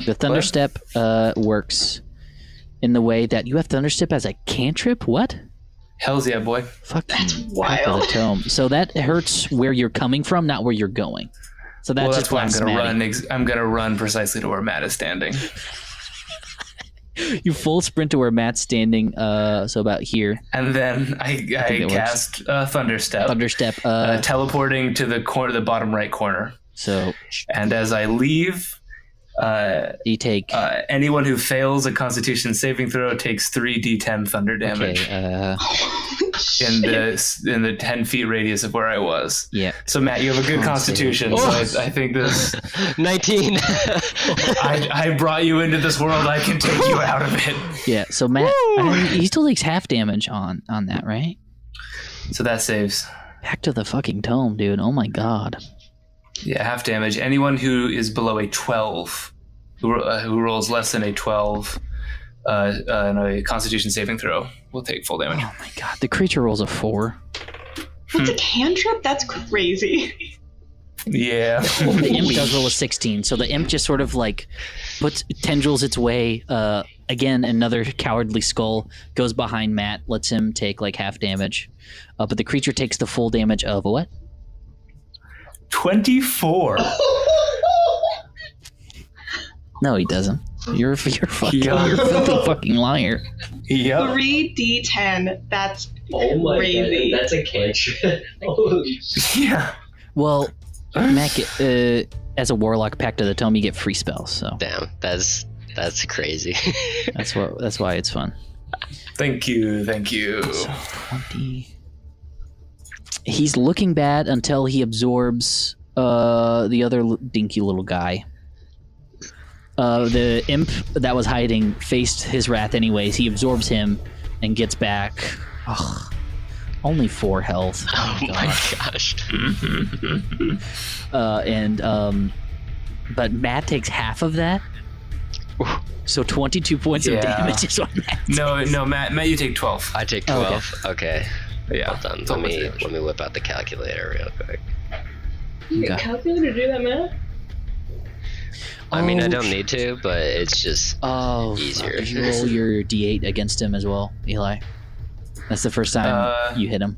The thunderstep works in the way that you have thunderstep as a cantrip. What? Hells yeah, boy. That's wild. The tome. So that hurts where you're coming from, not where you're going. So that's why I'm gonna run. I'm gonna run precisely to where Matt is standing. You full sprint to where Matt's standing, so about here. And then I cast Thunderstep. Teleporting to the bottom right corner. So, and as I leave, you take anyone who fails a Constitution saving throw takes 3d10 thunder damage. Okay, in the 10 feet radius of where I was. Yeah. So Matt, you have a good Constitution. So I think this 19. I brought you into this world. I can take you out of it. Yeah. So Matt, he still takes half damage on that, right? So that saves. Back to the fucking tome, dude. Oh my god. Yeah, half damage. Anyone who is below a 12, who rolls less than a 12 in a Constitution saving throw, will take full damage. Oh my god, the creature rolls a 4. That's a cantrip? That's crazy. Yeah. Well, the imp does roll a 16, so the imp just sort of like tendrils its way. Again, another cowardly skull goes behind Matt, lets him take like half damage. But the creature takes the full damage of a what? 24. No, he doesn't. You're a filthy fucking liar. Yep. 3d10. That's God, crazy. that's a cantrip. Yeah. Well, Mac, as a warlock, Pact of the Tome, you get free spells. So damn, that's crazy. that's why it's fun. Thank you. So 20. He's looking bad until he absorbs the other dinky little guy. The imp that was hiding faced his wrath anyways. He absorbs him and gets back. Ugh, only 4 health. Oh my gosh. But Matt takes half of that. So 22 points of damage is what Matt takes. No, Matt, you take 12. I take 12. Okay. Yeah. Hold on. Let me whip out the calculator real quick. You get a calculator to do that, Matt? I mean, I don't need to, but it's just easier. Did you roll your D8 against him as well, Eli? That's the first time you hit him.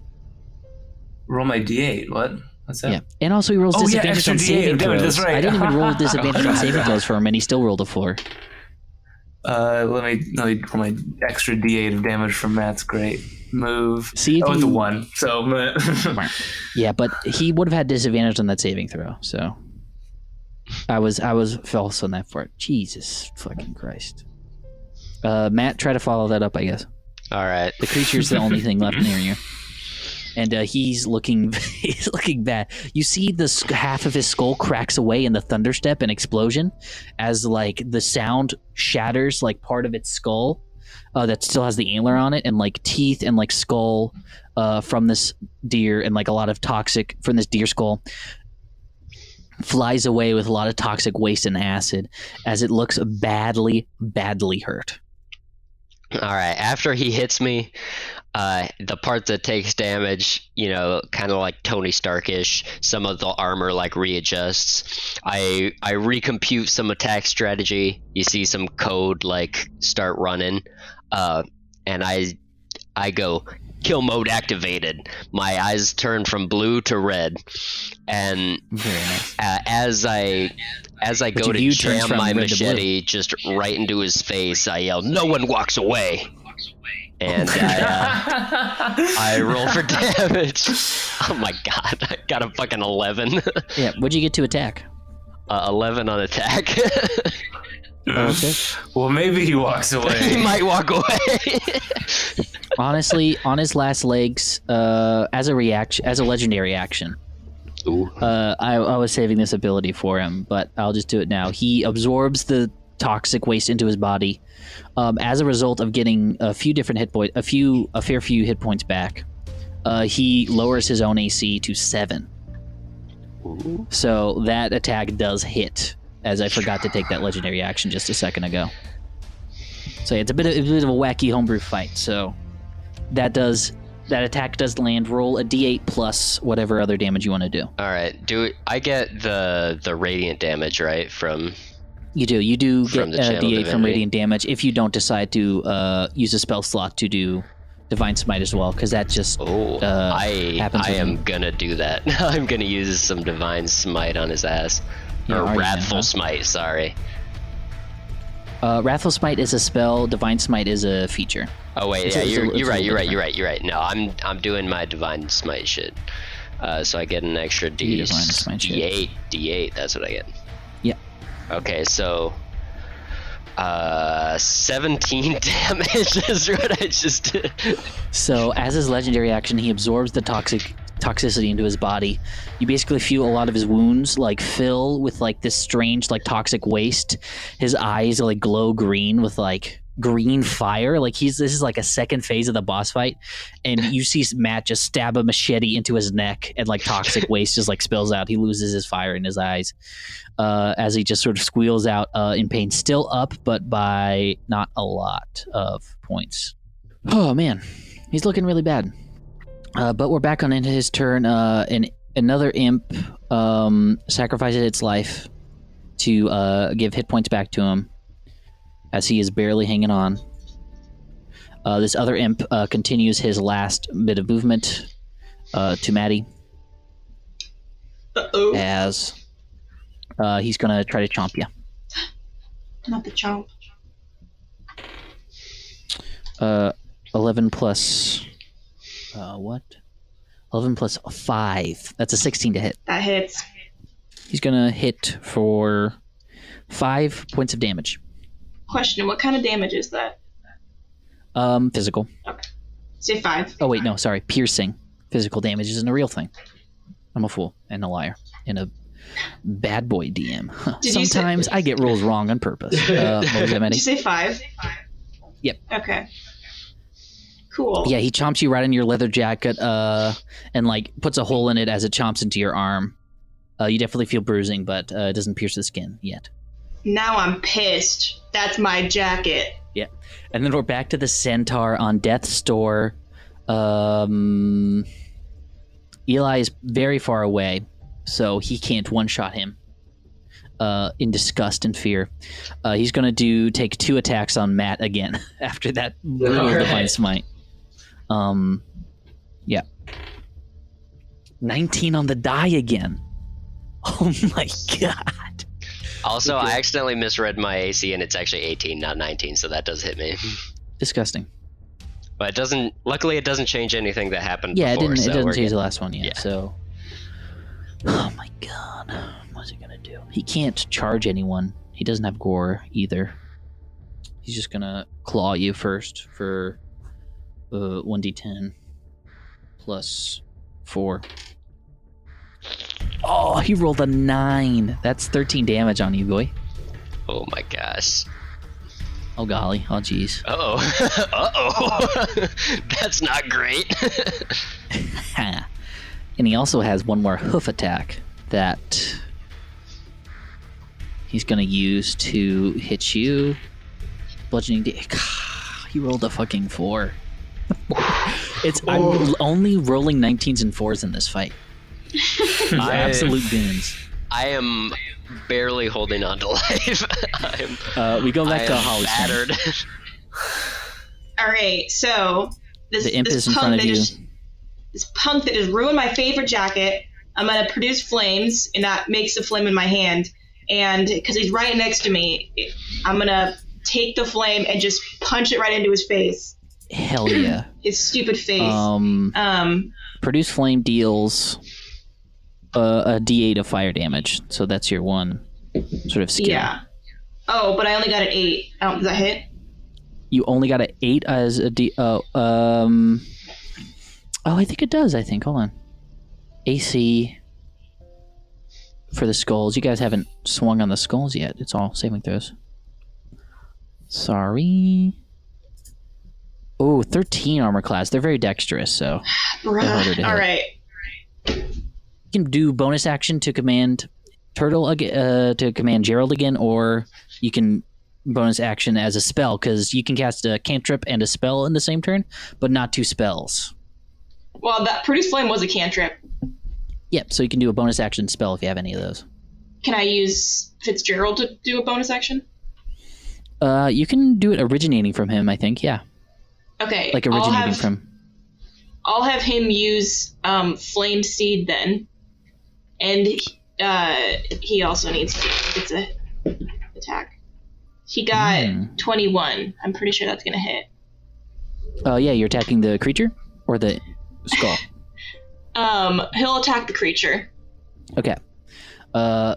Roll my D8. What? What's that? Yeah, and also he rolls disadvantage on saving throws. That's right. I didn't even roll disadvantage on saving throws for him, and he still rolled a 4. Let me roll my extra D8 of damage from Matt's great move. See, it's a 1. So yeah, but he would have had disadvantage on that saving throw. So I was false on that for it. Jesus fucking Christ. Matt, try to follow that up, I guess. All right. The creature's the only thing left near you. And he's looking bad. You see half of his skull cracks away in the thunderstep and explosion as like the sound shatters like part of its skull that still has the antler on it, and like teeth and like skull from this deer, and like a lot of toxic from this deer skull flies away with a lot of toxic waste and acid as it looks badly hurt. All right. After he hits me, the part that takes damage, kind of like Tony Stark-ish, some of the armor like readjusts. I recompute some attack strategy. You see some code like start running, and I go kill mode activated. My eyes turn from blue to red, and as I go to jam my machete just right into his face, I yell, "No one walks away!" And I roll for damage. Oh my god, I got a fucking 11. Yeah, what'd you get to attack? 11 on attack. Well, maybe he walks away. He might walk away. Honestly, on his last legs, as a legendary action. Ooh. I was saving this ability for him, but I'll just do it now. He absorbs the toxic waste into his body. As a result of getting a few different hit points, a fair few hit points back, he lowers his own AC to 7. Ooh. So that attack does hit, as I forgot to take that legendary action just a second ago. So yeah, it's a bit of a wacky homebrew fight. So that attack does land. Roll a d8 plus whatever other damage you want to do. All right. I get the radiant damage, right? From You do get From the a channel d8 from divinity. radiant damage if you don't decide to use a spell slot to do divine smite as well, because that just happens I with am him. gonna do that. I'm gonna use some divine smite on his ass. Yeah, Or are you wrathful gonna? smite, sorry. Wrathful smite is a spell. Divine smite is a feature. Oh wait, It's yeah, a- it's a- you're it's a right. little You're right. No, I'm doing my divine smite shit. So I get an extra Divine smite shit. D8. That's what I get. Yeah. Okay, so 17 damage is what I just did. So as his legendary action, he absorbs the toxicity into his body. You basically feel a lot of his wounds like fill with like this strange like toxic waste. His eyes like glow green with like green fire. Like this is like a second phase of the boss fight, and you see Matt just stab a machete into his neck, and like toxic waste just like spills out. He loses his fire in his eyes as he just sort of squeals out in pain. Still up, but by not a lot of points. Oh man, he's looking really bad. But we're back on into his turn, and another imp sacrifices its life to give hit points back to him, as he is barely hanging on. This other imp continues his last bit of movement to Maddie, Uh-oh. as he's going to try to chomp you. Not the chomp. 11 plus... what? 11 plus 5. That's a 16 to hit. That hits. He's going to hit for 5 points of damage. Question, what kind of damage is that? Physical. Say 5. Oh, wait, no, sorry. Piercing. Physical damage isn't a real thing. I'm a fool and a liar and a bad boy DM. Did you say- Sometimes I get rules wrong on purpose. What was that, Did Maddie? you say 5? Yep. Okay. Cool. Yeah, he chomps you right in your leather jacket and, like, puts a hole in it as it chomps into your arm. You definitely feel bruising, but it doesn't pierce the skin yet. Now I'm pissed. That's my jacket. Yeah. And then we're back to the centaur on death's door. Eli is very far away, so he can't one-shot him in disgust and fear. He's going to take 2 attacks on Matt again after that brutal divine smite. Yeah. 19 on the die again. Oh my god. Also, I accidentally misread my AC, and it's actually 18, not 19, so that does hit me. Disgusting. But it doesn't. Luckily, it doesn't change anything that happened. Yeah, before, it so doesn't we're change good. the last one yet. Yeah. So, oh my god, what's he gonna do? He can't charge anyone. He doesn't have gore either. He's just gonna claw you first for 1d10 plus 4. Oh, he rolled a 9. That's 13 damage on you, boy. Oh my gosh. Oh golly. Oh jeez. Uh-oh. That's not great. And he also has one more hoof attack that he's going to use to hit you. Bludgeoning he rolled a fucking 4. I'm only rolling 19s and 4s in this fight. These are absolute goons. I am barely holding on to life. We go back to Holly's turn. battered. All right, so The imp is in front of you. This punk that just ruined my favorite jacket. I'm gonna produce flames, and that makes a flame in my hand. And because he's right next to me, I'm gonna take the flame and just punch it right into his face. Hell yeah. His stupid face. Produce flame deals a d8 of fire damage. So that's your one sort of skill. Yeah. Oh, but I only got an 8. Does that hit? You only got an 8 as a d. Oh, I think it does. Hold on. AC for the skulls. You guys haven't swung on the skulls yet. It's all saving throws. Sorry. Oh, 13 armor class. They're very dexterous, so they're harder to hit. All right. You can do bonus action to command Turtle again, to command Gerald again, or you can bonus action as a spell, because you can cast a cantrip and a spell in the same turn, but not 2 spells. Well, that Produce Flame was a cantrip. Yep, so you can do a bonus action spell if you have any of those. Can I use Fitzgerald to do a bonus action? You can do it originating from him, I think, yeah. Okay. Like originating from... I'll have him use Flame Seed then. And he also needs to... It's a attack. He got 21. I'm pretty sure that's going to hit. Oh, yeah, you're attacking the creature? Or the skull? He'll attack the creature. Okay.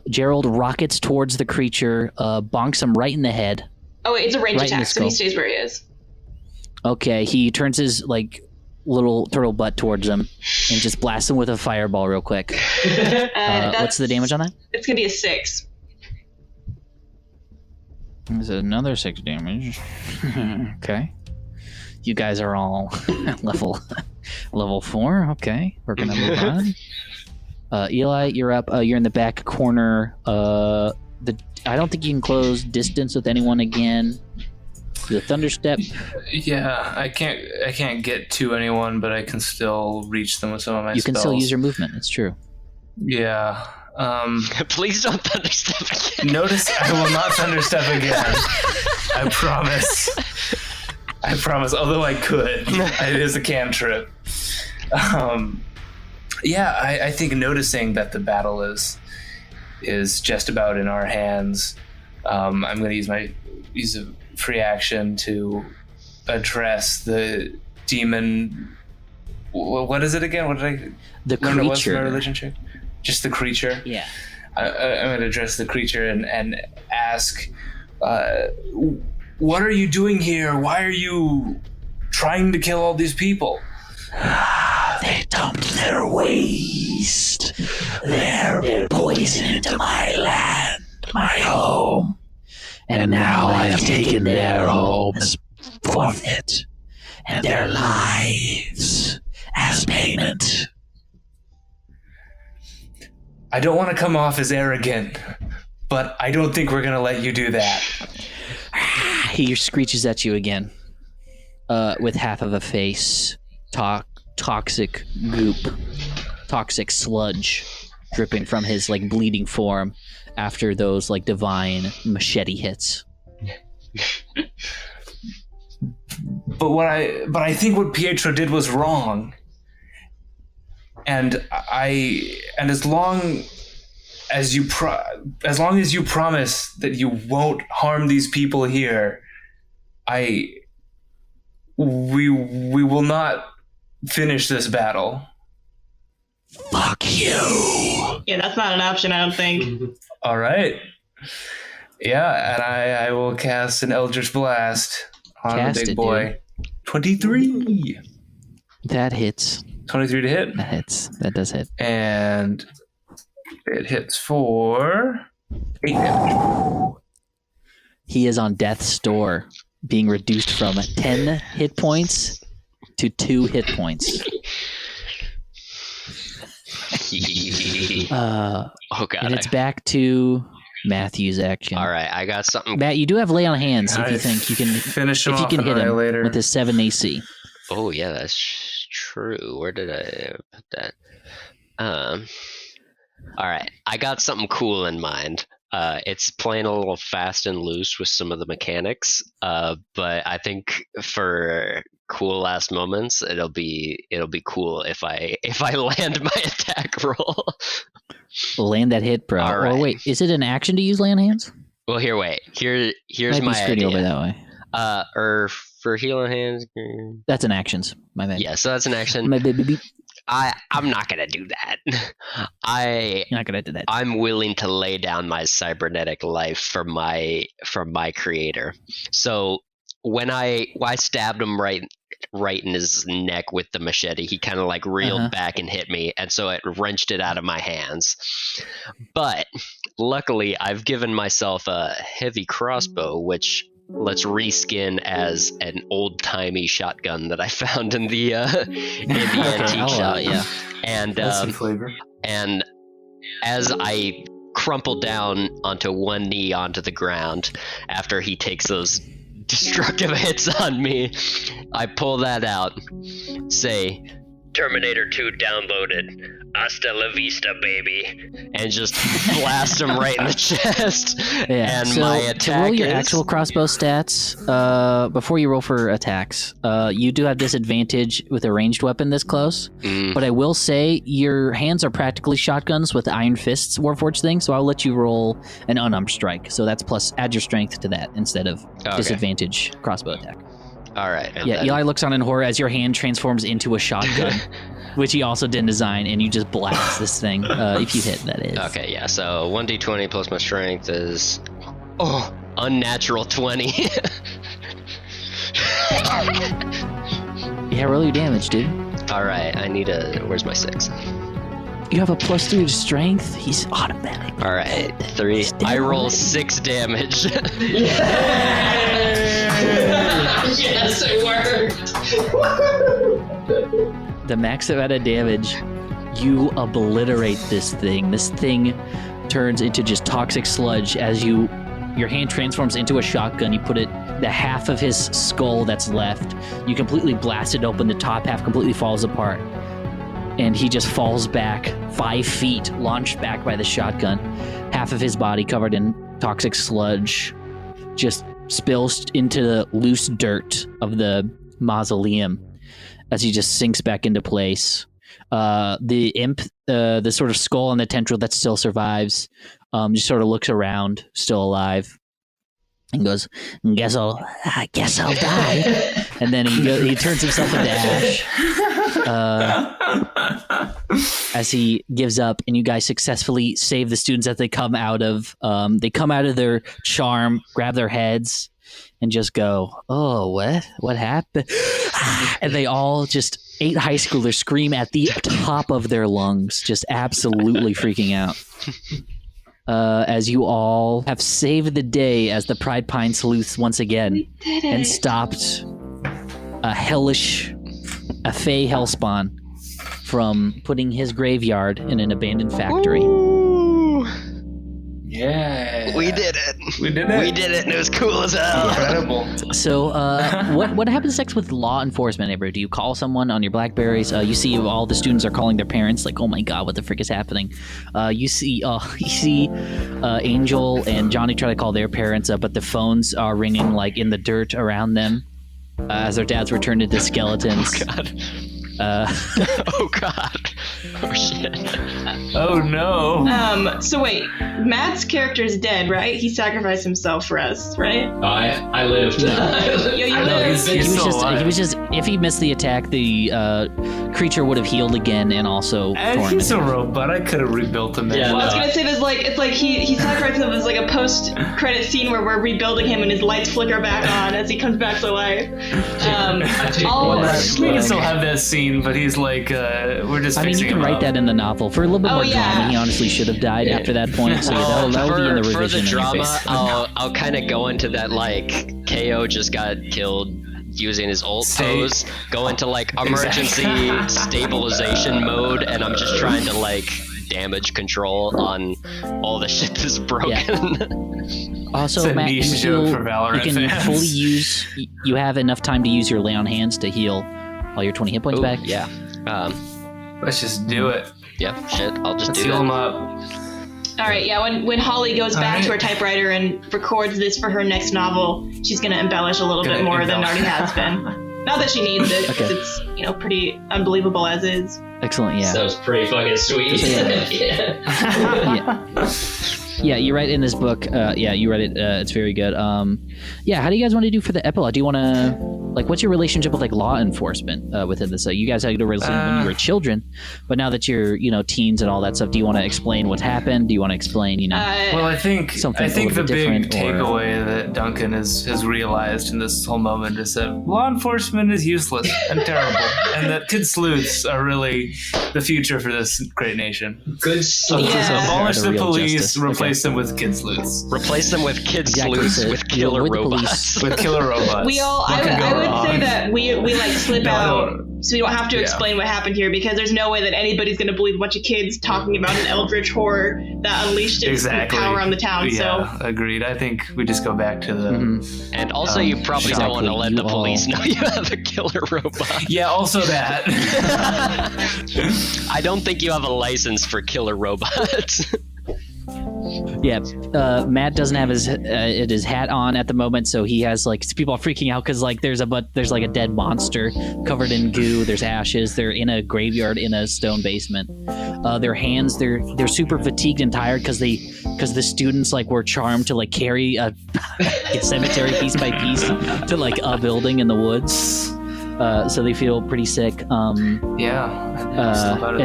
Gerald rockets towards the creature, bonks him right in the head. Oh, wait, it's a range Right in the attack, so he skull. stays where he is. Okay, he turns his, like, little turtle butt towards him and just blasts him with a fireball real quick. What's the damage on that? It's going to be a 6. There's another 6 damage. Okay. You guys are all level 4. Okay, we're gonna move on. Eli, you're up. You're in the back corner. I don't think you can close distance with anyone again. The thunderstep. Yeah, I can't get to anyone, but I can still reach them with some of my spells. You can still use your movement. It's true. Yeah. Please don't thunderstep again. Notice I will not thunderstep again. I promise. I promise, although I could. It is a cantrip. Yeah, I think noticing that the battle is just about in our hands, I'm going to use a free action to address the demon. What is it again? What did I? The learn it was creature. my religion check? Just the creature. Yeah. I'm going to address the creature and ask, what are you doing here? Why are you trying to kill all these people? They dumped their waste, their poison into my land, my home. And now I have taken their homes forfeit and their lives as payment. I don't want to come off as arrogant, but I don't think we're going to let you do that. He screeches at you again, with half of a face, toxic goop, toxic sludge dripping from his like bleeding form after those like divine machete hits. But I think what Pietro did was wrong. And as long as you promise that you won't harm these people here, we will not finish this battle. Fuck you. Yeah, that's not an option, I don't think. All right. Yeah, and I will cast an Eldritch Blast on Cast the big it, boy. 23. That hits. 23 to hit. That hits. That does hit. And it hits for 8 damage. He is on death's door, being reduced from 10 hit points to 2 hit points. Oh god. And it's back to Matthew's action. All right, I got something. Matt, you do have lay on hands if I you think you can finish him if you off can hit him Annihilator. with his 7 AC. Oh yeah, that's true. Where did I put that? All right, I got something cool in mind. It's playing a little fast and loose with some of the mechanics, but I think for cool last moments, it'll be cool if I land my attack roll. Land that hit, bro. All right. Or wait, is it an action to use lay on hands? Well, here's Might my be screwed idea. over that way. Or for healing hands. That's an actions. My bad. Yeah, so that's an action. My baby. I'm not gonna do that. You're not gonna do that. I'm willing to lay down my cybernetic life for my creator. So when I stabbed him right in his neck with the machete, he kind of like reeled back and hit me, and so it wrenched it out of my hands. But luckily, I've given myself a heavy crossbow, which let's reskin as an old-timey shotgun that I found in the antique shop. Yeah. And That's some flavor. and as I crumple down onto one knee onto the ground after he takes those destructive hits on me, I pull that out, say, Terminator 2 downloaded. Hasta la vista, baby. and just blast him right in the chest. Yeah. And so my to attack roll your is... actual crossbow stats, before you roll for attacks, you do have disadvantage with a ranged weapon this close. But I will say your hands are practically shotguns with the Iron Fists Warforged thing, so I'll let you roll an unarmed strike. So that's plus, add your strength to that instead of disadvantage crossbow attack. All right. and Yeah, then- Eli looks on in horror as your hand transforms into a shotgun, which he also didn't design, and you just blast this thing, if you hit, that is. Okay, yeah, so 1d20 plus my strength is... unnatural 20. Yeah, roll your damage, dude. Alright, I need a... Where's my 6? You have a +3 to strength. He's automatic. Alright, 3. I roll 6 damage. Yes, it worked. The max amount of damage, you obliterate this thing. This thing turns into just toxic sludge as your hand transforms into a shotgun. You put it, the half of his skull that's left, you completely blast it open. The top half completely falls apart. And he just falls back 5 feet, launched back by the shotgun. Half of his body covered in toxic sludge just spills into the loose dirt of the mausoleum as he just sinks back into place. The imp, the sort of skull and the tendril that still survives, just sort of looks around, still alive, and goes, I guess I'll die. And then he turns himself into ash. As he gives up, and you guys successfully save the students as they come out of their charm, grab their heads, and just go, oh, what happened? And they all just 8 high schoolers scream at the top of their lungs, just absolutely freaking out. As you all have saved the day as the Pride Pines Sleuths once again, and stopped a fey hellspawn from putting his graveyard in an abandoned factory. Ooh, Yeah. we did it. We did it. We did it, and it was cool as hell. Incredible. So, what happens next with law enforcement, Avery? Do you call someone on your Blackberries? You see all the students are calling their parents, like, "Oh my God, what the frick is happening?" You see Angel and Johnny try to call their parents, but the phones are ringing like in the dirt around them as their dads were turned into skeletons. Oh, God. Oh, God. Oh, shit. Oh no. So wait, Matt's character is dead, right? He sacrificed himself for us, right? I lived. Yo, you No, lived. he's still alive. He was just, if he missed the attack, the creature would have healed again and also And torn he's him. a robot. I could have rebuilt him. Yeah, I was no. gonna say it's like he sacrificed himself as like a post-credit scene where we're rebuilding him and his lights flicker back on as he comes back to life. I take all- one We last can look. still have that scene, but he's like, we're just I mean, fixing you can him write up. that in the novel for a little bit Oh, more yeah. drama. He honestly should have died after that point, so that'll be in the For revision. the drama, anyways. I'll kind of go into that, like, KO just got killed using his ult pose, go into, like, emergency stabilization mode, and I'm just trying to, like, damage control on all the shit that's broken. Also, It's a Matt, niche you, joke heal, for Valorant you can fans. fully use. You have enough time to use your lay on hands to heal all your 20 hit points Ooh, back. yeah. Let's just do it. Yeah, shit, I'll just Let's do heal him that. up. All right, yeah. When Holly goes back All to her right. typewriter and records this for her next novel, she's gonna embellish a little bit Gonna more than embellish. already has been. Not that she needs it, because Okay. it's pretty unbelievable as is. Excellent, yeah. That was pretty fucking sweet. Yeah. Yeah, you write in this book. Yeah, you write it. It's very good. Yeah, how do you guys want to do for the epilogue? Do you want to, like, what's your relationship with, like, law enforcement within this? You guys had a relationship when you were children, but now that you're, teens and all that stuff, do you want to explain what happened? Do you want to explain, Well, I think Something a the little bit big different, or- takeaway that Duncan has realized in this whole moment is that law enforcement is useless and terrible, and that kid sleuths are really the future for this great nation. Good sleep. Yeah. Abolish The the real police, justice. replace replace them with kid sleuths. Replace them with kid Exactly, sleuths so with killer with the robots. With killer robots. We all, What could go I would wrong? say that we like slip No, I out, don't- so we don't have to Yeah. explain what happened here, because there's no way that anybody's going to believe a bunch of kids talking about an eldritch horror that unleashed its Exactly. power on the town. Yeah, agreed. I think we just go back to the. Mhm. And also, you probably don't want to let you the police all- know you have a killer robot. Yeah, also that. I don't think you have a license for killer robots. Yeah, Matt doesn't have his hat on at the moment, so he has like people are freaking out because like there's like a dead monster covered in goo. There's ashes. They're in a graveyard in a stone basement. Their hands they're super fatigued and tired because the students like were charmed to like carry a cemetery piece by piece to like a building in the woods. So they feel pretty sick. And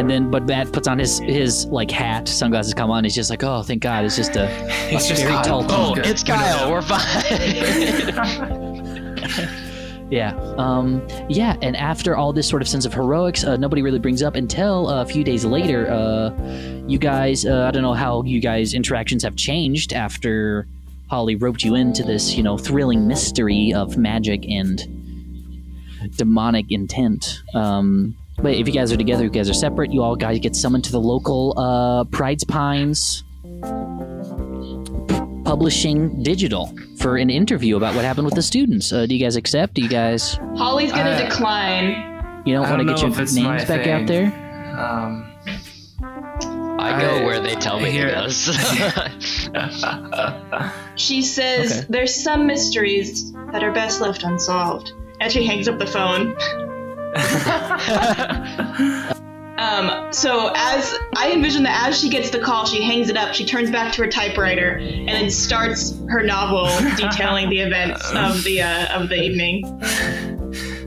then, but Matt puts on his like hat, sunglasses come on. He's just like, oh, thank God, it's just a It's just very hot. tall. Oh, Good. it's Kyle. We're fine. Yeah. Yeah. And after all this sort of sense of heroics, nobody really brings up until a few days later. You guys, I don't know how you guys' interactions have changed after Holly roped you into this, thrilling mystery of magic and demonic intent. But if you guys are together, you guys are separate. You all guys get summoned to the local Pride Pines Publishing Digital for an interview about what happened with the students. Do you guys accept? Do you guys, Holly's going I- to decline. want to get your if it's names my back thing. out there? I go where they tell me Here- he does. She says Okay. there's some mysteries that are best left unsolved. And she hangs up the phone. So as I envision that as she gets the call, she hangs it up, she turns back to her typewriter, and then starts her novel detailing the events of the evening.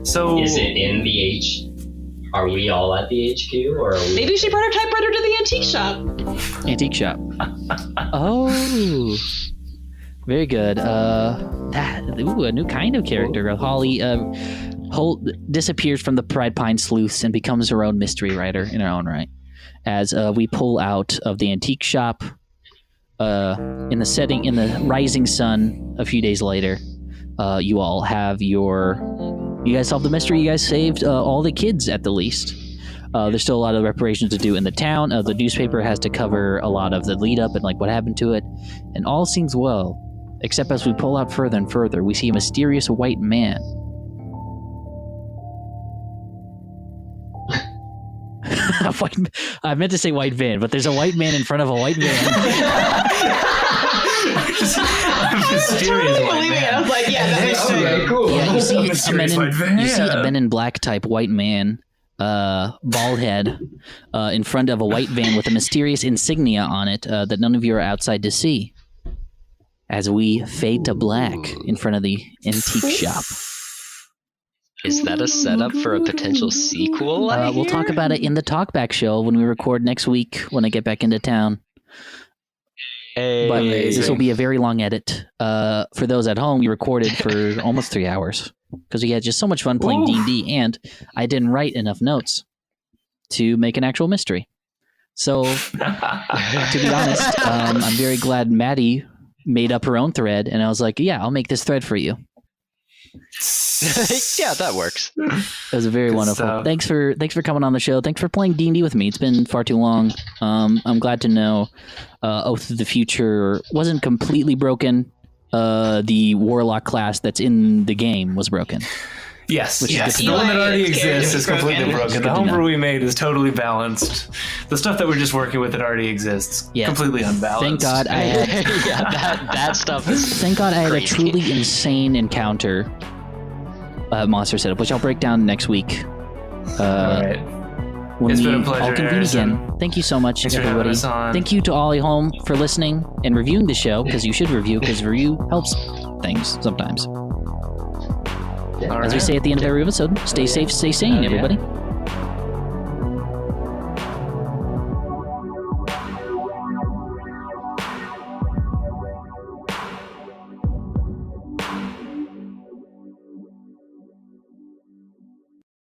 So Is it in the H? Are we all at the HQ, or are we? Maybe she brought her typewriter to the antique shop. Antique shop. Oh, very good. A new kind of character. Holly disappears from the Pride Pines Sleuths and becomes her own mystery writer in her own right. As we pull out of the antique shop, in the rising sun, a few days later, you all have you guys solved the mystery. You guys saved all the kids at the least. There's still a lot of reparations to do in the town. The newspaper has to cover a lot of the lead up and like what happened to it, and all seems well, except as we pull out further and further, we see a mysterious white man. I meant to say white van, but there's a white man in front of a white van. mysterious Totally white believing it. I man. was like, yeah, that makes sense. Okay, cool. Yeah, you see a Mysterious men white van. you see a Men in Black type white man, bald head, in front of a white van with a mysterious insignia on it that none of you are outside to see. As we fade to black in front of the antique shop. Is that a setup for a potential sequel? We'll talk about it in the Talkback show when we record next week when I get back into town. But this will be a very long edit. For those at home, we recorded for almost 3 hours because we had just so much fun playing D&D, and I didn't write enough notes to make an actual mystery. So, to be honest, I'm very glad Maddie made up her own thread, and I was like, yeah, I'll make this thread for you. Yeah, that works. It was very Good wonderful. stuff. Thanks for coming on the show. Thanks for playing D&D with me. It's been far too long. I'm glad to know Oath of the Future wasn't completely broken. The Warlock class that's in the game was broken. Yes, Which is yes. good The to one that know. already Eli's character exists is is completely broken. broken. Good The to homebrew know. we made is totally balanced. The stuff that we're just working with that already exists, Yeah. completely unbalanced. Thank God I had Yeah, that stuff is. Thank God I had a crazy. truly insane encounter monster setup, which I'll break down next week. All right. When It's we been a pleasure, all convene Harrison. again. Thank you so much, Thanks for having everybody. us on. Thank you to all at home for listening and reviewing the show, because you should review, because review helps things sometimes. All As we right. say at the end of every episode, stay safe, stay sane, Yeah. everybody.